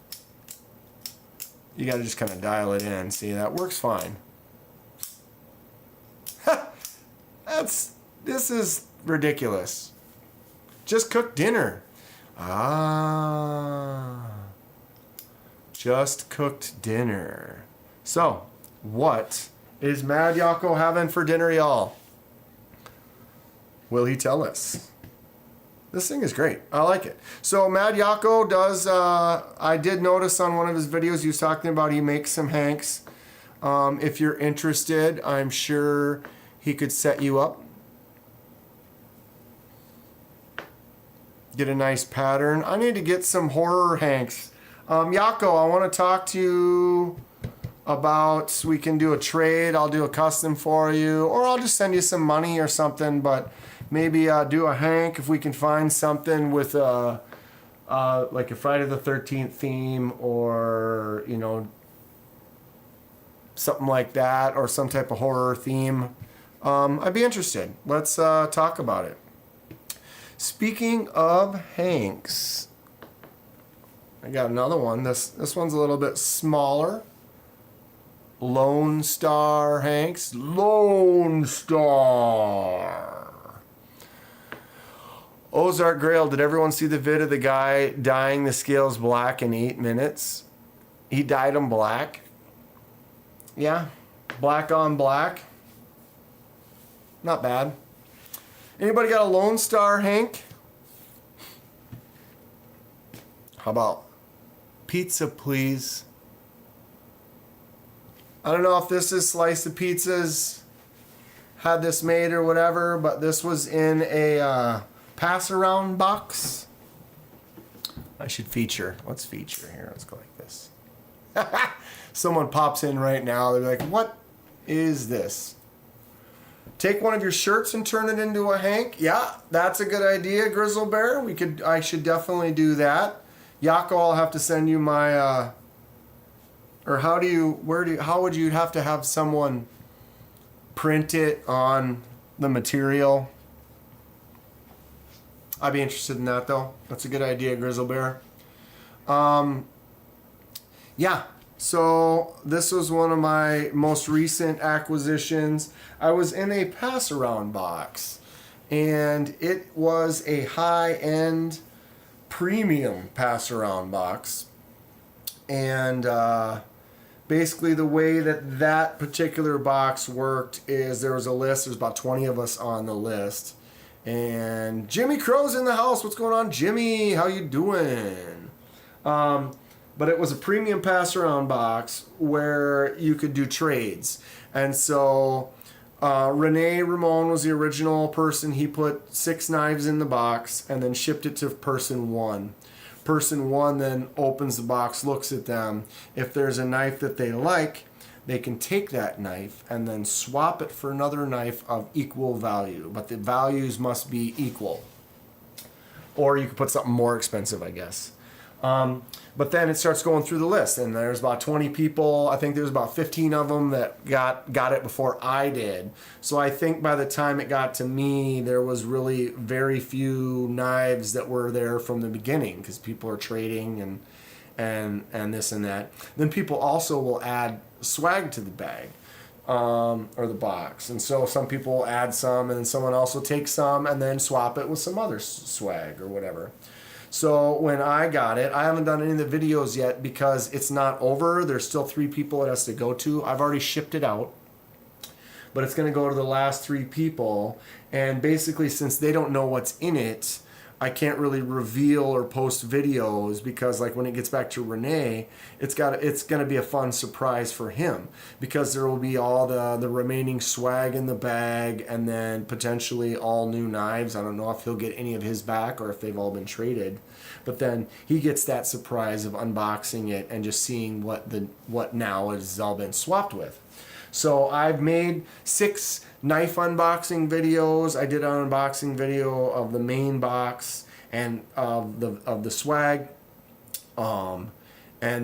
You got to just kind of dial it in. See, that works fine. This is ridiculous. Just cooked dinner. Just cooked dinner. So, what is Mad Yako having for dinner, y'all? Will he tell us? This thing is great. I like it. So Mad Yako does, I did notice on one of his videos he was talking about he makes some hanks. If you're interested, I'm sure he could set you up. Get a nice pattern. I need to get some horror hanks. Yako, I want to talk to you about, we can do a trade. I'll do a custom for you, or I'll just send you some money or something, but maybe do a hank if we can find something with like a Friday the 13th theme, or, you know, something like that, or some type of horror theme. I'd be interested. Let's talk about it. Speaking of hanks, I got another one. This one's a little bit smaller. Lone Star hanks. Lone Star. Ozark Grail, did everyone see the vid of the guy dyeing the scales black in 8 minutes? He dyed them black. Yeah, black on black. Not bad. Anybody got a Lone Star hank? How about pizza, please? I don't know if this is Slicey Pizzas had this made or whatever, but this was in a pass-around box. I should feature. Let's feature here. Let's go like this. Someone pops in right now. They're like, what is this? Take one of your shirts and turn it into a hank. Yeah, that's a good idea, Grizzle Bear. I should definitely do that. Yako, I'll have to send you my, or how would you have to have someone print it on the material? I'd be interested in that, though. That's a good idea, Grizzle Bear. Yeah, so this was one of my most recent acquisitions. I was in a pass-around box, and it was a high-end premium pass-around box. And basically the way that that particular box worked is there was a list. There's about 20 of us on the list. And Jimmy Crow's in the house. What's going on, Jimmy? How you doing? But it was a premium pass-around box where you could do trades. And so Rene Ramon was the original person. He put 6 knives in the box and then shipped it to person 1. Person 1 then opens the box, looks at them. If there's a knife that they like, they can take that knife and then swap it for another knife of equal value. But the values must be equal. Or you could put something more expensive, I guess. But then it starts going through the list, and there's about 20 people. I think there's about 15 of them that got it before I did. So I think by the time it got to me, there was really very few knives that were there from the beginning, because people are trading and this and that. Then people also will add swag to the bag or the box, and so some people will add some, and then someone else will take some and then swap it with some other swag or whatever. So when I got it, I haven't done any of the videos yet because it's not over. There's still 3 people it has to go to. I've already shipped it out, but it's going to go to the last 3 people. And basically, since they don't know what's in it, I can't really reveal or post videos because, like, when it gets back to Rene, it's going to be a fun surprise for him because there will be all the remaining swag in the bag and then potentially all new knives. I don't know if he'll get any of his back or if they've all been traded, but then he gets that surprise of unboxing it and just seeing what now has all been swapped with. So I've made 6 knife unboxing videos. I did an unboxing video of the main box and of the swag. And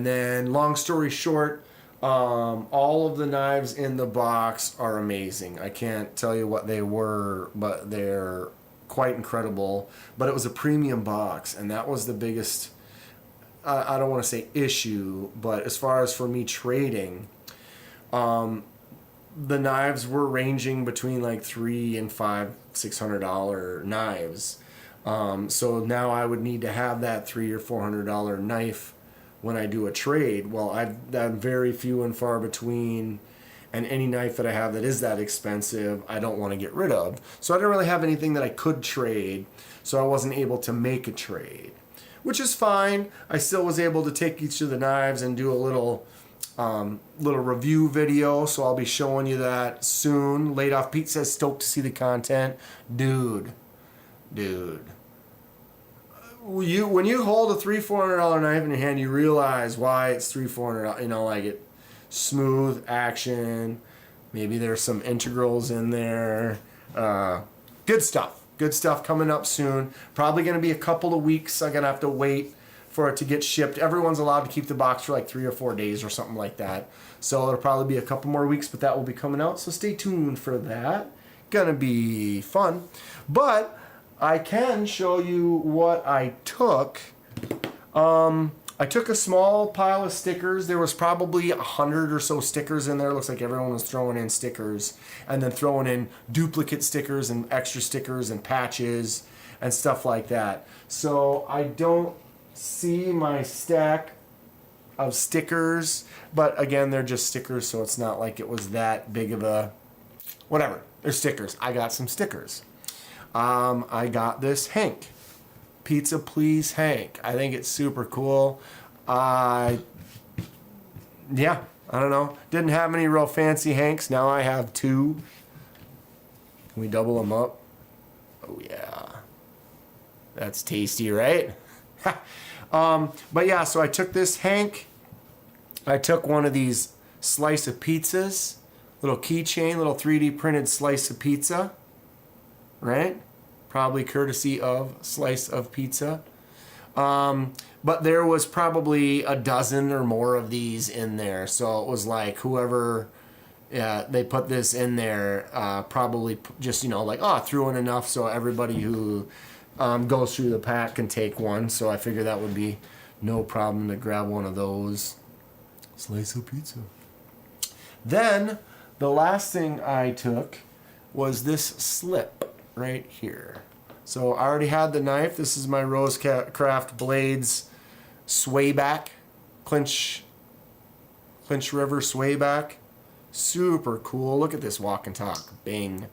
then, long story short, all of the knives in the box are amazing. I can't tell you what they were, but they're quite incredible. But it was a premium box, and that was the biggest, I don't want to say issue, but as far as for me trading, the knives were ranging between like $300 and $600 knives. So now I would need to have that $300 or $400 knife when I do a trade. Well, I've done very few and far between, and any knife that I have that is that expensive, I don't want to get rid of. So I didn't really have anything that I could trade, so I wasn't able to make a trade, which is fine. I still was able to take each of the knives and do a little review video, so I'll be showing you that soon. Laid Off Pete says stoked to see the content. Dude, when you hold a $300-$400 knife in your hand, you realize why it's $300-$400. You know, like it smooth action. Maybe there's some integrals in there. Good stuff coming up soon. Probably going to be a couple of weeks. I'm gonna have to wait for it to get shipped. Everyone's allowed to keep the box for like 3 or 4 days or something like that. So it'll probably be a couple more weeks, but that will be coming out. So stay tuned for that. Gonna be fun. But I can show you what I took. I took a small pile of stickers. There was probably 100 or so stickers in there. Looks like everyone was throwing in stickers and then throwing in duplicate stickers and extra stickers and patches and stuff like that. So I don't see my stack of stickers, but again, they're just stickers, so it's not like it was that big of a whatever. They're stickers. I got some stickers. I got this Hank. Pizza Please Hank. I think it's super cool. Yeah, I don't know. Didn't have any real fancy Hanks. Now I have 2. Can we double them up? Oh yeah. That's tasty, right? But yeah, so I took this Hank. I took one of these slice of pizzas, little keychain, little 3D printed slice of pizza, right? Probably courtesy of Slice of Pizza. But there was probably a dozen or more of these in there. So it was like whoever they put this in there probably just, you know, like, threw in enough so everybody who goes through the pack can take one. So I figured that would be no problem to grab one of those. Slice of pizza. Then the last thing I took was this slip. right here. So I already had the knife. This is my Rosecraft Blades sway back, Clinch River sway back. Super cool. Look at this walk and talk. Bing,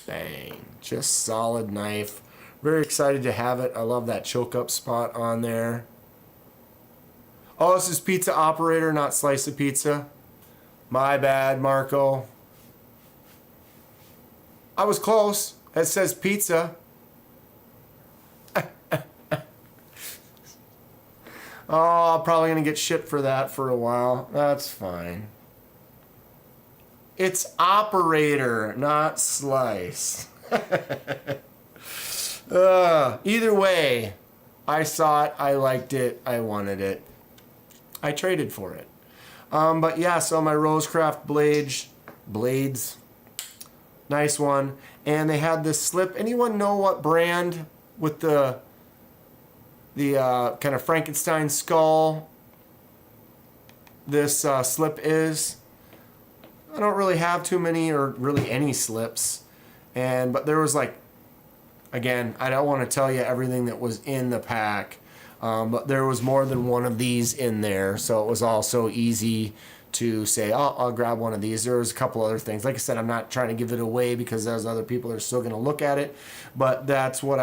bang. Just solid knife. Very excited to have it. I love that choke up spot on there. Oh, this is Pizza Operator, not Slice of Pizza. My bad, Marco. I was close. It says pizza. Oh, I'm probably going to get shit for that for a while. That's fine. It's Operator, not Slice. Either way, I saw it, I liked it, I wanted it. I traded for it. But yeah, so my Rosecraft blades, nice one. And they had this slip. Anyone know what brand with the kind of Frankenstein skull this slip is? I don't really have too many or really any slips. But there was like, again, I don't want to tell you everything that was in the pack. But there was more than one of these in there, so it was also easy to say, oh, I'll grab one of these. There was a couple other things. Like I said, I'm not trying to give it away because there's other people that are still going to look at it. But that's what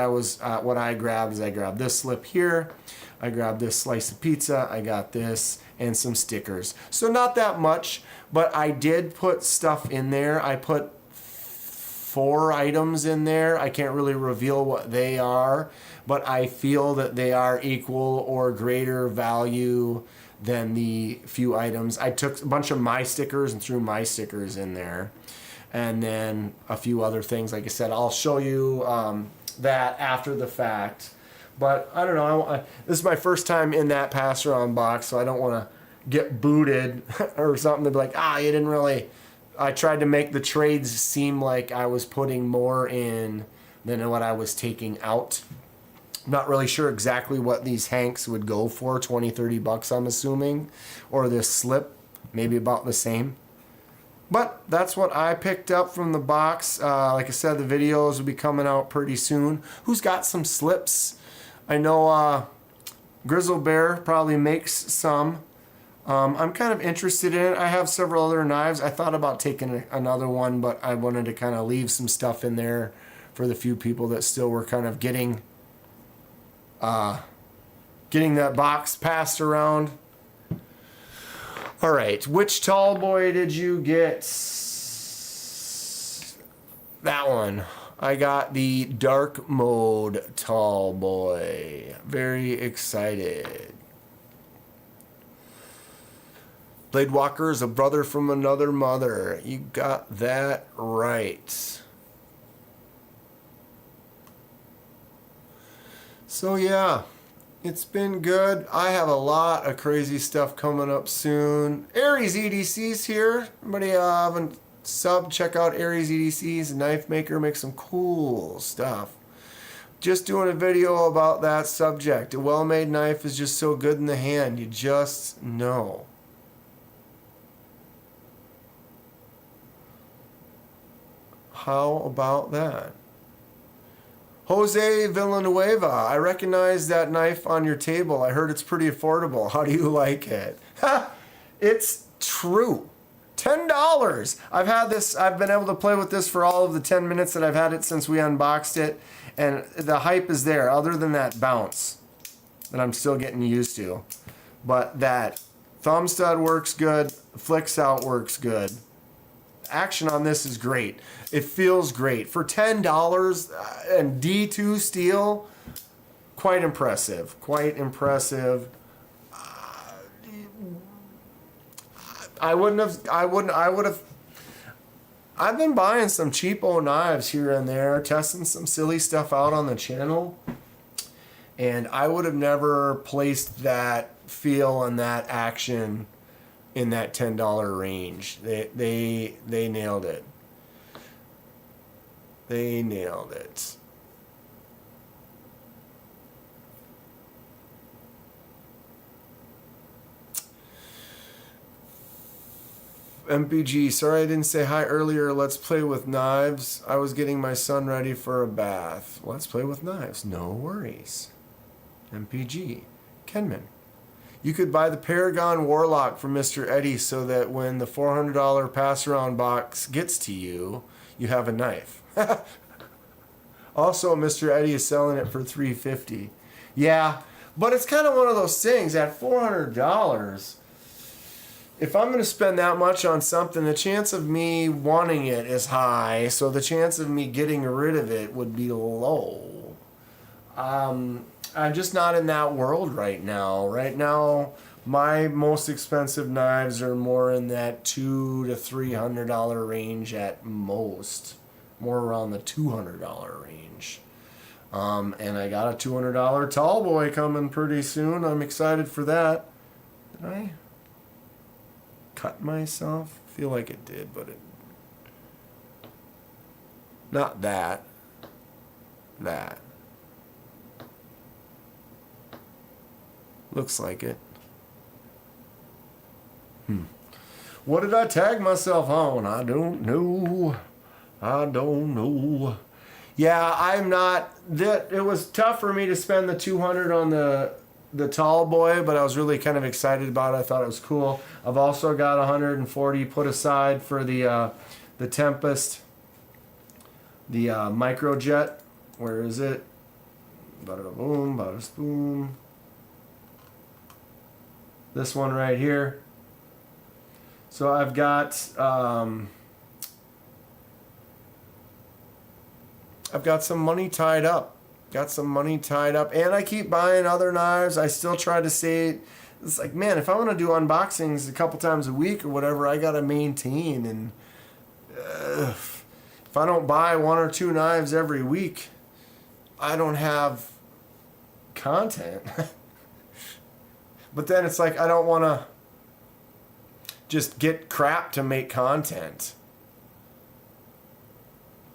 what I grabbed. Is I grabbed this slip here. I grabbed this slice of pizza. I got this and some stickers. So not that much, but I did put stuff in there. I put 4 items in there. I can't really reveal what they are, but I feel that they are equal or greater value than the few items. I took a bunch of my stickers and threw my stickers in there. And then a few other things. Like I said, I'll show you that after the fact. But I don't know. This is my first time in that pass-around box, so I don't want to get booted or something to be like, you didn't really... I tried to make the trades seem like I was putting more in than what I was taking out. I'm not really sure exactly what these hanks would go for, 20, 30 bucks I'm assuming. Or this slip, maybe about the same. But that's what I picked up from the box. Like I said, the videos will be coming out pretty soon. Who's got some slips? I know Grizzle Bear probably makes some. I'm kind of interested in it. I have several other knives. I thought about taking another one, but I wanted to kind of leave some stuff in there for the few people that still were kind of getting that box passed around. All right, which tall boy did you get? That one. I got the dark mode tall boy. Very excited. Blade Walker is a brother from another mother. You got that right. So yeah, it's been good. I have a lot of crazy stuff coming up soon. Aries EDC's here. Everybody haven't subbed, check out Aries EDC's knife maker, makes some cool stuff. Just doing a video about that subject. A well-made knife is just so good in the hand. You just know. How about that? Jose Villanueva, I recognize that knife on your table. I heard it's pretty affordable. How do you like it? Ha! It's true. $10. I've had this, I've been able to play with this for all of the 10 minutes that I've had it since we unboxed it. And the hype is there, other than that bounce that I'm still getting used to. But that thumb stud works good, flicks out works good. Action on this is great. It feels great. For $10 and D2 steel, quite impressive. Quite impressive. I would have. I've been buying some cheapo knives here and there, testing some silly stuff out on the channel. And I would have never placed that feel and that action in that $10 range. They nailed it. They nailed it. MPG, sorry I didn't say hi earlier. Let's play with knives. I was getting my son ready for a bath. Let's play with knives. No worries. MPG. Kenman. You could buy the Paragon Warlock from Mr. Eddie so that when the $400 pass-around box gets to you, you have a knife. Also, Mr. Eddie is selling it for $350. Yeah, but it's kind of one of those things at $400. If I'm going to spend that much on something, the chance of me wanting it is high, so the chance of me getting rid of it would be low. I'm just not in that world right now. Right now, my most expensive knives are more in that $200 to $300 range at most. More around the $200 range. And I got a $200 tall boy coming pretty soon. I'm excited for that. Did I cut myself? I feel like it did, but it... Not that. That. Looks like it. What did I tag myself on? I don't know. I don't know. Yeah, I'm not... It was tough for me to spend the $200 on the tall boy, but I was really kind of excited about it. I thought it was cool. I've also got $140 put aside for the Tempest, the Microjet. Where is it? Bada boom, bada boom. This one right here. So I've got some money tied up. Got some money tied up, and I keep buying other knives. I still try to say, it's like, man, if I want to do unboxings a couple times a week or whatever, I gotta maintain. And if I don't buy 1 or 2 knives every week, I don't have content. But then it's like, I don't want to just get crap to make content.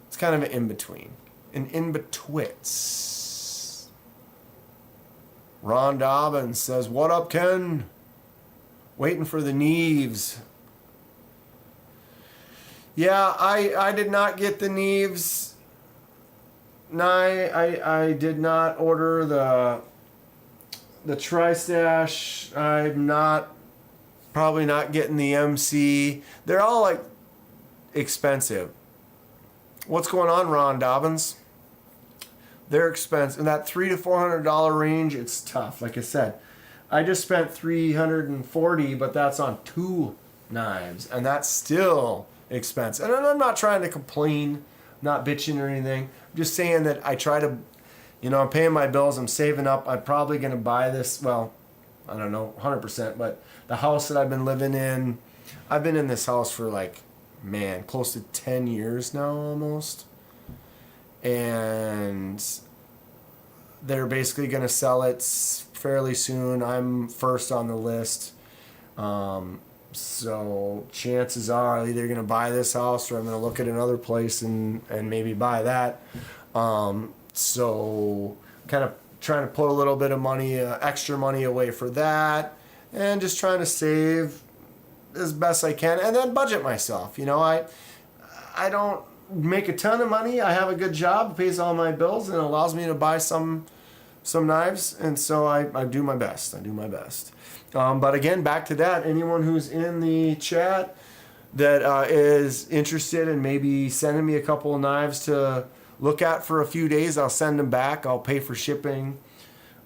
It's kind of an in-between. An in-betwits. Ron Dobbins says, what up, Ken? Waiting for the Neves. Yeah, I did not get the Neves. I did not order the Tri-Stash. I'm probably not getting the MC. They're all like expensive. What's going on, Ron Dobbins? They're expensive. In that $300 to $400 range, it's tough. Like I said, I just spent $340, but that's on 2 knives, and that's still expensive. And I'm not trying to complain, not bitching or anything. I'm just saying that I try to, I'm paying my bills, I'm saving up. I'm probably going to buy this, well, I don't know, 100%, but the house that I've been living in, I've been in this house for like, man, close to 10 years now almost. And they're basically going to sell it fairly soon. I'm first on the list. So chances are I'm either going to buy this house or I'm going to look at another place and maybe buy that. So kind of trying to put a little bit of money, extra money away for that, and just trying to save as best I can, and then budget myself. I don't make a ton of money. I have a good job, it pays all my bills, and it allows me to buy some knives, and so I do my best. But again, back to that, anyone who's in the chat that is interested in maybe sending me a couple of knives to look at for a few days, I'll send them back. I'll pay for shipping.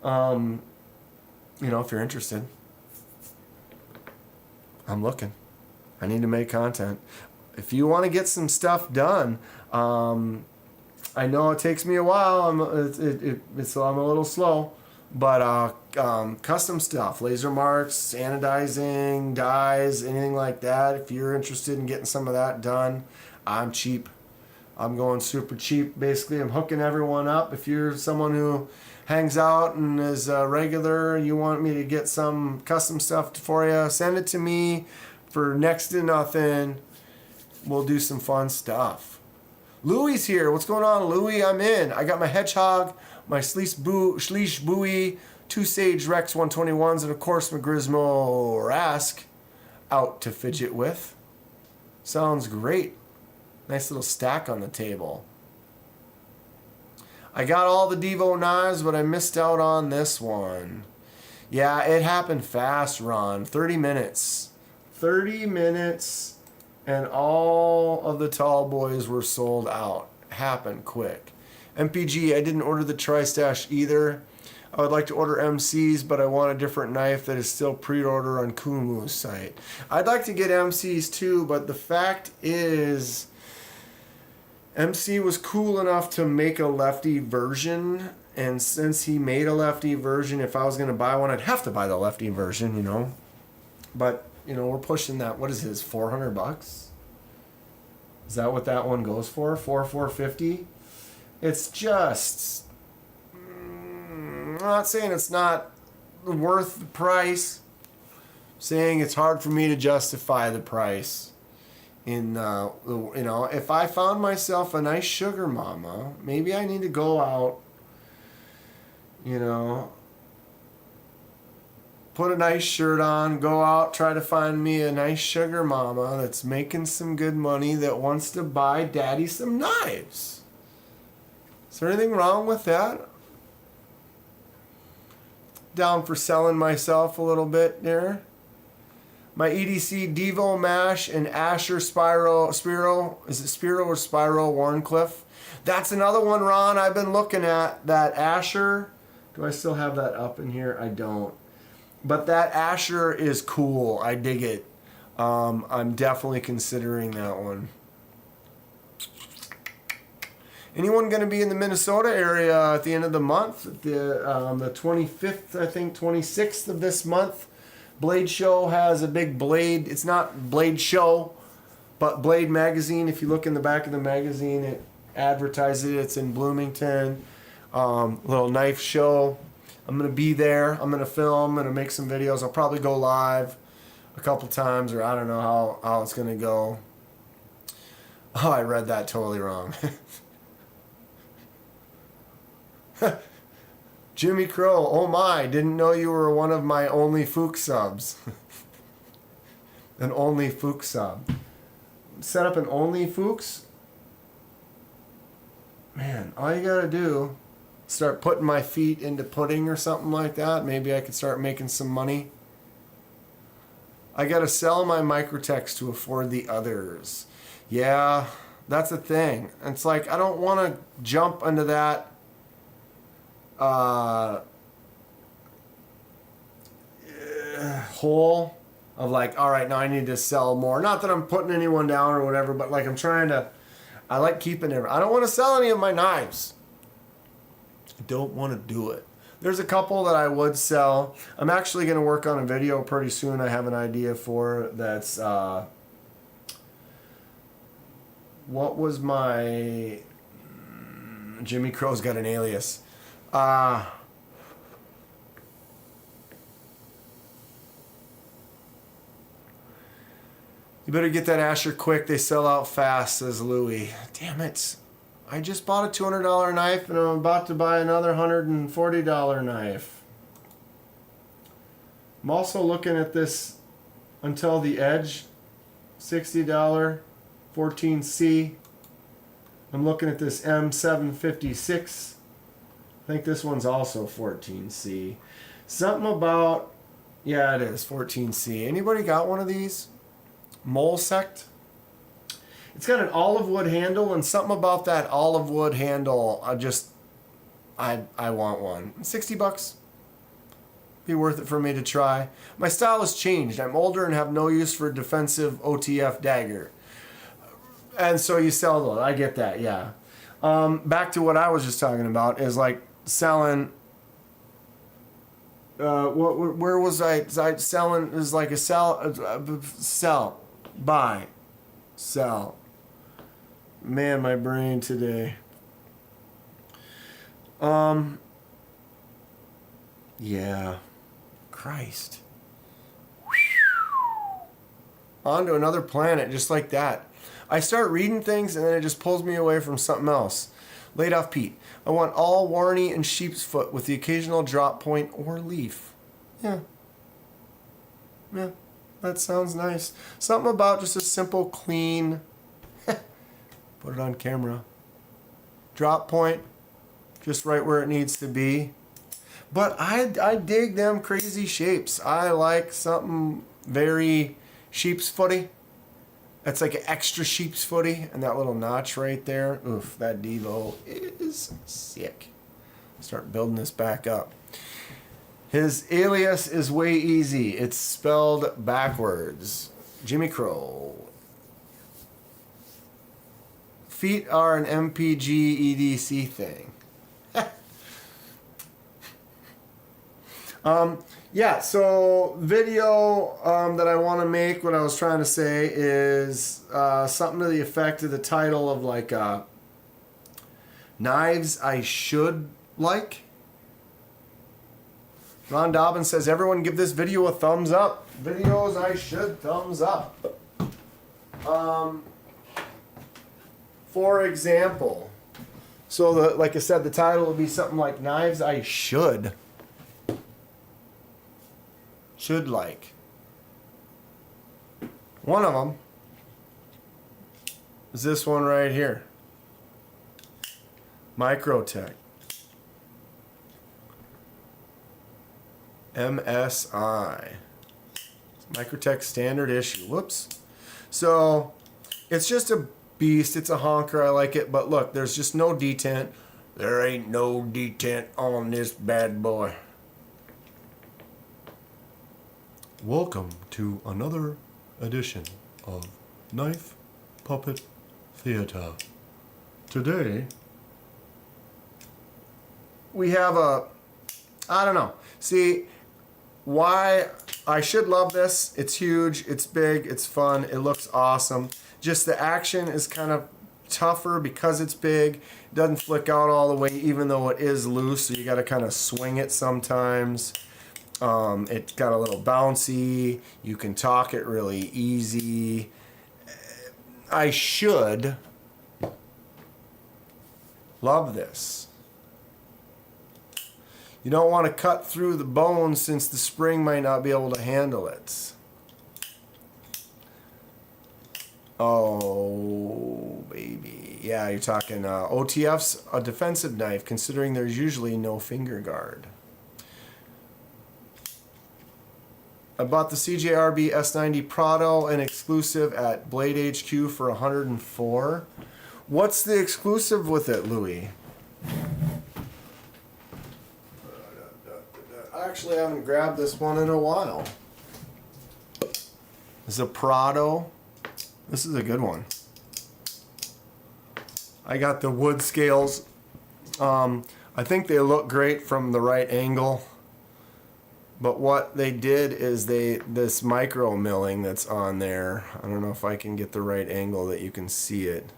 If you're interested. I'm looking. I need to make content. If you want to get some stuff done, I know it takes me a while. I'm a little slow, but custom stuff, laser marks, anodizing, dyes, anything like that. If you're interested in getting some of that done, I'm cheap. I'm going super cheap. Basically, I'm hooking everyone up. If you're someone who hangs out and is regular, you want me to get some custom stuff for you, send it to me for next to nothing. We'll do some fun stuff. Louie's here. What's going on, Louie? I'm in. I got my Hedgehog, my Schleich Buoy, 2 Sage Rex 121s, and of course my Grismo Rask out to fidget with. Sounds great. Nice little stack on the table. I got all the Devo knives, but I missed out on this one. Yeah, it happened fast, Ron. 30 minutes. 30 minutes, and all of the tall boys were sold out. Happened quick. MPG, I didn't order the Tri-Stash either. I would like to order MCs, but I want a different knife that is still pre-order on Kumu's site. I'd like to get MCs too, but the fact is, MC was cool enough to make a lefty version, and since he made a lefty version, if I was going to buy one, I'd have to buy the lefty version, you know. But, you know, we're pushing that. What is his, $400? Is that what that one goes for? $450? It's just, I'm not saying it's not worth the price. I'm saying it's hard for me to justify the price. You know, if I found myself a nice sugar mama, maybe I need to go out, you know, put a nice shirt on, go out, try to find me a nice sugar mama that's making some good money that wants to buy daddy some knives. Is there anything wrong with that? Down for selling myself a little bit there. My EDC Devo Mash and Asher Spiro, is it Spiro or Spiro Warncliffe? That's another one, Ron, I've been looking at. That Asher, do I still have that up in here? I don't. But that Asher is cool. I dig it. I'm definitely considering that one. Anyone going to be in the Minnesota area at the end of the month? The 25th, I think, 26th of this month. Blade Show has a big Blade. It's not Blade Show, but Blade Magazine. If you look in the back of the magazine, it advertises it. It's in Bloomington. Little knife show. I'm going to be there. I'm going to film. I'm going to make some videos. I'll probably go live a couple times, or I don't know how it's going to go. Oh, I read that totally wrong. Jimmy Crow, oh my, didn't know you were one of my only Fook subs. An only Fook sub. Set up an only Fooks? Man, all you gotta do, start putting my feet into pudding or something like that. Maybe I could start making some money. I gotta sell my microtext to afford the others. Yeah, that's a thing. It's like, I don't want to jump into that hole of like, all right, now I need to sell more. Not that I'm putting anyone down or whatever, but like I like keeping it. I don't want to sell any of my knives. I don't want to do it. There's a couple that I would sell. I'm actually going to work on a video pretty soon. I have an idea for that's what was my Jimmy Crow's got an alias. You better get that Asher quick. They sell out fast, says Louie. Damn it. I just bought a $200 knife and I'm about to buy another $140 knife. I'm also looking at this Until the Edge $60 14C. I'm looking at this M756. I think this one's also 14C. Something about, yeah, it is 14C. Anybody got one of these? Mole Sect? It's got an olive wood handle, and something about that olive wood handle, I want one. $60. Be worth it for me to try. My style has changed. I'm older and have no use for a defensive OTF dagger. And so you sell those. I get that, yeah. Back to what I was just talking about is like selling. Where was I selling? Is like a sell, buy, sell. Man, my brain today. Yeah, Christ. On to another planet, just like that. I start reading things and then it just pulls me away from something else. Laid off Pete. I want all Warney and sheep's foot with the occasional drop point or leaf. Yeah. Yeah. that sounds nice. Something about just a simple, clean, put it on camera, drop point, just right where it needs to be. But I dig them crazy shapes. I like something very sheep's footy. That's like an extra sheep's footy, and that little notch right there. Oof, that Devo is sick. Start building this back up. His alias is way easy. It's spelled backwards. Jimmy Crow. Feet are an MPG EDC thing. Yeah, so video that I want to make, what I was trying to say is something to the effect of the title of like Knives I Should Like. Ron Dobbins says, everyone give this video a thumbs up. Videos I should thumbs up. For example, so like I said, the title would be something like Knives I Should Like. One of them is this one right here. Microtech. MSI. Microtech standard issue. Whoops. So it's just a beast. It's a honker. I like it. But look, there's just no detent. There ain't no detent on this bad boy. Welcome to another edition of Knife Puppet Theater. Today we have a, I don't know. See, why I should love this. It's huge, it's big, it's fun, it looks awesome. Just the action is kind of tougher because it's big. It doesn't flick out all the way even though it is loose, so you got to kind of swing it sometimes. It's got a little bouncy. You can talk it really easy. I should love this. You don't want to cut through the bone since the spring might not be able to handle it. Oh, baby. Yeah, you're talking OTF's a defensive knife considering there's usually no finger guard. I bought the CJRB S90 Prado, an exclusive at Blade HQ for $104. What's the exclusive with it, Louis? I actually haven't grabbed this one in a while. This is a Prado. This is a good one. I got the wood scales. I think they look great from the right angle. But what they did is this micro milling that's on there. I don't know if I can get the right angle that you can see it.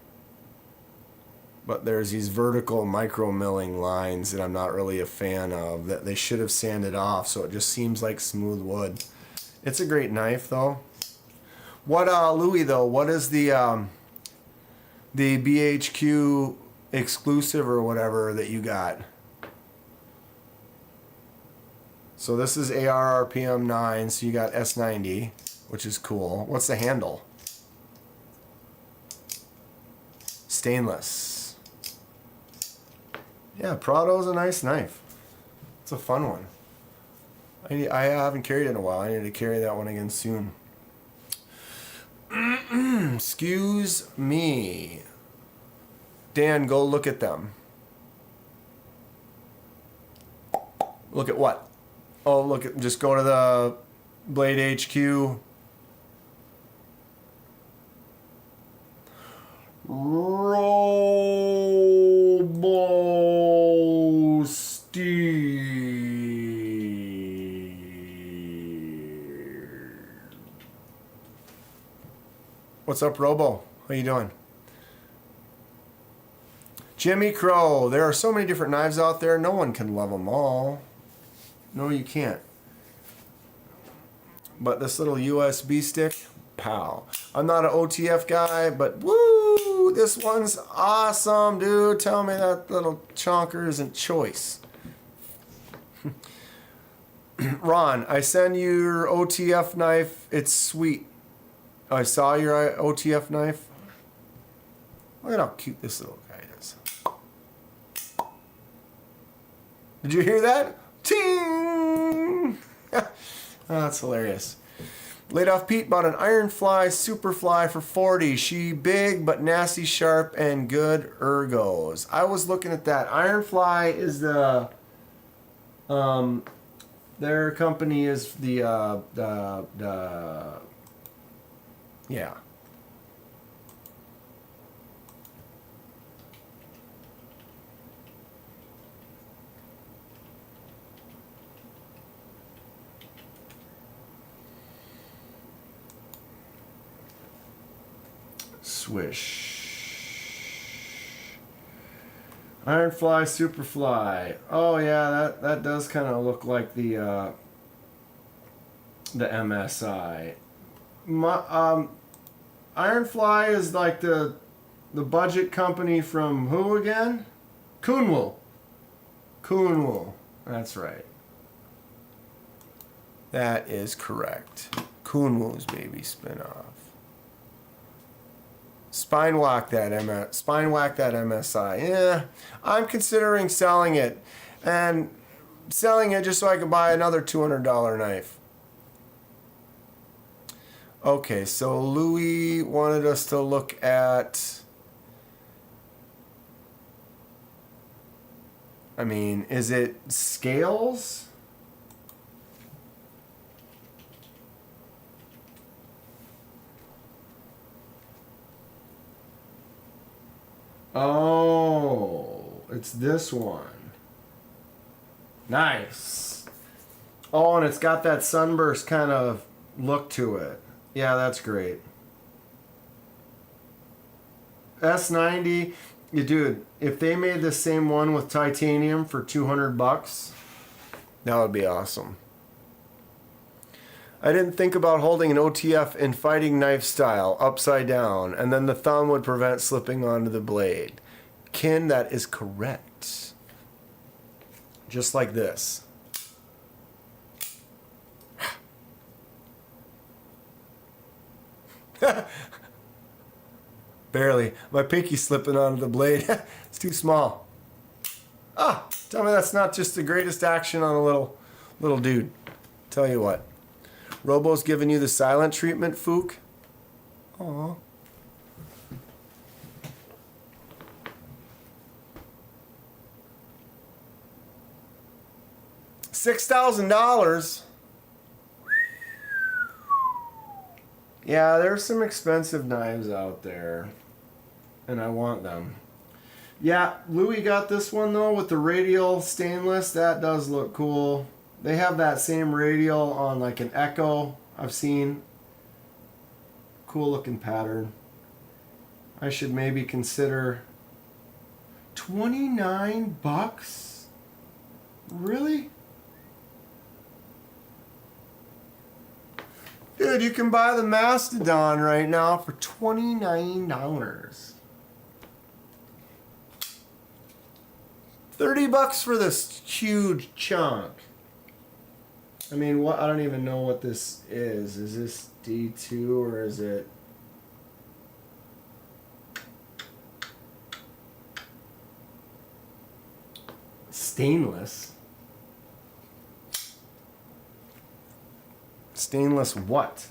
But there's these vertical micro milling lines that I'm not really a fan of, that they should have sanded off so it just seems like smooth wood. It's a great knife though. What Louis though, what is the BHQ exclusive or whatever that you got? So this is AR RPM 9, so you got S90, which is cool. What's the handle? Stainless. Yeah, Prado's a nice knife. It's a fun one. I haven't carried it in a while. I need to carry that one again soon. Excuse me. Dan, go look at them. Look at what? Oh, look at, just go to the Blade HQ. Robo Steer. What's up, Robo? How you doing? Jimmy Crow. There are so many different knives out there. No one can love them all. No, you can't. But this little USB stick, pow. I'm not an OTF guy, but woo, this one's awesome, dude. Tell me that little chonker isn't choice. Ron, I send you your OTF knife. It's sweet. I saw your OTF knife. Look at how cute this little guy is. Did you hear that? Ting! Oh, that's hilarious. Laid off Pete bought an Ironfly Superfly for 40. She big but nasty sharp and good ergos. I was looking at that. Ironfly is the their company is the yeah. Swish. Ironfly Superfly. Oh yeah, that does kind of look like the MSI. Ironfly is like the budget company from who again? Coonwool. Coonwool. That's right. That is correct. Coonwool's baby spinoff. Spine whack that MSI. Yeah, I'm considering selling it, and selling it just so I can buy another $200 knife. Okay, so Louis wanted us to look at. I mean, is it scales? Oh, it's this one. Nice. Oh, and it's got that sunburst kind of look to it. Yeah, that's great. S90, dude, if they made the same one with titanium for $200, that would be awesome. I didn't think about holding an OTF in fighting knife style, upside down, and then the thumb would prevent slipping onto the blade. Ken, that is correct. Just like this. Barely. My pinky's slipping onto the blade. It's too small. Ah, tell me that's not just the greatest action on a little dude. Tell you what. Robo's giving you the silent treatment, Fook? Aw. $6,000. Yeah, there's some expensive knives out there, and I want them. Yeah, Louis got this one though with the radial stainless. That does look cool. They have that same radial on like an Echo I've seen. Cool looking pattern. I should maybe consider $29? Really? Dude, you can buy the Mastodon right now for $29. $30 for this huge chunk. I mean, what? I don't even know what this is. Is this D2 or is it? Stainless. Stainless what?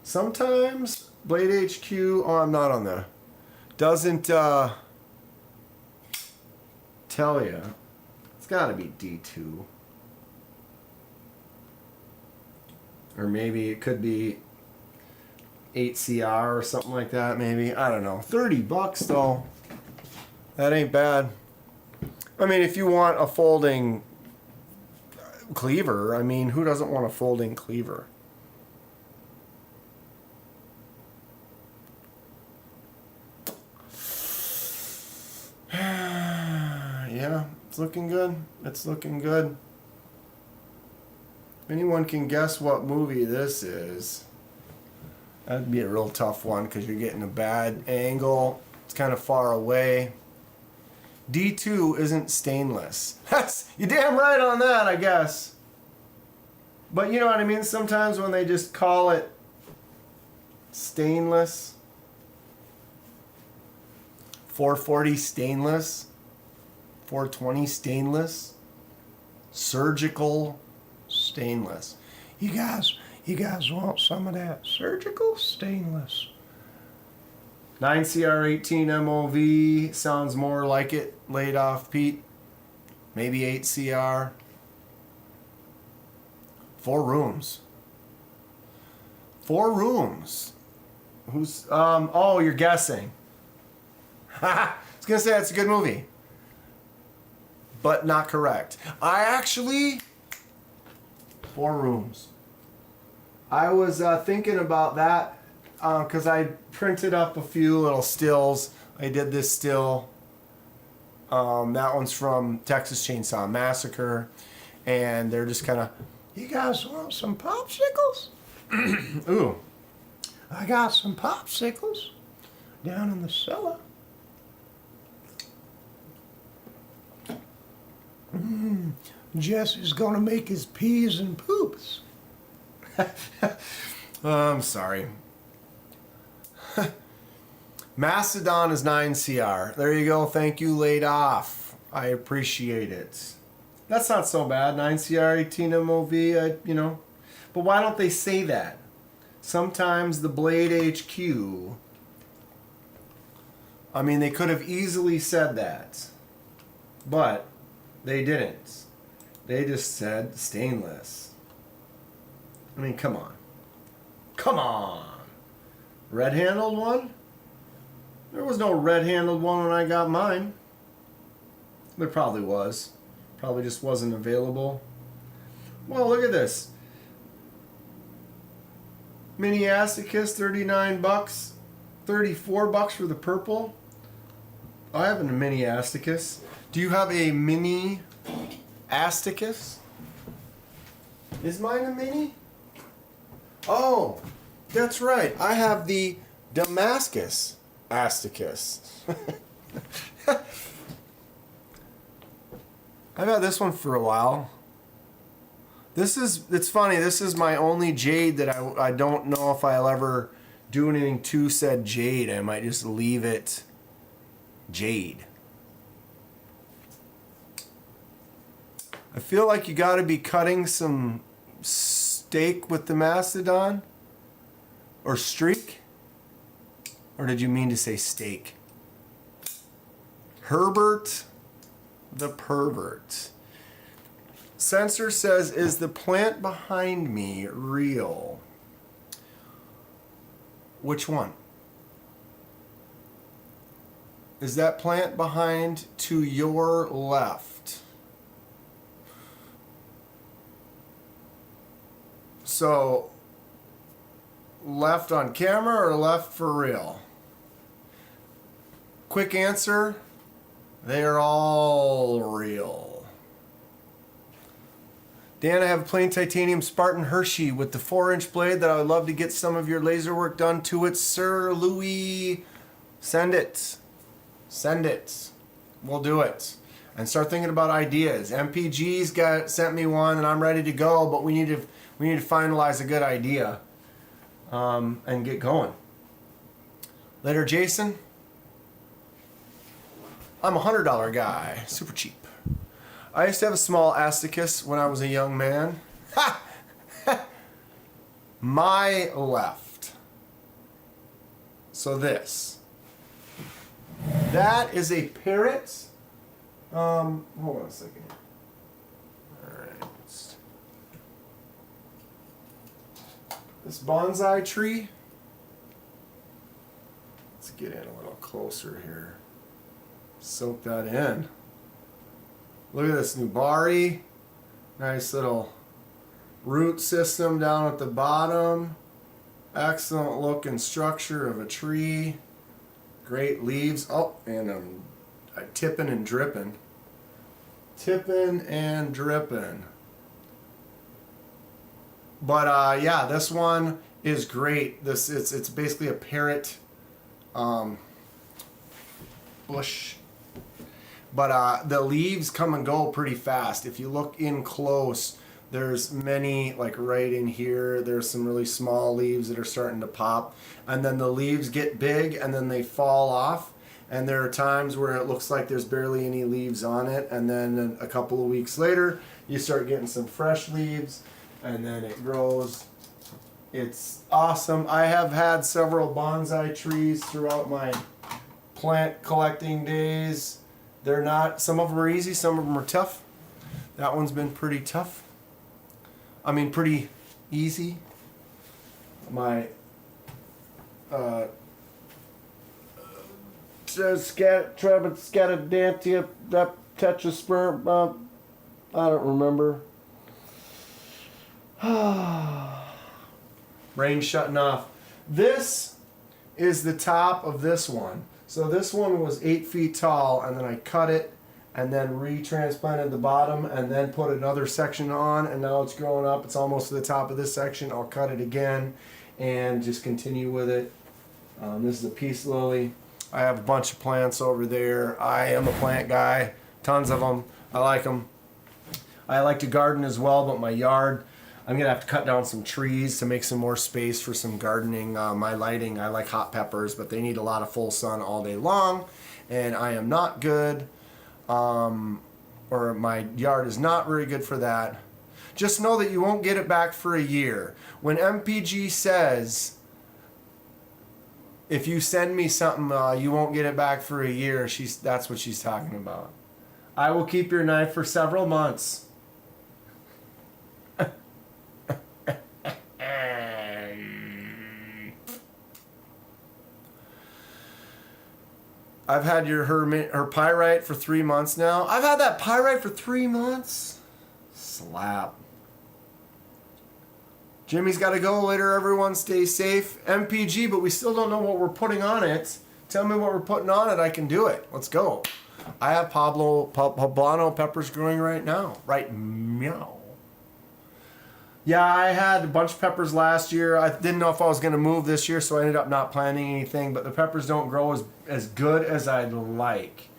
Sometimes Blade HQ. Oh, I'm not on the. Doesn't tell you. It's got to be D2. Or maybe it could be 8CR or something like that, maybe. I don't know. $30 though. That ain't bad. I mean, if you want a folding cleaver, I mean, who doesn't want a folding cleaver? Yeah, it's looking good. It's looking good. If anyone can guess what movie this is, that'd be a real tough one because you're getting a bad angle. It's kind of far away. D2 isn't stainless. You're damn right on that, I guess. But you know what I mean? Sometimes when they just call it stainless, 440 stainless, 420 stainless, surgical stainless. You guys want some of that surgical stainless? 9CR18 MOV sounds more like it. Laid off Pete. Maybe 8CR. 4 rooms. 4 rooms. Who's oh, you're guessing. I was gonna say that's a good movie. But not correct. I actually 4 rooms. I was thinking about that because I printed up a few little stills. I did this still. That one's from Texas Chainsaw Massacre. And they're just kind of... You guys want some popsicles? Ooh. I got some popsicles down in the cellar. Jesse's gonna make his peas and poops. I'm sorry. Mastodon is 9CR. There you go. Thank you, laid off. I appreciate it. That's not so bad. 9CR, 18 MOV, you know. But why don't they say that? Sometimes the Blade HQ... I mean, they could have easily said that. But they didn't. They just said stainless. I mean, come on. Come on. Red-handled one? There was no red-handled one when I got mine. There probably was. Probably just wasn't available. Well, look at this. Mini Asticus, 39 bucks. 34 bucks for the purple. I have a mini Asticus. Do you have a mini Asticus? Is mine a mini? Oh, that's right. I have the Damascus Asticus. I've had this one for a while. It's funny, this is my only jade that I don't know if I'll ever do anything to said jade. I might just leave it jade. I feel like you got to be cutting some steak with the Mastodon. Or streak. Or did you mean to say steak? Herbert the pervert. Sensor says, is the plant behind me real? Which one? Is that plant behind to your left? So, left on camera or left for real? Quick answer, they are all real. Dan, I have a plain titanium Spartan Hershey with the 4-inch blade that I would love to get some of your laser work done to it, Sir Louis. Send it. Send it. We'll do it. And start thinking about ideas. MPG's sent me one and I'm ready to go, but we need to finalize a good idea and get going. Later, Jason. I'm a $100 guy. Super cheap. I used to have a small Asticus when I was a young man. Ha! My left. So this. That is a parrot. Hold on a second. Alright. This bonsai tree. Let's get in a little closer here. Soak that in. Look at this Nubari. Nice little root system down at the bottom. Excellent looking structure of a tree. Great leaves. Oh, and I'm tipping and dripping. Tipping and dripping. But yeah, this one is great. It's basically a parrot bush. But the leaves come and go pretty fast. If you look in close, there's many, like right in here, there's some really small leaves that are starting to pop. And then the leaves get big and then they fall off. And there are times where it looks like there's barely any leaves on it. And then a couple of weeks later, you start getting some fresh leaves. And then it grows. It's awesome. I have had several bonsai trees throughout my plant collecting days. They're not, some of them are easy, some of them are tough. That one's been pretty tough. I mean, pretty easy. My Scatodantia Tetrasperm, I don't remember. Rain shutting off. This is the top of this one. So this one was 8 feet tall, and then I cut it and then retransplanted the bottom and then put another section on, and now it's growing up. It's almost to the top of this section. I'll cut it again and just continue with it. This is a peace lily. I have a bunch of plants over there. I am a plant guy. Tons of them. I like them. I like to garden as well, but my yard, I'm going to have to cut down some trees to make some more space for some gardening. My lighting, I like hot peppers, but they need a lot of full sun all day long, and I am not good, or my yard is not very good for that. Just know that you won't get it back for a year. When MPG says, if you send me something, you won't get it back for a year, that's what she's talking about. I will keep your knife for several months. I've had her pyrite for 3 months now. I've had that pyrite for 3 months. Slap. Jimmy's got to go later. Everyone stay safe. MPG, but we still don't know what we're putting on it. Tell me what we're putting on it. I can do it. Let's go. I have poblano peppers growing right now. Right meow. Yeah, I had a bunch of peppers last year. I didn't know if I was going to move this year, so I ended up not planting anything. But the peppers don't grow as good as I'd like.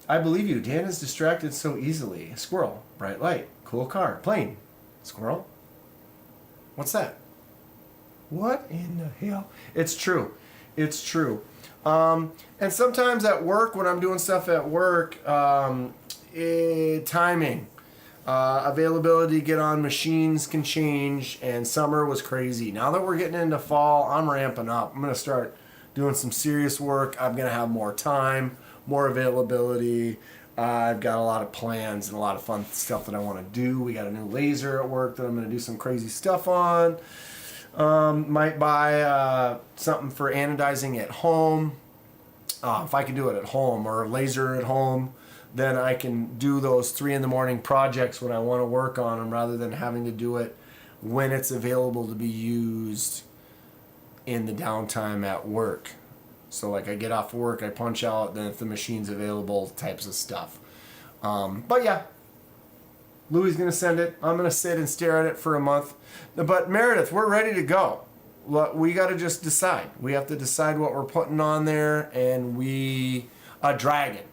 I believe you. Dan is distracted so easily. Squirrel. Bright light. Cool car. Plane. Squirrel. What's that? What in the hell? It's true. It's true. And sometimes at work, when I'm doing stuff at work, timing. Availability to get on machines can change, and summer was crazy. Now that we're getting into fall, I'm ramping up. I'm going to start doing some serious work. I'm going to have more time, more availability. I've got a lot of plans and a lot of fun stuff that I want to do. We got a new laser at work that I'm going to do some crazy stuff on. Might buy something for anodizing at home. If I can do it at home, or a laser at home, then I can do those 3 a.m. projects when I want to work on them, rather than having to do it when it's available to be used in the downtime at work. So like I get off work, I punch out, then if the machine's available, types of stuff. But yeah, Louie's going to send it. I'm going to sit and stare at it for a month. But Meredith, we're ready to go. We got to just decide. We have to decide what we're putting on there, and a dragon.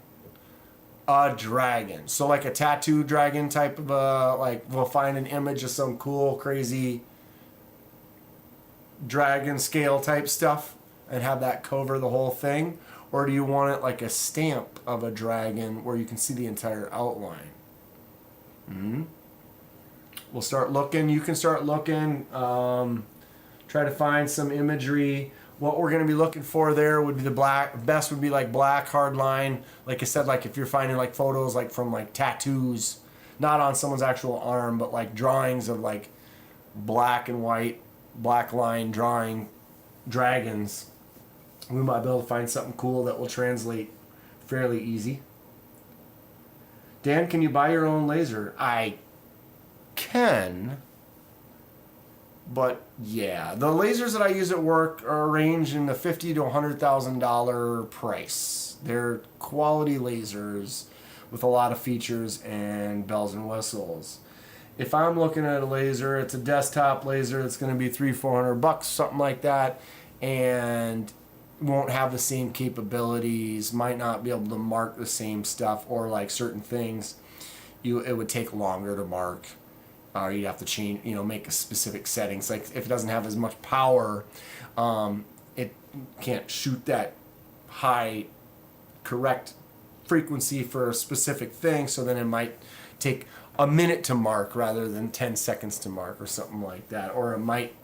A dragon. So like a tattoo dragon type of like we'll find an image of some cool, crazy dragon scale type stuff and have that cover the whole thing? Or do you want it like a stamp of a dragon where you can see the entire outline? We'll start looking. You can start looking. Try to find some imagery. What we're going to be looking for there would be the black. Best would be like black hard line. Like I said, like if you're finding like photos like from like tattoos, not on someone's actual arm, but like drawings of like black and white, black line drawing dragons, we might be able to find something cool that will translate fairly easy. Dan, can you buy your own laser? I can. But yeah, the lasers that I use at work are ranged in the $50,000 to $100,000 price. They're quality lasers with a lot of features and bells and whistles. If I'm looking at a laser, it's a desktop laser. It's going to be $300-400, something like that. And won't have the same capabilities, might not be able to mark the same stuff, or like certain things, it would take longer to mark, or you'd have to change, make a specific settings. Like if it doesn't have as much power, it can't shoot that high correct frequency for a specific thing, so then it might take a minute to mark rather than 10 seconds to mark or something like that, or it might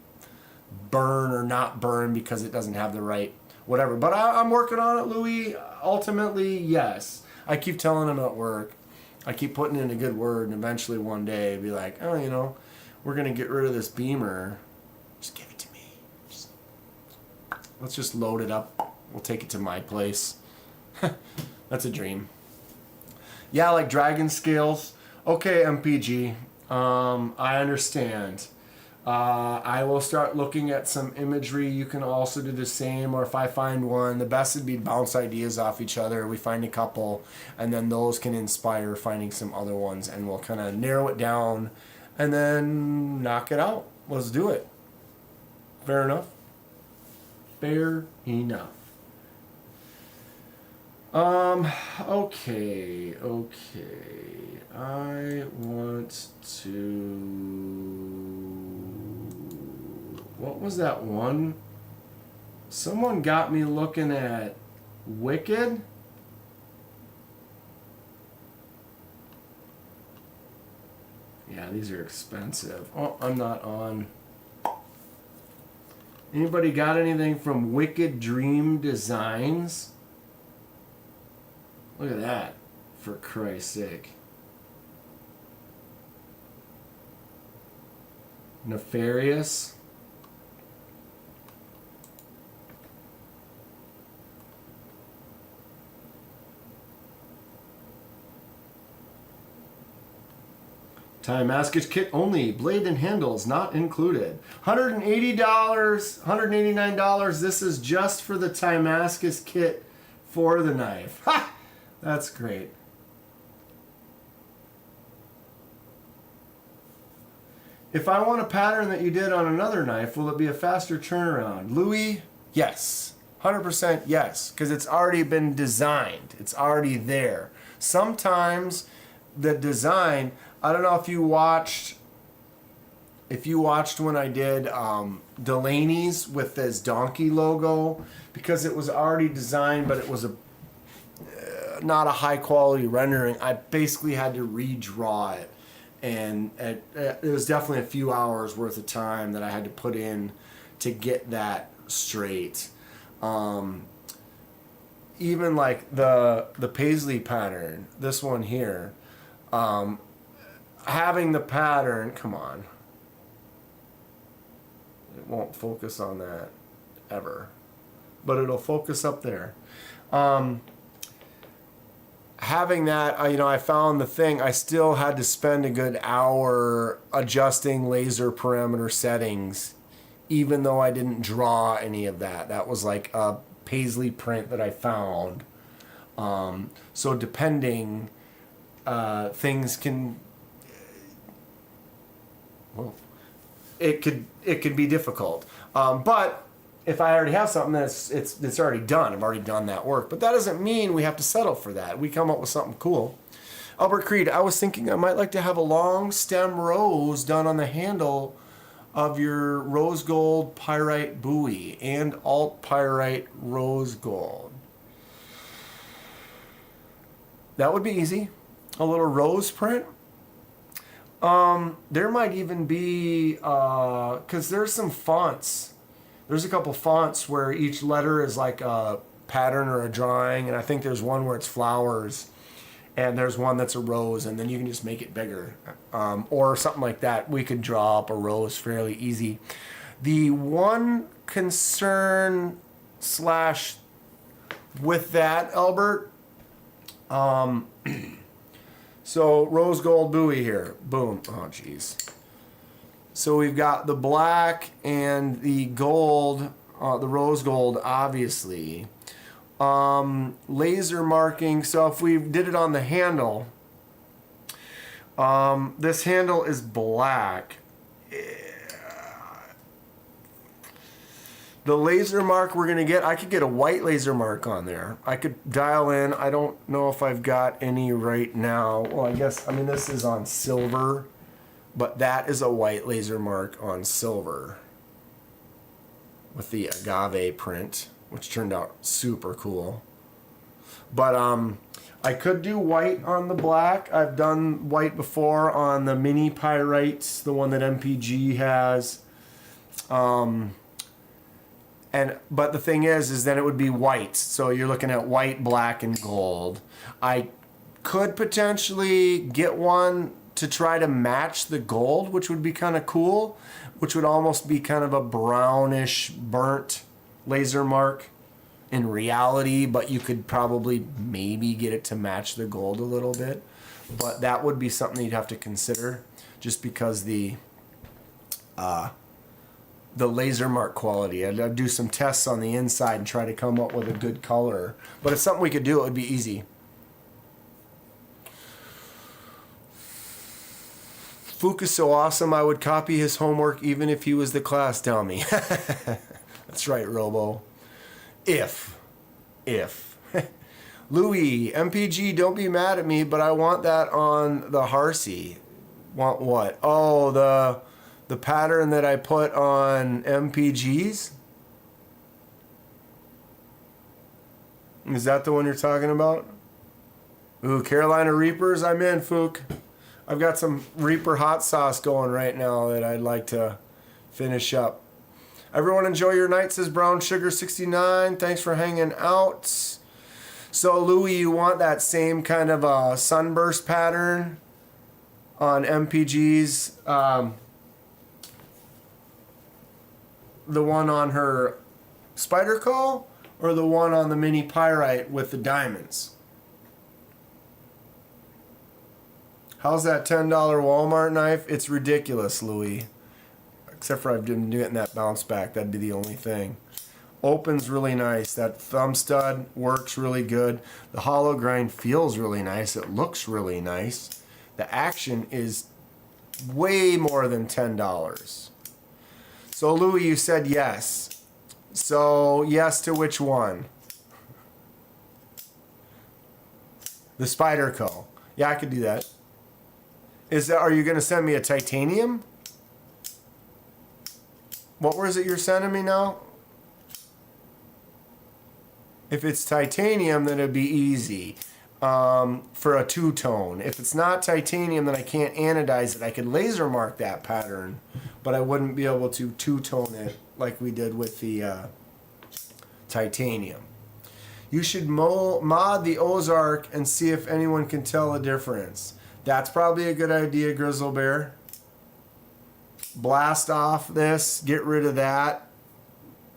burn or not burn because it doesn't have the right whatever. But I'm working on it, Louis. Ultimately, yes. I keep telling him at work, I keep putting in a good word, and eventually one day be like, oh, we're going to get rid of this Beamer. Just give it to me. Let's just load it up. We'll take it to my place. That's a dream. Yeah, like dragon scales. Okay, MPG. I understand. I will start looking at some imagery. You can also do the same, or if I find one, the best would be to bounce ideas off each other. We find a couple, and then those can inspire finding some other ones, and we'll kind of narrow it down and then knock it out. Let's do it. Fair enough? Fair enough. Okay. I want to... What was that one? Someone got me looking at Wicked. Yeah, these are expensive. Oh, I'm not on. Anybody got anything from Wicked Dream Designs? Look at that, for Christ's sake. Nefarious. Damascus kit only. Blade and handles not included. $180, $189. This is just for the Damascus kit for the knife. Ha! That's great. If I want a pattern that you did on another knife, will it be a faster turnaround? Louis, yes. 100% yes, because it's already been designed. It's already there. Sometimes the design, I don't know if you watched when I did Delaney's with this donkey logo, because it was already designed, but it was not a high quality rendering. I basically had to redraw it, and it was definitely a few hours worth of time that I had to put in to get that straight. Even like the paisley pattern, this one here, having the pattern, come on, it won't focus on that ever, but it'll focus up there. Having that, I found the thing, I still had to spend a good hour adjusting laser parameter settings, even though I didn't draw any of that. That was like a paisley print that I found. So depending, things can, well, it could be difficult. But if I already have something it's already done, I've already done that work. But that doesn't mean we have to settle for that. We come up with something cool. Albert Creed, I was thinking I might like to have a long stem rose done on the handle of your rose gold pyrite buoy and alt pyrite rose gold. That would be easy. A little rose print. There might even be, because there's some fonts. There's a couple fonts where each letter is like a pattern or a drawing, and I think there's one where it's flowers, and there's one that's a rose, and then you can just make it bigger, or something like that. We could draw up a rose fairly easy. The one concern slash with that, Albert, so rose gold buoy here, boom. Oh geez. So we've got the black and the gold, the rose gold, obviously. Laser marking. So if we did it on the handle, this handle is black. The laser mark we're going to get, I could get a white laser mark on there. I could dial in. I don't know if I've got any right now. Well, I guess, I mean, this is on silver, but that is a white laser mark on silver with the agave print, which turned out super cool. But I could do white on the black. I've done white before on the mini pyrites, the one that MPG has. But the thing is then it would be white. So you're looking at white, black, and gold. I could potentially get one to try to match the gold, which would be kind of cool, which would almost be kind of a brownish, burnt laser mark in reality, but you could probably maybe get it to match the gold a little bit. But that would be something you'd have to consider, just because the laser mark quality. I'd do some tests on the inside and try to come up with a good color. But if something we could do, it would be easy. Fook is so awesome, I would copy his homework even if he was the class dummy. That's right, Robo. If. Louis, MPG, don't be mad at me, but I want that on the Harsey. Want what? Oh, the pattern that I put on MPGs? Is that the one you're talking about? Ooh, Carolina Reapers, I'm in, Fook. I've got some Reaper hot sauce going right now that I'd like to finish up. Everyone enjoy your night, says Brown Sugar 69. Thanks for hanging out. So, Louis, you want that same kind of a sunburst pattern on MPGs? The one on her Spider Call or the one on the mini pyrite with the diamonds? How's that $10 Walmart knife? It's ridiculous, Louis. Except for I've been getting that bounce back. That'd be the only thing. Opens really nice. That thumb stud works really good. The hollow grind feels really nice. It looks really nice. The action is way more than $10. So, Louis, you said yes. So, yes to which one? The Spider Co. Yeah, I could do that. Are you going to send me a titanium? What was it you're sending me now? If it's titanium, then it'd be easy for a two-tone. If it's not titanium, then I can't anodize it. I could laser mark that pattern, but I wouldn't be able to two-tone it like we did with the titanium. You should mod the Ozark and see if anyone can tell a difference. That's probably a good idea, Grizzle Bear. Blast off this, get rid of that,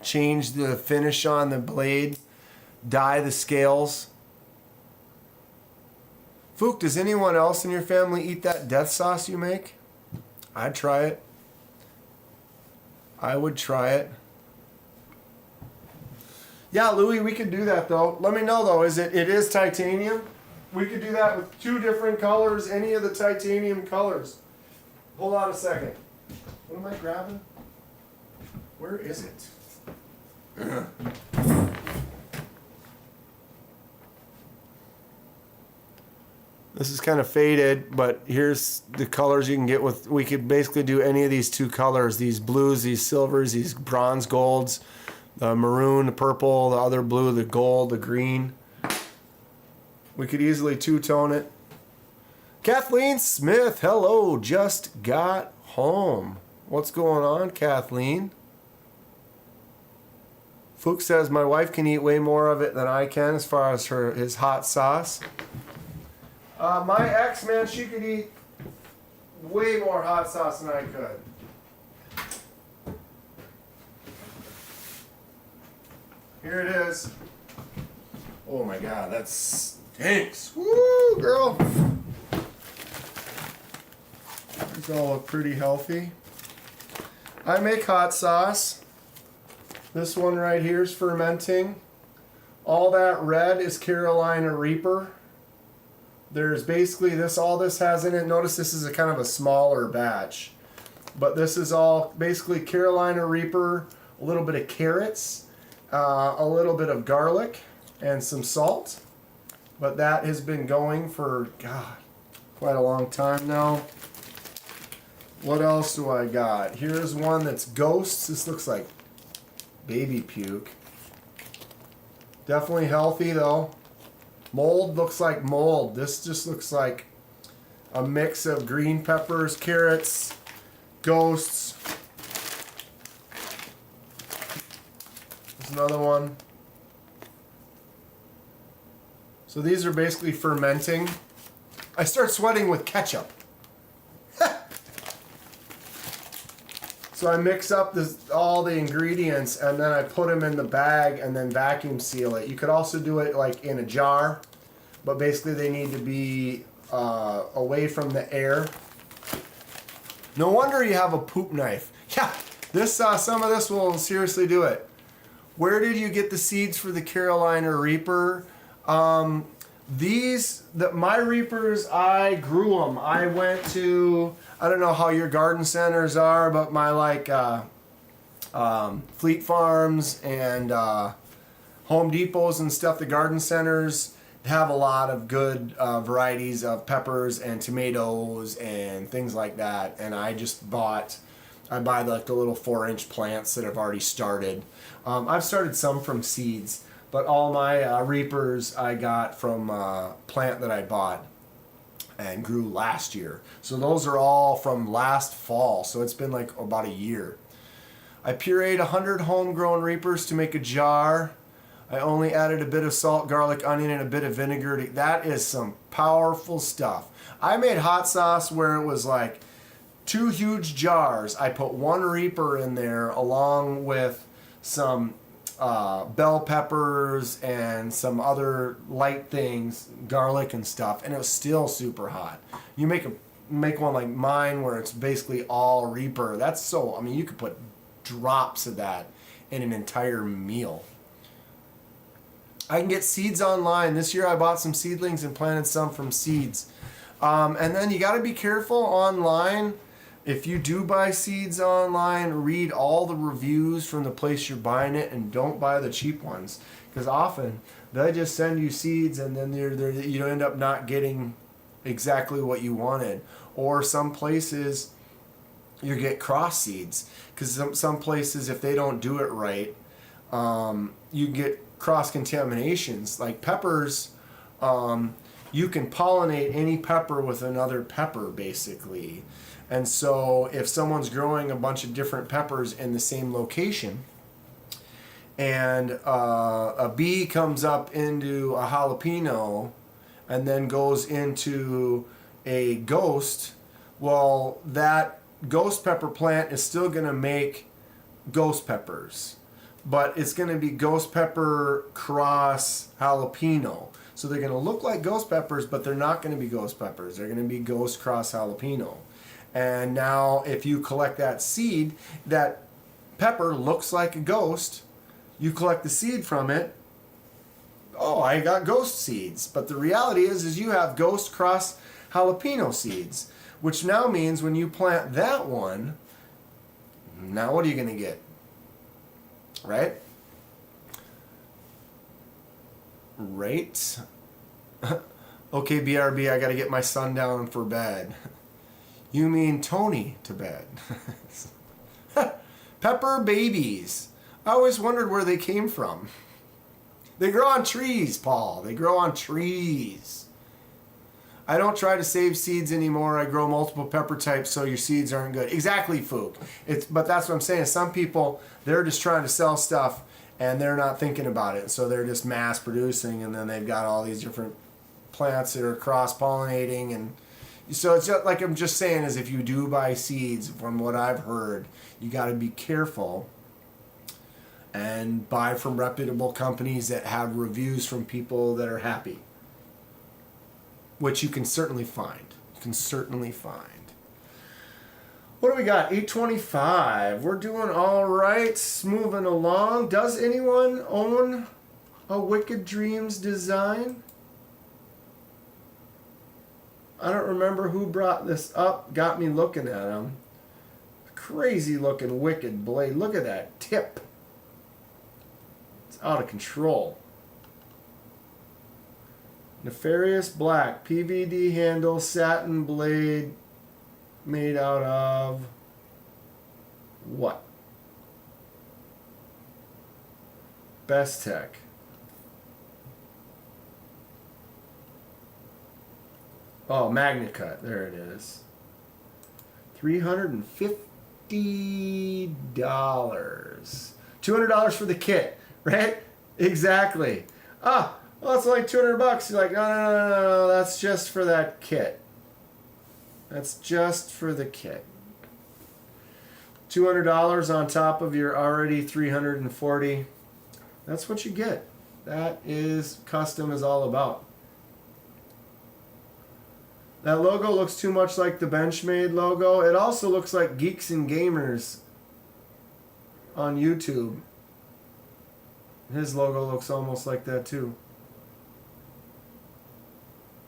change the finish on the blade, dye the scales. Fook, does anyone else in your family eat that death sauce you make? I'd try it. I would try it. Yeah, Louis, we could do that though. Let me know though, it is titanium? We could do that with 2 different colors, any of the titanium colors. Hold on a second. What am I grabbing? Where is it? This is kind of faded, but here's the colors you can get with. We could basically do any of these 2 colors, these blues, these silvers, these bronze golds, the maroon, the purple, the other blue, the gold, the green. We could easily two-tone it. Kathleen Smith, hello, just got home. What's going on, Kathleen? Fook says my wife can eat way more of it than I can as far as his hot sauce. My ex, man, she could eat way more hot sauce than I could. Here it is. Oh my God, that stinks. Woo, girl. These all look pretty healthy. I make hot sauce. This one right here is fermenting. All that red is Carolina Reaper. There's basically all this has in it. Notice this is a kind of a smaller batch. But this is all basically Carolina Reaper a little bit of carrots, a little bit of garlic, and some salt. But that has been going for, God, quite a long time now. What else do I got? Here's one that's ghosts. This looks like baby puke. Definitely healthy though. Mold looks like mold. This just looks like a mix of green peppers, carrots, ghosts. There's another one. So these are basically fermenting. I start sweating with ketchup. So I mix up all the ingredients and then I put them in the bag and then vacuum seal it. You could also do it like in a jar, but basically they need to be away from the air. No wonder you have a poop knife. Yeah, this some of this will seriously do it. Where did you get the seeds for the Carolina Reaper? My Reapers, I grew them. I went to, I don't know how your garden centers are, but my Fleet Farms and Home Depots and stuff, the garden centers have a lot of good varieties of peppers and tomatoes and things like that. And I buy like the little 4-inch plants that have already started. I've started some from seeds. But all my Reapers I got from a plant that I bought and grew last year. So those are all from last fall. So it's been like about a year. I pureed 100 homegrown Reapers to make a jar. I only added a bit of salt, garlic, onion, and a bit of vinegar. That is some powerful stuff. I made hot sauce where it was like 2 huge jars. I put 1 Reaper in there along with some bell peppers and some other light things, garlic and stuff, and it was still super hot. You make one like mine where it's basically all Reaper. That's so, I mean, you could put drops of that in an entire meal. I can get seeds online. This year I bought some seedlings and planted some from seeds. And then you got to be careful online. If you do buy seeds online, read all the reviews from the place you're buying it and don't buy the cheap ones. Because often they just send you seeds and then you end up not getting exactly what you wanted. Or some places you get cross seeds. Because some places, if they don't do it right, you get cross contaminations. Like peppers, you can pollinate any pepper with another pepper basically. And so if someone's growing a bunch of different peppers in the same location and a bee comes up into a jalapeno and then goes into a ghost, well, that ghost pepper plant is still going to make ghost peppers, but it's going to be ghost pepper cross jalapeno. So they're going to look like ghost peppers, but they're not going to be ghost peppers. They're going to be ghost cross jalapeno. And now if you collect that seed, that pepper looks like a ghost, you collect the seed from it, oh, I got ghost seeds. But the reality is you have ghost cross jalapeno seeds, which now means when you plant that one, now what are you going to get? Right? Right? Okay, BRB, I got to get my son down for bed. You mean Tony to bed. Pepper babies. I always wondered where they came from. They grow on trees, Paul. They grow on trees. I don't try to save seeds anymore. I grow multiple pepper types so your seeds aren't good. Exactly, Fook. But that's what I'm saying. Some people, they're just trying to sell stuff and they're not thinking about it. So they're just mass producing and then they've got all these different plants that are cross-pollinating. And so it's just like I'm just saying is if you do buy seeds, from what I've heard, you got to be careful and buy from reputable companies that have reviews from people that are happy. Which you can certainly find. You can certainly find. What do we got? 825. We're doing all right. Moving along. Does anyone own a Wicked Dreams design? I don't remember who brought this up. Got me looking at them. Crazy looking Wicked blade. Look at that tip. It's out of control. Nefarious black. PVD handle, satin blade. Made out of what? Best Tech. Oh, MagnaCut. There it is. $350. $200 for the kit, right? Exactly. Ah, well, it's only $200. You're like, no, that's just for that kit. That's just for the kit. $200 on top of your already $340. That's what you get. That is custom is all about. That logo looks too much like the Benchmade logo. It also looks like Geeks and Gamers on YouTube. His logo looks almost like that too.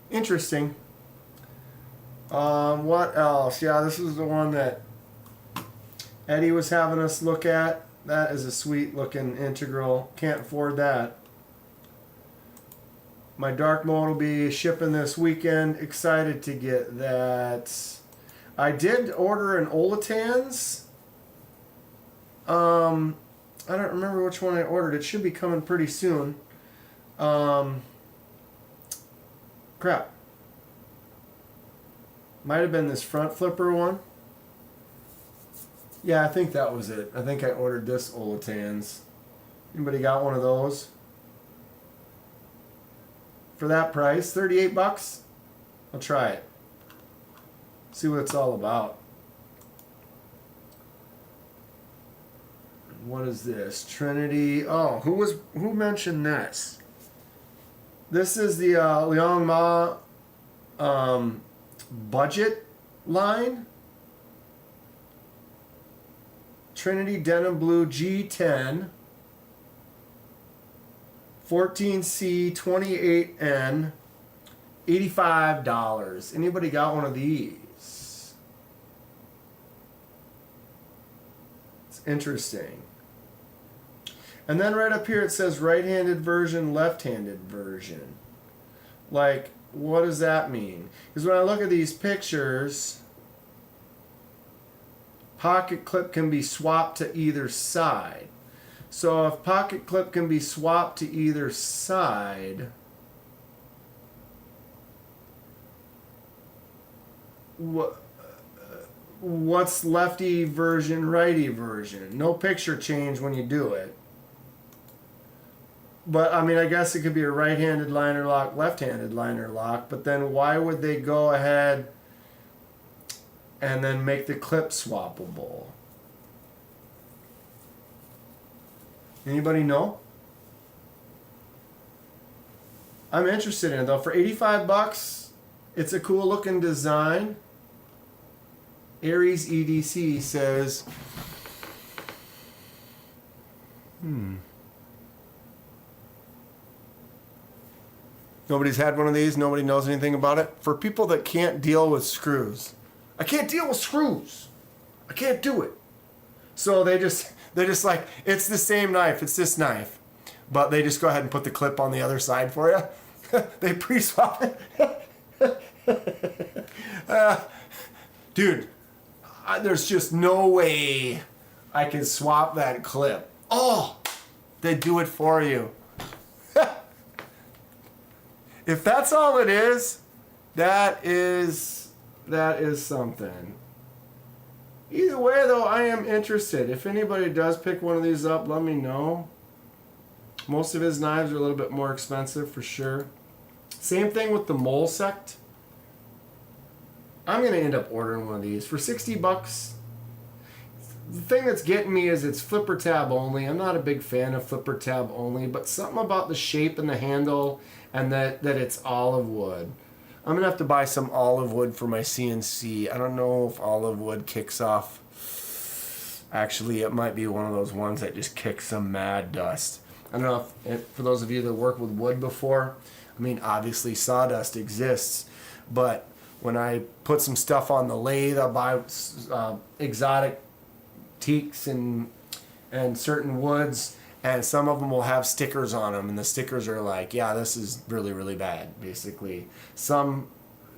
Interesting. What else? Yeah, this is the one that Eddie was having us look at. That is a sweet looking integral. Can't afford that. My dark mode will be shipping this weekend. Excited to get that. I did order an Olatans. I don't remember which one I ordered. It should be coming pretty soon. Crap. Might have been this front flipper one. Yeah, I think that was it. I think I ordered this Olatans. Anybody got one of those? For that price, $38? I'll try it. See what it's all about. What is this? Trinity. Oh, who mentioned this? This is the Liang Ma budget line. Trinity Denim Blue G10. 14C 28N. $85. Anybody got one of these? It's interesting. And then right up here it says right-handed version, left-handed version. Like, what does that mean? Because when I look at these pictures, pocket clip can be swapped to either side. So if pocket clip can be swapped to either side, what's lefty version, righty version? No picture change when you do it. But, I mean, I guess it could be a right-handed liner lock, left-handed liner lock. But then why would they go ahead and then make the clip swappable? Anybody know? I'm interested in it, though. For $85, it's a cool-looking design. Aries EDC says... Nobody's had one of these. Nobody knows anything about it. For people that can't deal with screws. I can't deal with screws. I can't do it. So they're just like, it's the same knife. It's this knife. But they just go ahead and put the clip on the other side for you. They pre-swap it. Dude, there's just no way I can swap that clip. Oh, they do it for you. If that's all it is, that is something. Either way, though, I am interested. If anybody does pick one of these up, let me know. Most of his knives are a little bit more expensive for sure. Same thing with the Mole Sect. I'm going to end up ordering one of these for $60. The thing that's getting me is it's flipper tab only. I'm not a big fan of flipper tab only, but something about the shape and the handle and that it's olive wood. I'm going to have to buy some olive wood for my CNC. I don't know if olive wood kicks off. Actually, it might be one of those ones that just kicks some mad dust. I don't know if for those of you that work with wood before, I mean, obviously sawdust exists, but when I put some stuff on the lathe, I'll buy exotic teaks and certain woods, And some of them will have stickers on them, and the stickers are like, yeah, this is really, really bad, basically. Some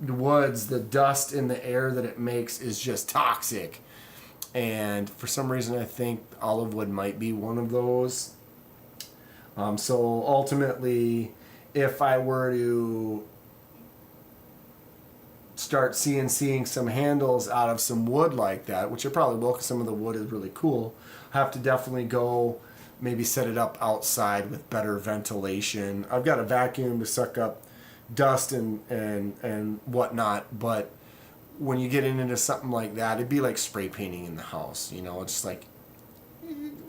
woods, the dust in the air that it makes is just toxic. And for some reason, I think olive wood might be one of those. So ultimately, if I were to start seeing some handles out of some wood like that, which I probably will because some of the wood is really cool, I have to definitely go maybe set it up outside with better ventilation. I've got a vacuum to suck up dust and whatnot, but when you get into something like that, it'd be like spray painting in the house. You know, it's like,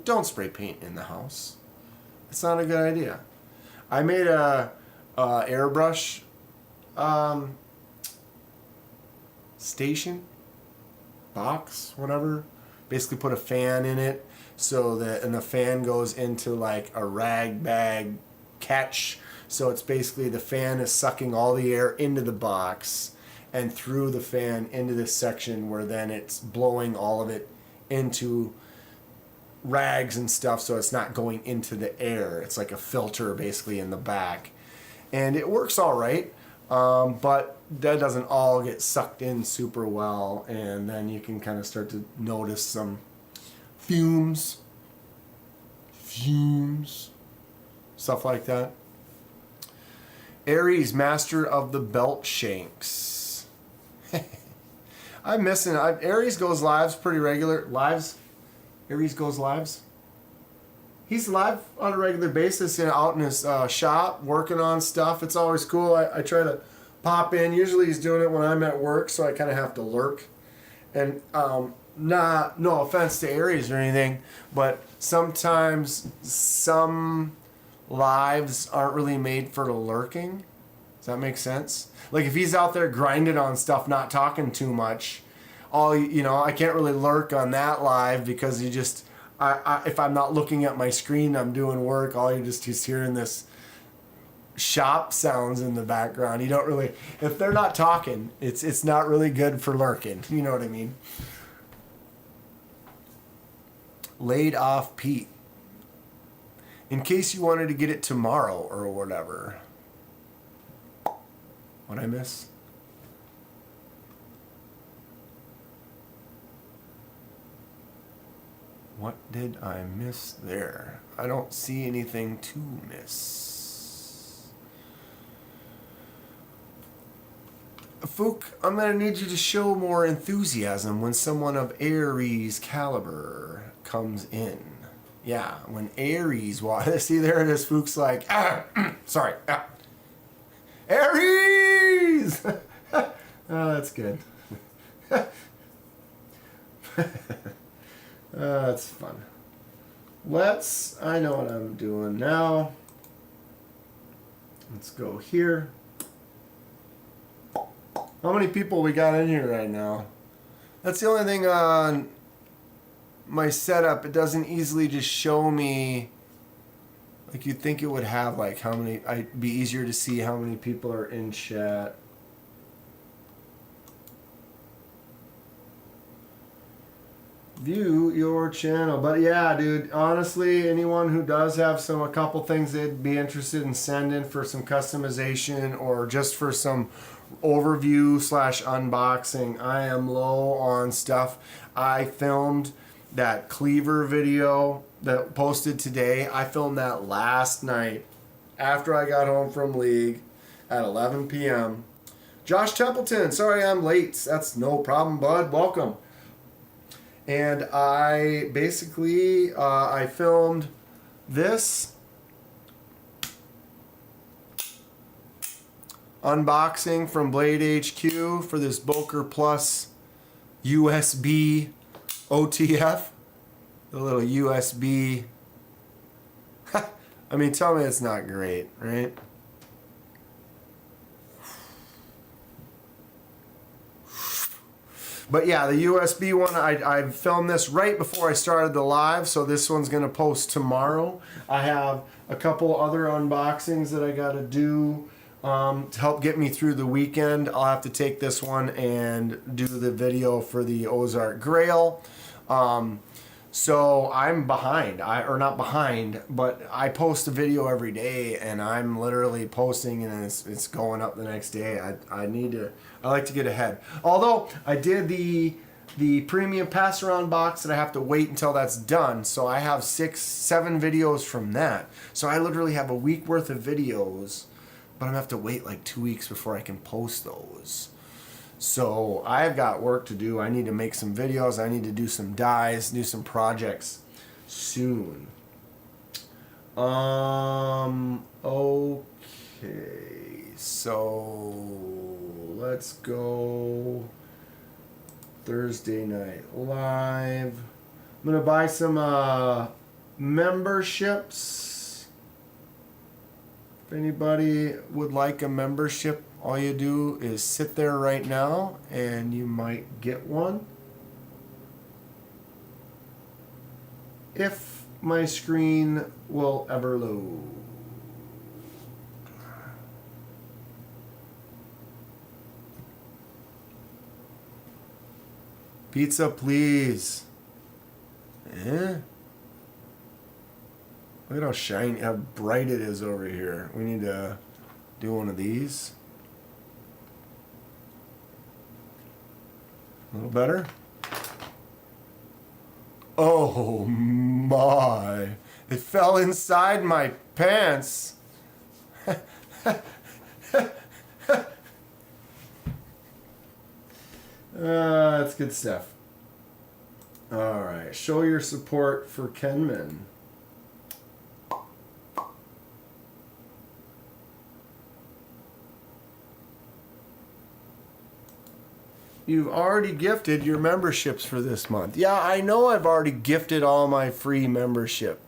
don't spray paint in the house. It's not a good idea. I made a airbrush station, box, whatever. Basically put a fan in it so that, and the fan goes into like a rag bag catch. So it's basically the fan is sucking all the air into the box and through the fan into this section where then it's blowing all of it into rags and stuff, so it's not going into the air. It's like a filter basically in the back. And it works all right, but that doesn't all get sucked in super well, and then you can kind of start to notice some fumes, stuff like that. Aries, master of the belt shanks. I'm missing. Aries goes lives pretty regular. Aries goes lives. He's live on a regular basis and out in his shop working on stuff. It's always cool. I try to pop in. Usually he's doing it when I'm at work, so I kind of have to lurk. And no offense to Aries or anything, but sometimes some lives aren't really made for lurking. Does that make sense? Like if he's out there grinding on stuff, not talking too much, I can't really lurk on that live because you just, if I'm not looking at my screen, I'm doing work. All you're just hearing this shop sounds in the background. You don't really, if they're not talking, it's not really good for lurking. You know what I mean? Laid off Pete. In case you wanted to get it tomorrow or whatever. What'd I miss? What did I miss there? I don't see anything to miss. Fook, I'm going to need you to show more enthusiasm when someone of Aries caliber comes in. Yeah, when Aries see, there it is. Fook's like, sorry. Aries! Oh, that's good. That's fun. I know what I'm doing now. Let's go here. How many people we got in here right now? That's the only thing on my setup. It doesn't easily just show me, like you'd think it would have, like how many, it'd be easier to see how many people are in chat. View your channel. But yeah, dude, honestly, anyone who does have a couple things they'd be interested in sending for some customization or just for some overview / unboxing, I am low on stuff. I filmed that cleaver video that posted today. I filmed that last night after I got home from league at 11 p.m. Josh Templeton, sorry I'm late. That's no problem, bud. Welcome. And I basically, I filmed this unboxing from Blade HQ for this Boker Plus USB OTF. The little USB. I mean, tell me it's not great, right? But yeah, the USB one, I filmed this right before I started the live, so this one's going to post tomorrow. I have a couple other unboxings that I got to do to help get me through the weekend. I'll have to take this one and do the video for the Ozark Grail. So I'm behind. Or not behind, but I post a video every day, and I'm literally posting, and it's going up the next day. I like to get ahead. Although I did the premium pass around box that I have to wait until that's done. So I have 6-7 videos from that. So I literally have a week worth of videos, but I'm gonna have to wait like 2 weeks before I can post those. So I've got work to do. I need to make some videos. I need to do some dies, do some projects soon. Okay. So let's go Thursday Night Live. I'm going to buy some memberships. If anybody would like a membership, all you do is sit there right now and you might get one. If my screen will ever load. Pizza, please. Eh? Look at how shiny, how bright it is over here. We need to do one of these. A little better. Oh my. It fell inside my pants. That's good stuff. Alright, show your support for Kenman. You've already gifted your memberships for this month. Yeah, I know I've already gifted all my free membership.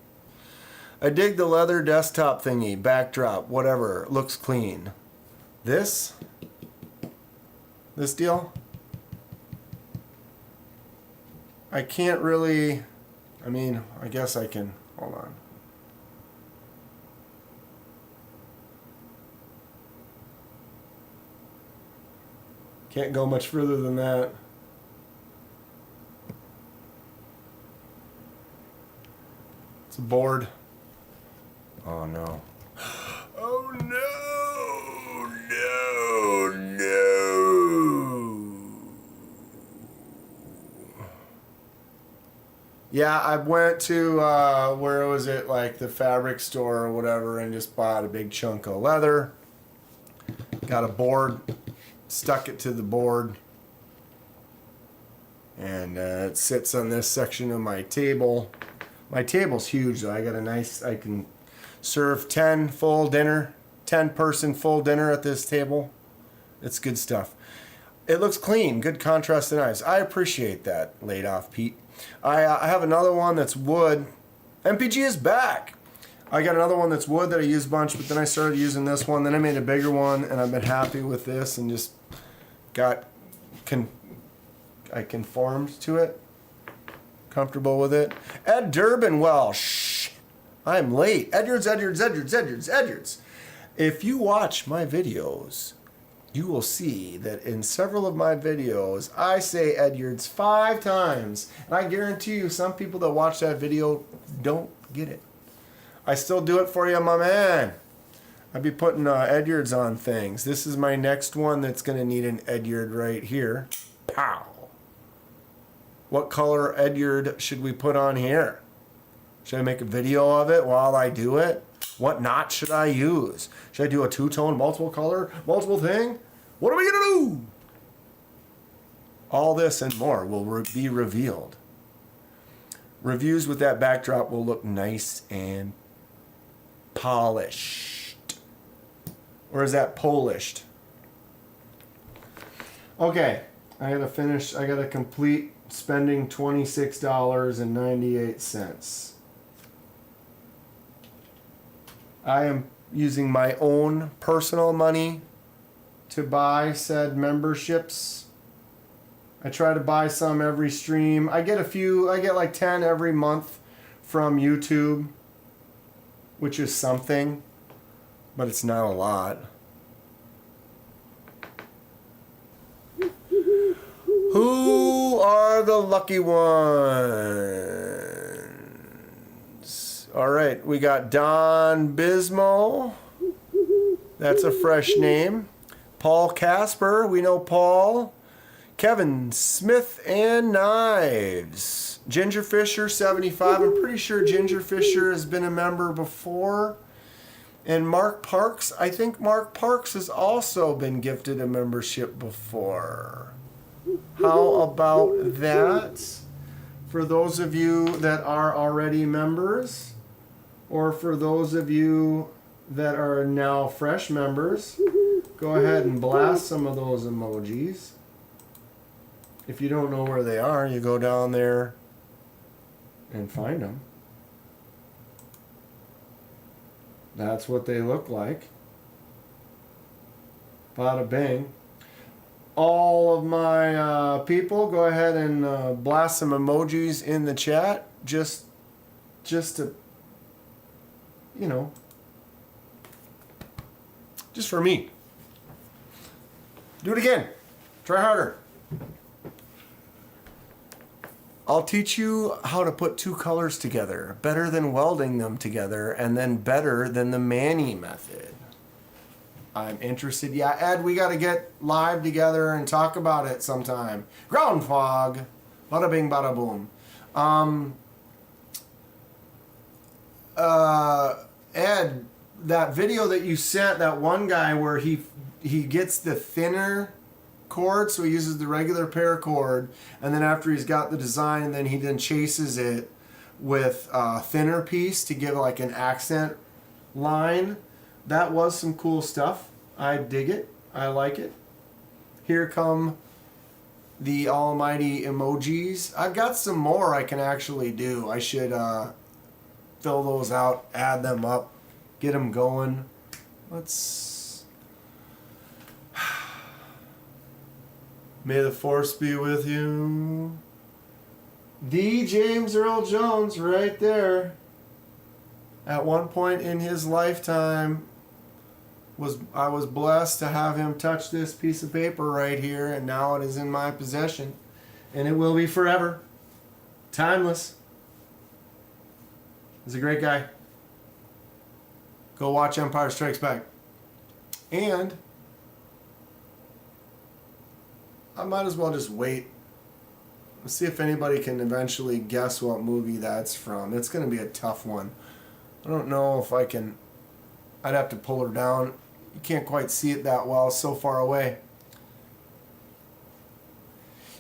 I dig the leather desktop thingy, backdrop, whatever. Looks clean. This deal? I can't really... I mean, I guess I can... Hold on. Can't go much further than that. It's a board. Oh no. Oh no! No! Yeah, I went to, where was it, like the fabric store or whatever, and just bought a big chunk of leather. Got a board. Stuck it to the board, and it sits on this section of my table. My table's huge though. I got a nice, I can serve 10 person full dinner at this table. It's good stuff. It looks clean, good contrast and nice. I appreciate that, laid off Pete. I have another one that's wood. MPG is back. I got another one that's wood that I use a bunch, but then I started using this one. Then I made a bigger one, and I've been happy with this, and just I conformed to it. Comfortable with it. Ed Durbin, well, shh. I'm late. Edwards. If you watch my videos, you will see that in several of my videos, I say Edwards 5 times. And I guarantee you, some people that watch that video don't get it. I still do it for you, my man. I'd be putting Edwards on things. This is my next one that's going to need an Edyard right here. Pow. What color Edyard should we put on here? Should I make a video of it while I do it? What knot should I use? Should I do a 2-tone, multiple color, multiple thing? What are we going to do? All this and more will be revealed. Reviews with that backdrop will look nice and polished. Or is that polished? Okay, I gotta complete spending $26.98. I am using my own personal money to buy said memberships. I try to buy some every stream. I get like 10 every month from YouTube, which is something, but it's not a lot. Who are the lucky ones? right, we got Don Bismo. That's a fresh name. Paul Casper, we know Paul. Kevin Smith and Knives. Ginger Fisher, 75. I'm pretty sure Ginger Fisher has been a member before. And Mark Parks, I think Mark Parks has also been gifted a membership before. How about that? For those of you that are already members, or for those of you that are now fresh members, go ahead and blast some of those emojis. If you don't know where they are, you go down there and find them. That's what they look like. Bada bing. All of my people, go ahead and blast some emojis in the chat. Just to, you know, just for me. Do it again. Try harder. I'll teach you how to put two colors together, better than welding them together, and then better than the Manny method. I'm interested. Yeah, Ed, we got to get live together and talk about it sometime. Ground fog. Bada bing, bada boom. Ed, that video that you sent, that one guy where he gets the thinner cord, so he uses the regular paracord, and then after he's got the design, then he chases it with a thinner piece to give like an accent line. That was some cool stuff. I dig it. I like it. Here come the almighty emojis. I've got some more I can actually do. I should fill those out, add them up, get them going. Let's... May the force be with you. The James Earl Jones right there. At one point in his lifetime, I was blessed to have him touch this piece of paper right here, and now it is in my possession. And it will be forever. Timeless. He's a great guy. Go watch Empire Strikes Back. And I might as well just wait. Let's see if anybody can eventually guess what movie that's from. It's going to be a tough one. I don't know if I can. I'd have to pull her down. You can't quite see it that well. It's so far away.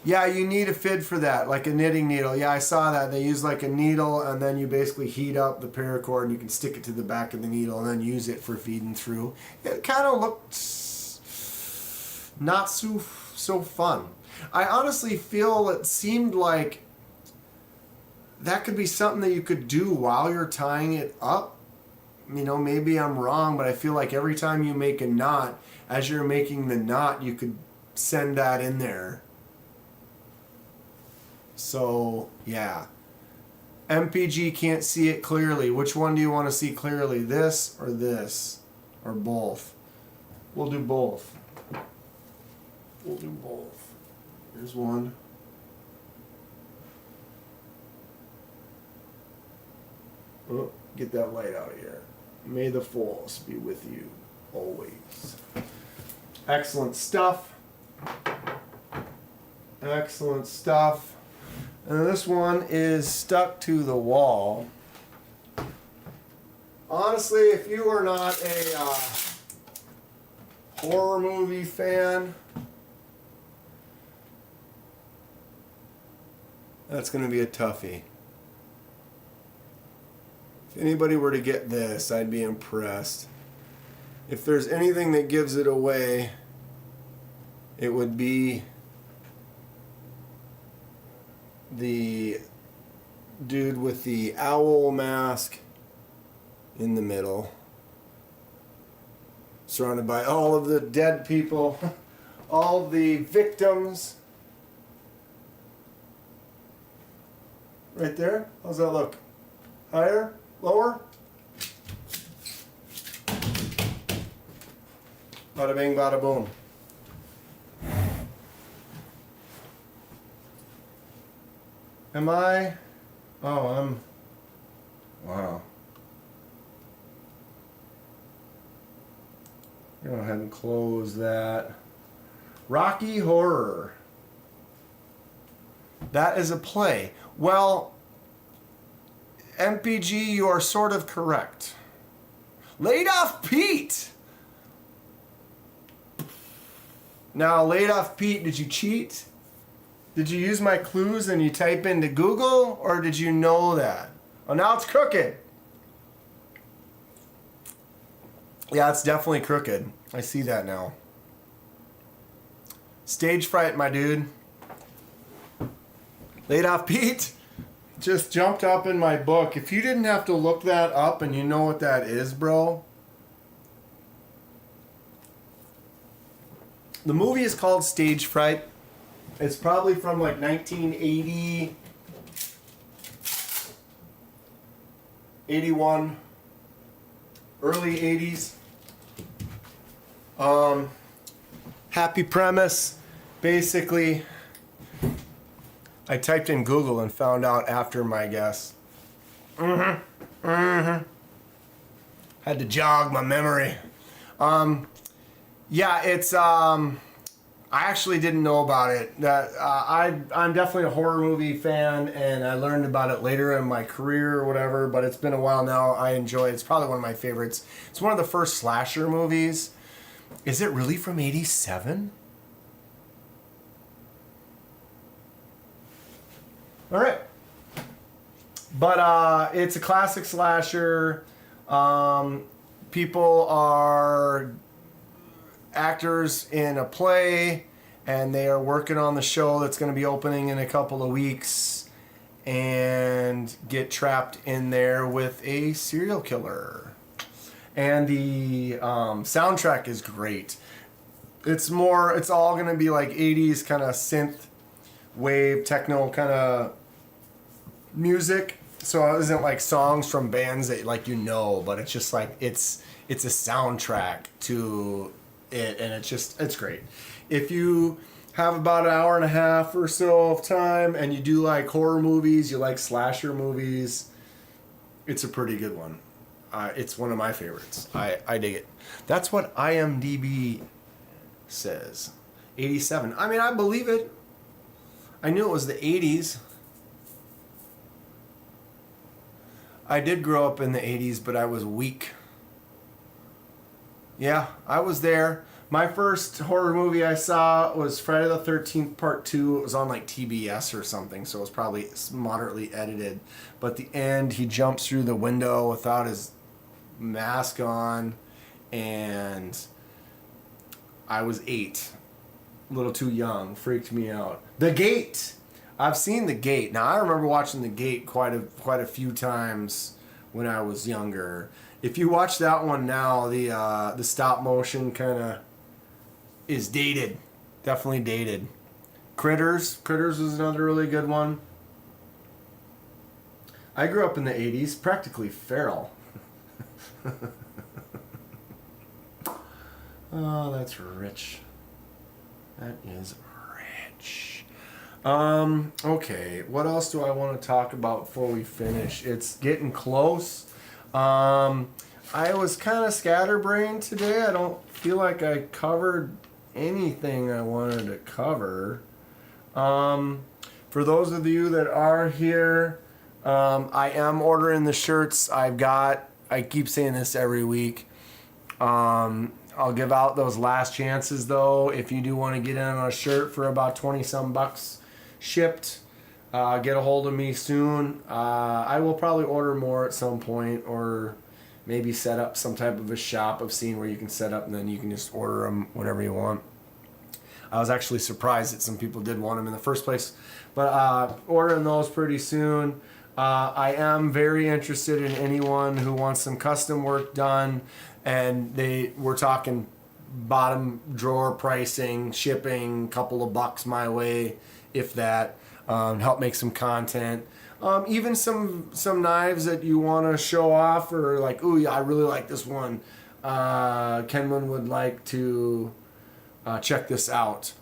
Yeah, you need a fid for that, like a knitting needle. Yeah, I saw that. They use like a needle, and then you basically heat up the paracord, and you can stick it to the back of the needle, and then use it for feeding through. It kind of looks not so fun. I honestly feel it seemed like that could be something that you could do while you're tying it up. You know, maybe I'm wrong, but I feel like every time you make a knot, as you're making the knot, you could send that in there. So, yeah. MPG can't see it clearly. Which one do you want to see clearly? This? Or both? We'll do both. We'll do both. Here's one. Oh, get that light out of here. May the force be with you always. Excellent stuff. Excellent stuff. And this one is stuck to the wall. Honestly, if you are not a horror movie fan, that's going to be a toughie. If anybody were to get this, I'd be impressed. If there's anything that gives it away, it would be the dude with the owl mask in the middle, surrounded by all of the dead people, all the victims. Right there? How's that look? Higher? Lower? Bada bing, bada boom. Am I? Oh, I'm... Wow. Go ahead and close that. Rocky Horror. That is a play. Well, MPG, you are sort of correct. Laid Off Pete. Now, Laid Off Pete, did you cheat? Did you use my clues and you type into Google, or did you know that? Oh, now it's crooked. Yeah, it's definitely crooked. I see that now. Stage fright, my dude. Laid Off Pete just jumped up in my book. If you didn't have to look that up and you know what that is, bro. The movie is called Stage Fright. It's probably from like 1980, 81, early 80s. Happy premise. Basically, I typed in Google and found out after my guess. Had to jog my memory. Yeah, it's I actually didn't know about it. I'm definitely a horror movie fan, and I learned about it later in my career or whatever, but it's been a while now. I enjoy it. It's probably one of my favorites. It's one of the first slasher movies. Is it really from 87? All right. But it's a classic slasher. People are actors in a play, and they are working on the show that's going to be opening in a couple of weeks, and get trapped in there with a serial killer. And the soundtrack is great. It's all going to be like 80s kind of synth wave techno kind of music. So it isn't like songs from bands that like but it's just like it's a soundtrack to it, and it's great. If you have about an hour and a half or so of time and you do like horror movies, you like slasher movies, it's a pretty good one. It's one of my favorites. I dig it. That's what IMDb says. 87. I mean, I believe it. I knew it was the 80s. I did grow up in the 80s, but I was weak. Yeah, I was there. My first horror movie I saw was Friday the 13th Part 2. It was on like TBS or something, so it was probably moderately edited. But the end, he jumps through the window without his mask on, and I was 8. A little too young. Freaked me out. The Gate! I've seen The Gate. Now, I remember watching The Gate quite a few times when I was younger. If you watch that one now, the stop motion kind of is dated. Definitely dated. Critters was another really good one. I grew up in the 80s, practically feral. Oh, that's rich. That is rich. Okay, what else do I want to talk about before we finish? It's getting close. I was kind of scatterbrained today. I don't feel like I covered anything I wanted to cover. For those of you that are here, I am ordering the shirts. I keep saying this every week. I'll give out those last chances though. If you do want to get in on a shirt for about 20 some bucks shipped, get a hold of me soon. I will probably order more at some point, or maybe set up some type of a shop of seeing where you can set up, and then you can just order them whatever you want. I was actually surprised that some people did want them in the first place, but ordering those pretty soon. I am very interested in anyone who wants some custom work done, and we're talking bottom drawer pricing, shipping, couple of bucks my way, if that. Help make some content. Even some knives that you want to show off, or like, ooh, yeah, I really like this one. Kenman would like to check this out.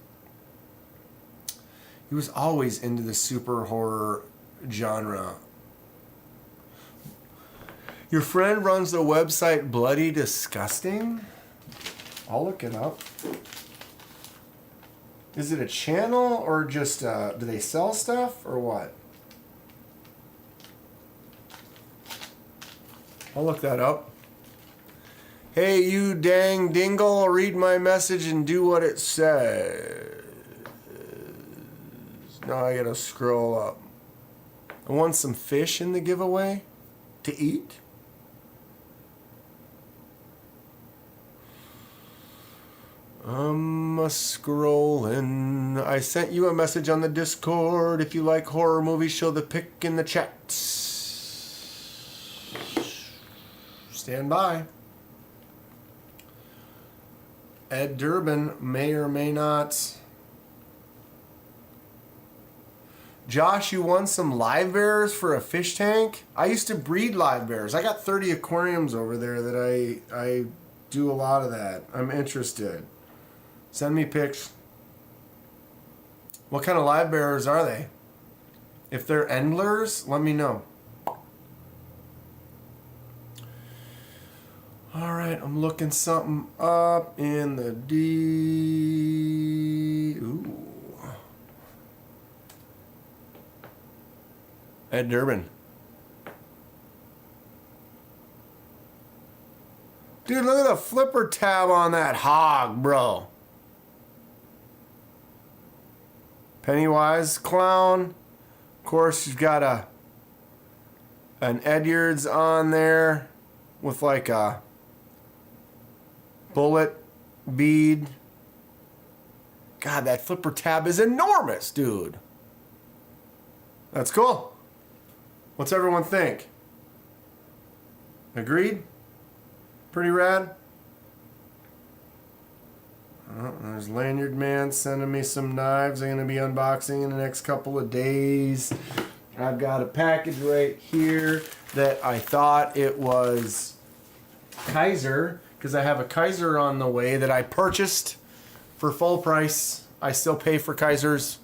He was always into the super horror genre. Your friend runs the website Bloody Disgusting? I'll look it up. Is it a channel or just, do they sell stuff or what? I'll look that up. Hey, you dang dingle, read my message and do what it says. Now I gotta scroll up. I want some fish in the giveaway to eat. I'm scrolling. I sent you a message on the Discord. If you like horror movies, show the pic in the chat. Stand by. Ed Durbin may or may not. Josh, you won some live bears for a fish tank? I used to breed live bears. I got 30 aquariums over there that I do a lot of that. I'm interested. Send me pics. What kind of live bears are they? If they're endlers, let me know. All right, I'm looking something up in the D. Ooh. Ed Durbin. Dude, look at the flipper tab on that hog, bro. Pennywise clown. Of course, you've got an Edyards on there with like a bullet bead. God, that flipper tab is enormous, dude. That's cool. What's everyone think? Agreed? Pretty rad? Oh, there's Lanyard Man sending me some knives I'm going to be unboxing in the next couple of days. I've got a package right here that I thought it was Kaiser, because I have a Kaiser on the way that I purchased for full price. I still pay for Kaisers.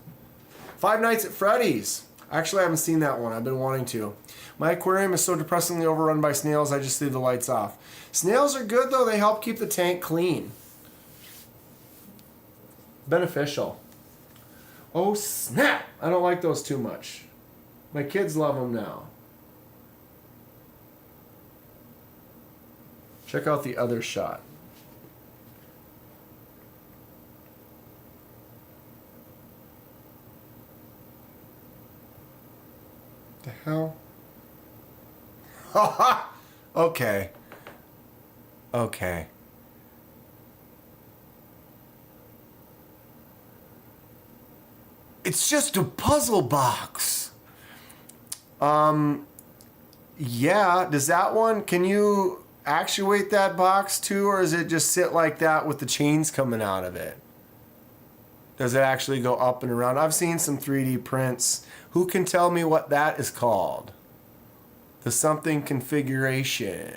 Five Nights at Freddy's. Actually, I haven't seen that one. I've been wanting to. My aquarium is so depressingly overrun by snails, I just leave the lights off. Snails are good, though. They help keep the tank clean. Beneficial. Oh, snap! I don't like those too much. My kids love them now. Check out the other shot. The hell? Okay. Okay. It's just a puzzle box. Yeah, does that one, can you actuate that box too, or does it just sit like that with the chains coming out of it? Does it actually go up and around? I've seen some 3D prints. Who can tell me what that is called? The something configuration.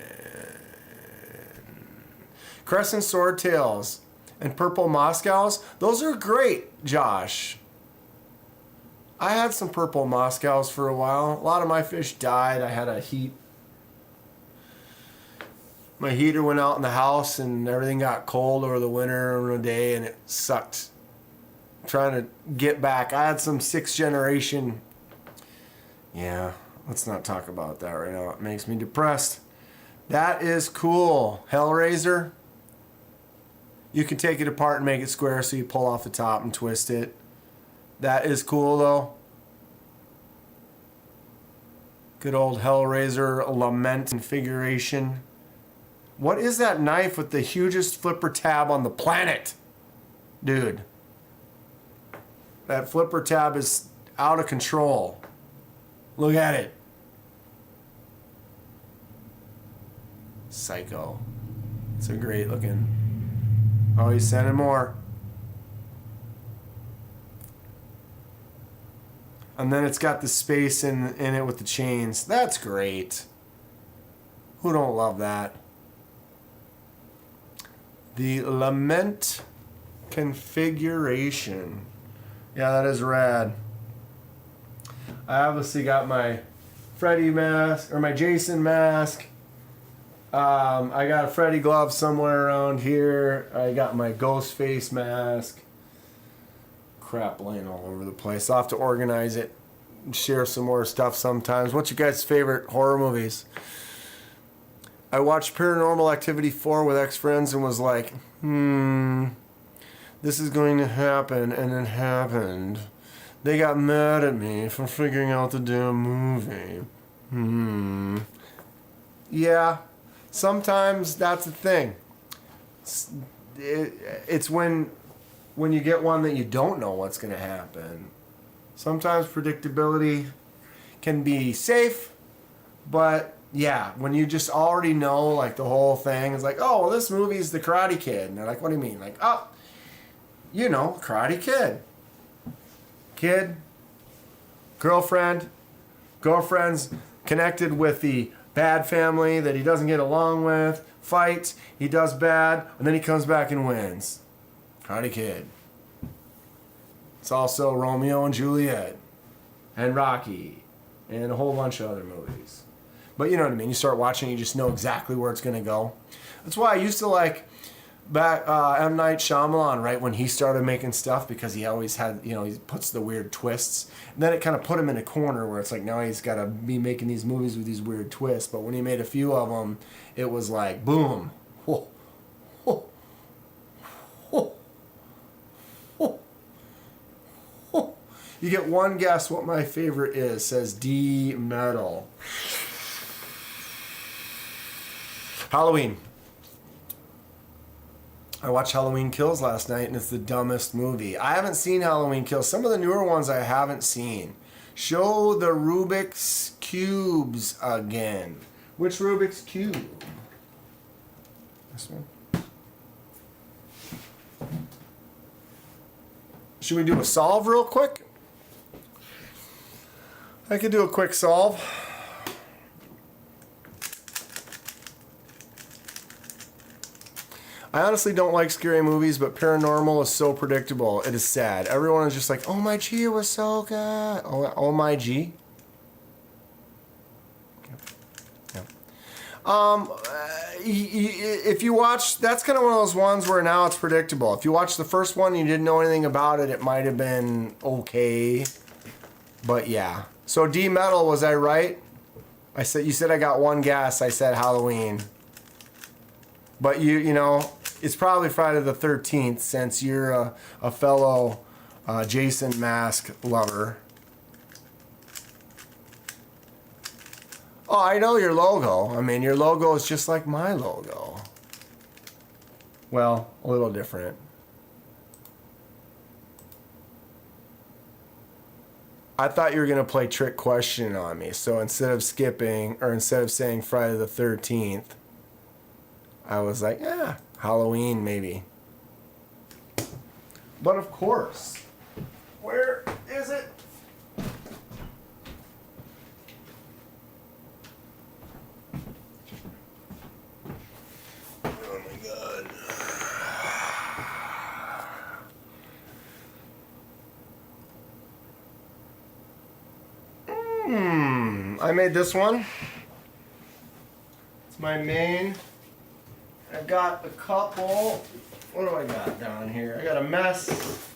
Crescent Swordtails and Purple Moscows. Those are great, Josh. I had some Purple Moscows for a while. A lot of my fish died. I had a heat. My heater went out in the house and everything got cold over the winter and a day and it sucked. Trying to get back. I had some 6th generation. Yeah, let's not talk about that right now. It makes me depressed. That is cool. Hellraiser. You can take it apart and make it square so you pull off the top and twist it. That is cool though. Good old Hellraiser Lament configuration. What is that knife with the hugest flipper tab on the planet? Dude. That flipper tab is out of control. Look at it. Psycho. It's a great looking. Oh, he's sending more. And then it's got the space in it with the chains. That's great. Who don't love that? The Lament configuration. Yeah, that is rad. I obviously got my Freddy mask, or my Jason mask. I got a Freddy glove somewhere around here. I got my ghost face mask. Crap laying all over the place. I'll have to organize it. Share some more stuff sometimes. What's your guys' favorite horror movies? I watched Paranormal Activity 4 with ex-friends and was like, this is going to happen, and it happened. They got mad at me for figuring out the damn movie. Yeah, sometimes that's the thing. It's when you get one that you don't know what's going to happen. Sometimes predictability can be safe, but yeah, when you just already know like the whole thing, it's like, oh, well, this movie's The Karate Kid. And they're like, what do you mean? Like, oh, you know, Karate Kid. Kid, girlfriend's connected with the bad family that he doesn't get along with, fights, he does bad, and then he comes back and wins. Karate Kid. It's also Romeo and Juliet, and Rocky, and a whole bunch of other movies. But you know what I mean, you start watching, you just know exactly where it's going to go. That's why I used to like back M. Night Shyamalan, right when he started making stuff, because he always had, you know, he puts the weird twists. And then it kind of put him in a corner where it's like now he's got to be making these movies with these weird twists. But when he made a few of them, it was like, boom. Whoa. Whoa. Whoa. Whoa. Whoa. You get one guess what my favorite is, says D Metal. Halloween. I watched Halloween Kills last night, and it's the dumbest movie. I haven't seen Halloween Kills. Some of the newer ones I haven't seen. Show the Rubik's Cubes again. Which Rubik's Cube? This one? Should we do a solve real quick? I could do a quick solve. I honestly don't like scary movies, but Paranormal is so predictable. It is sad. Everyone is just like, oh my G, it was so good. Oh my G. If you watch, that's kind of one of those ones where now it's predictable. If you watch the first one and you didn't know anything about it, it might have been okay. But yeah. So D Metal, was I right? You said I got one guess. I said Halloween. But you know, it's probably Friday the 13th since you're a fellow Jason mask lover. Oh, I know your logo. I mean, your logo is just like my logo. Well, a little different. I thought you were going to play trick question on me. So instead of saying Friday the 13th, I was like, yeah, Halloween maybe. But of course, where is it? Oh my God. I made this one. It's my main. I got a couple. What do I got down here? I got a mess.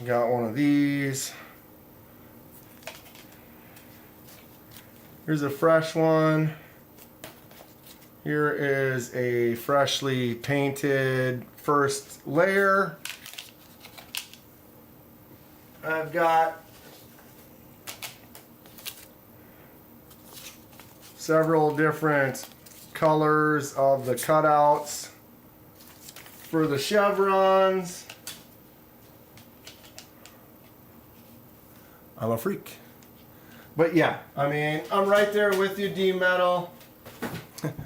I got one of these. Here's a fresh one. Here is a freshly painted first layer. I've got several different colors of the cutouts for the chevrons. I'm a freak. But yeah, I mean, I'm right there with you, D Metal.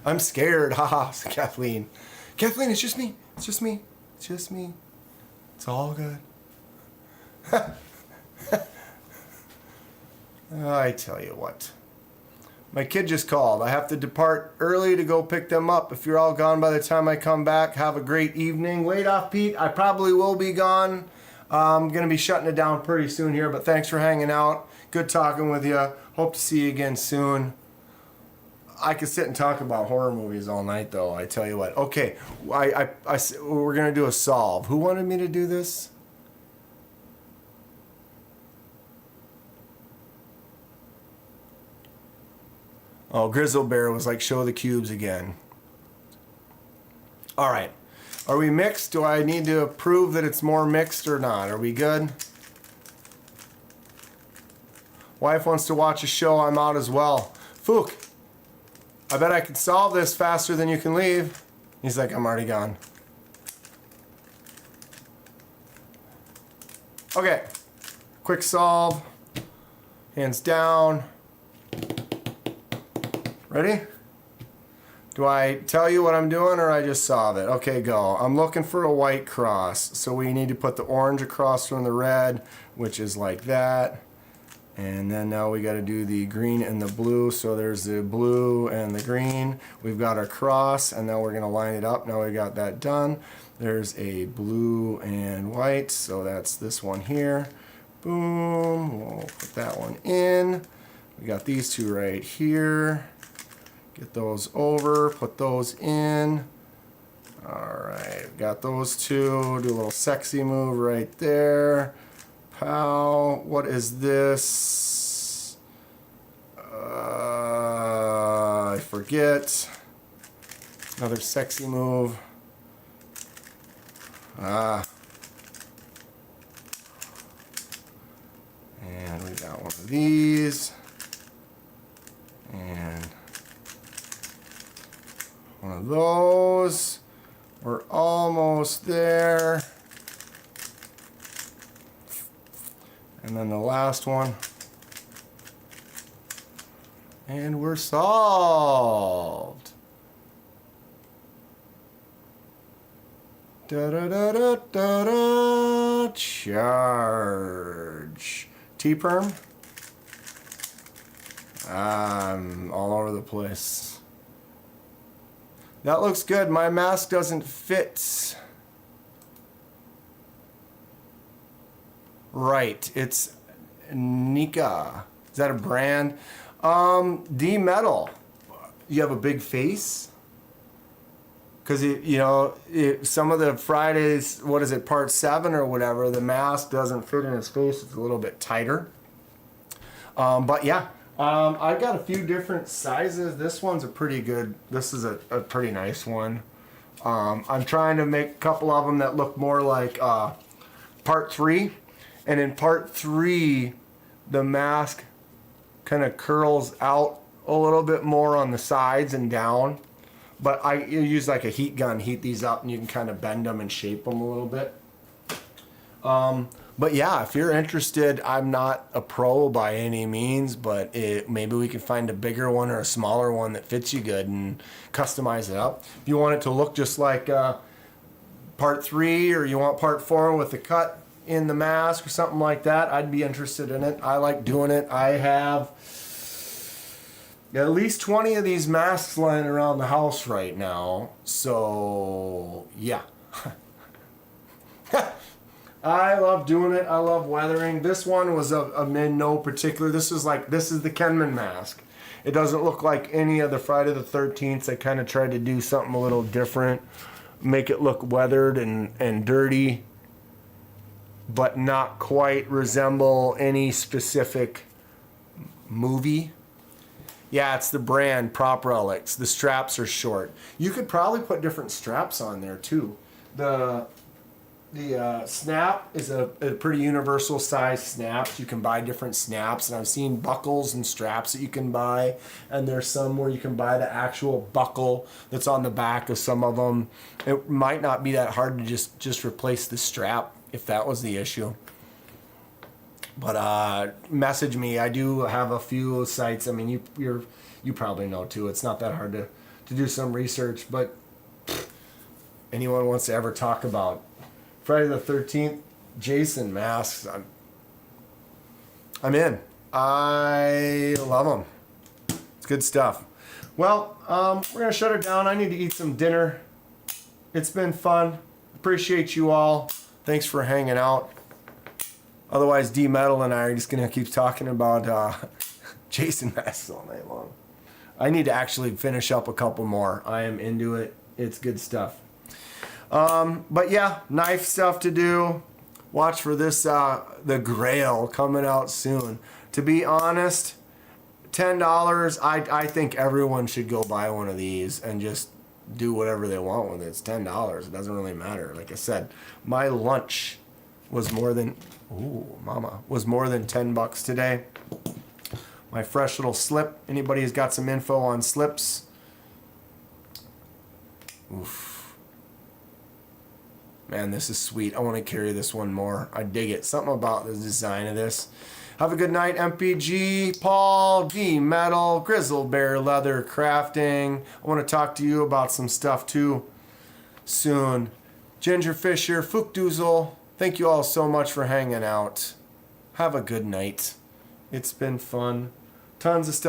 I'm scared, haha, Kathleen. Kathleen, it's just me. It's just me. It's just me. It's all good. I tell you what. My kid just called. I have to depart early to go pick them up. If you're all gone by the time I come back, have a great evening. Wait off, Pete. I probably will be gone I'm going to be shutting it down pretty soon here, but thanks for hanging out. Good talking with you. Hope to see you again soon. I could sit and talk about horror movies all night, though. I tell you what. Okay, we're going to do a solve. Who wanted me to do this? Oh, Grizzle Bear was like, show the cubes again. All right. Are we mixed? Do I need to prove that it's more mixed or not? Are we good? Wife wants to watch a show. I'm out as well. Fook, I bet I can solve this faster than you can leave. He's like, I'm already gone. Okay. Quick solve. Hands down. Ready? Do I tell you what I'm doing or I just solve it? Okay, go. I'm looking for a white cross. So we need to put the orange across from the red, which is like that. And then now we got to do the green and the blue. So there's the blue and the green. We've got our cross, and now we're going to line it up. Now we got that done. There's a blue and white. So that's this one here. Boom. We'll put that one in. We got these two right here. Get those over, put those in. All right, got those two. Do a little sexy move right there. Pow. What is this? I forget. Another sexy move. And we got one of these. And one of those. We're almost there. And then the last one. And we're solved. Da da da da da da. Charge. T-perm. I'm all over the place. That looks good. My mask doesn't fit. Right. It's Nika. Is that a brand? D-Metal. You have a big face? Because, some of the Fridays, what is it, part 7 or whatever, the mask doesn't fit in his face. It's a little bit tighter. But yeah. I've got a few different sizes. This one's a pretty good, this is a pretty nice one. I'm trying to make a couple of them that look more like part 3. And in part 3, the mask kind of curls out a little bit more on the sides and down. But I use like a heat gun, heat these up, and you can kind of bend them and shape them a little bit. But yeah, if you're interested, I'm not a pro by any means, but maybe we can find a bigger one or a smaller one that fits you good and customize it up. If you want it to look just like part 3, or you want part 4 with the cut in the mask or something like that, I'd be interested in it. I like doing it. I have at least 20 of these masks lying around the house right now. So yeah. I love doing it. I love weathering. This one was in no particular. This is the Kenman mask. It doesn't look like any of the Friday the 13th. I kind of tried to do something a little different, make it look weathered and dirty, but not quite resemble any specific movie. Yeah, it's the brand Prop Relics. The straps are short. You could probably put different straps on there too. The snap is a pretty universal size snap. You can buy different snaps, and I've seen buckles and straps that you can buy, and there's some where you can buy the actual buckle that's on the back of some of them. It might not be that hard to just replace the strap if that was the issue. But message me. I do have a few sites. I mean, you probably know too. It's not that hard to do some research, but anyone wants to ever talk about Friday the 13th, Jason masks, I'm in. I love them. It's good stuff. Well, we're going to shut it down. I need to eat some dinner. It's been fun. Appreciate you all. Thanks for hanging out. Otherwise, D Metal and I are just gonna keep talking about Jason masks all night long. I need to actually finish up a couple more. I am into it. It's good stuff. But yeah, knife stuff to do. Watch for this, the Grail coming out soon. To be honest, $10, I think everyone should go buy one of these and just do whatever they want with it. It's $10. It doesn't really matter. Like I said, my lunch was more than, was more than $10 today. My fresh little slip. Anybody who's got some info on slips? Oof. Man, this is sweet. I want to carry this one more. I dig it. Something about the design of this. Have a good night, MPG, Paul, D Metal, Grizzle Bear Leather Crafting. I want to talk to you about some stuff too soon. Ginger Fisher, Fookdoozle. Thank you all so much for hanging out. Have a good night. It's been fun. Tons of stuff.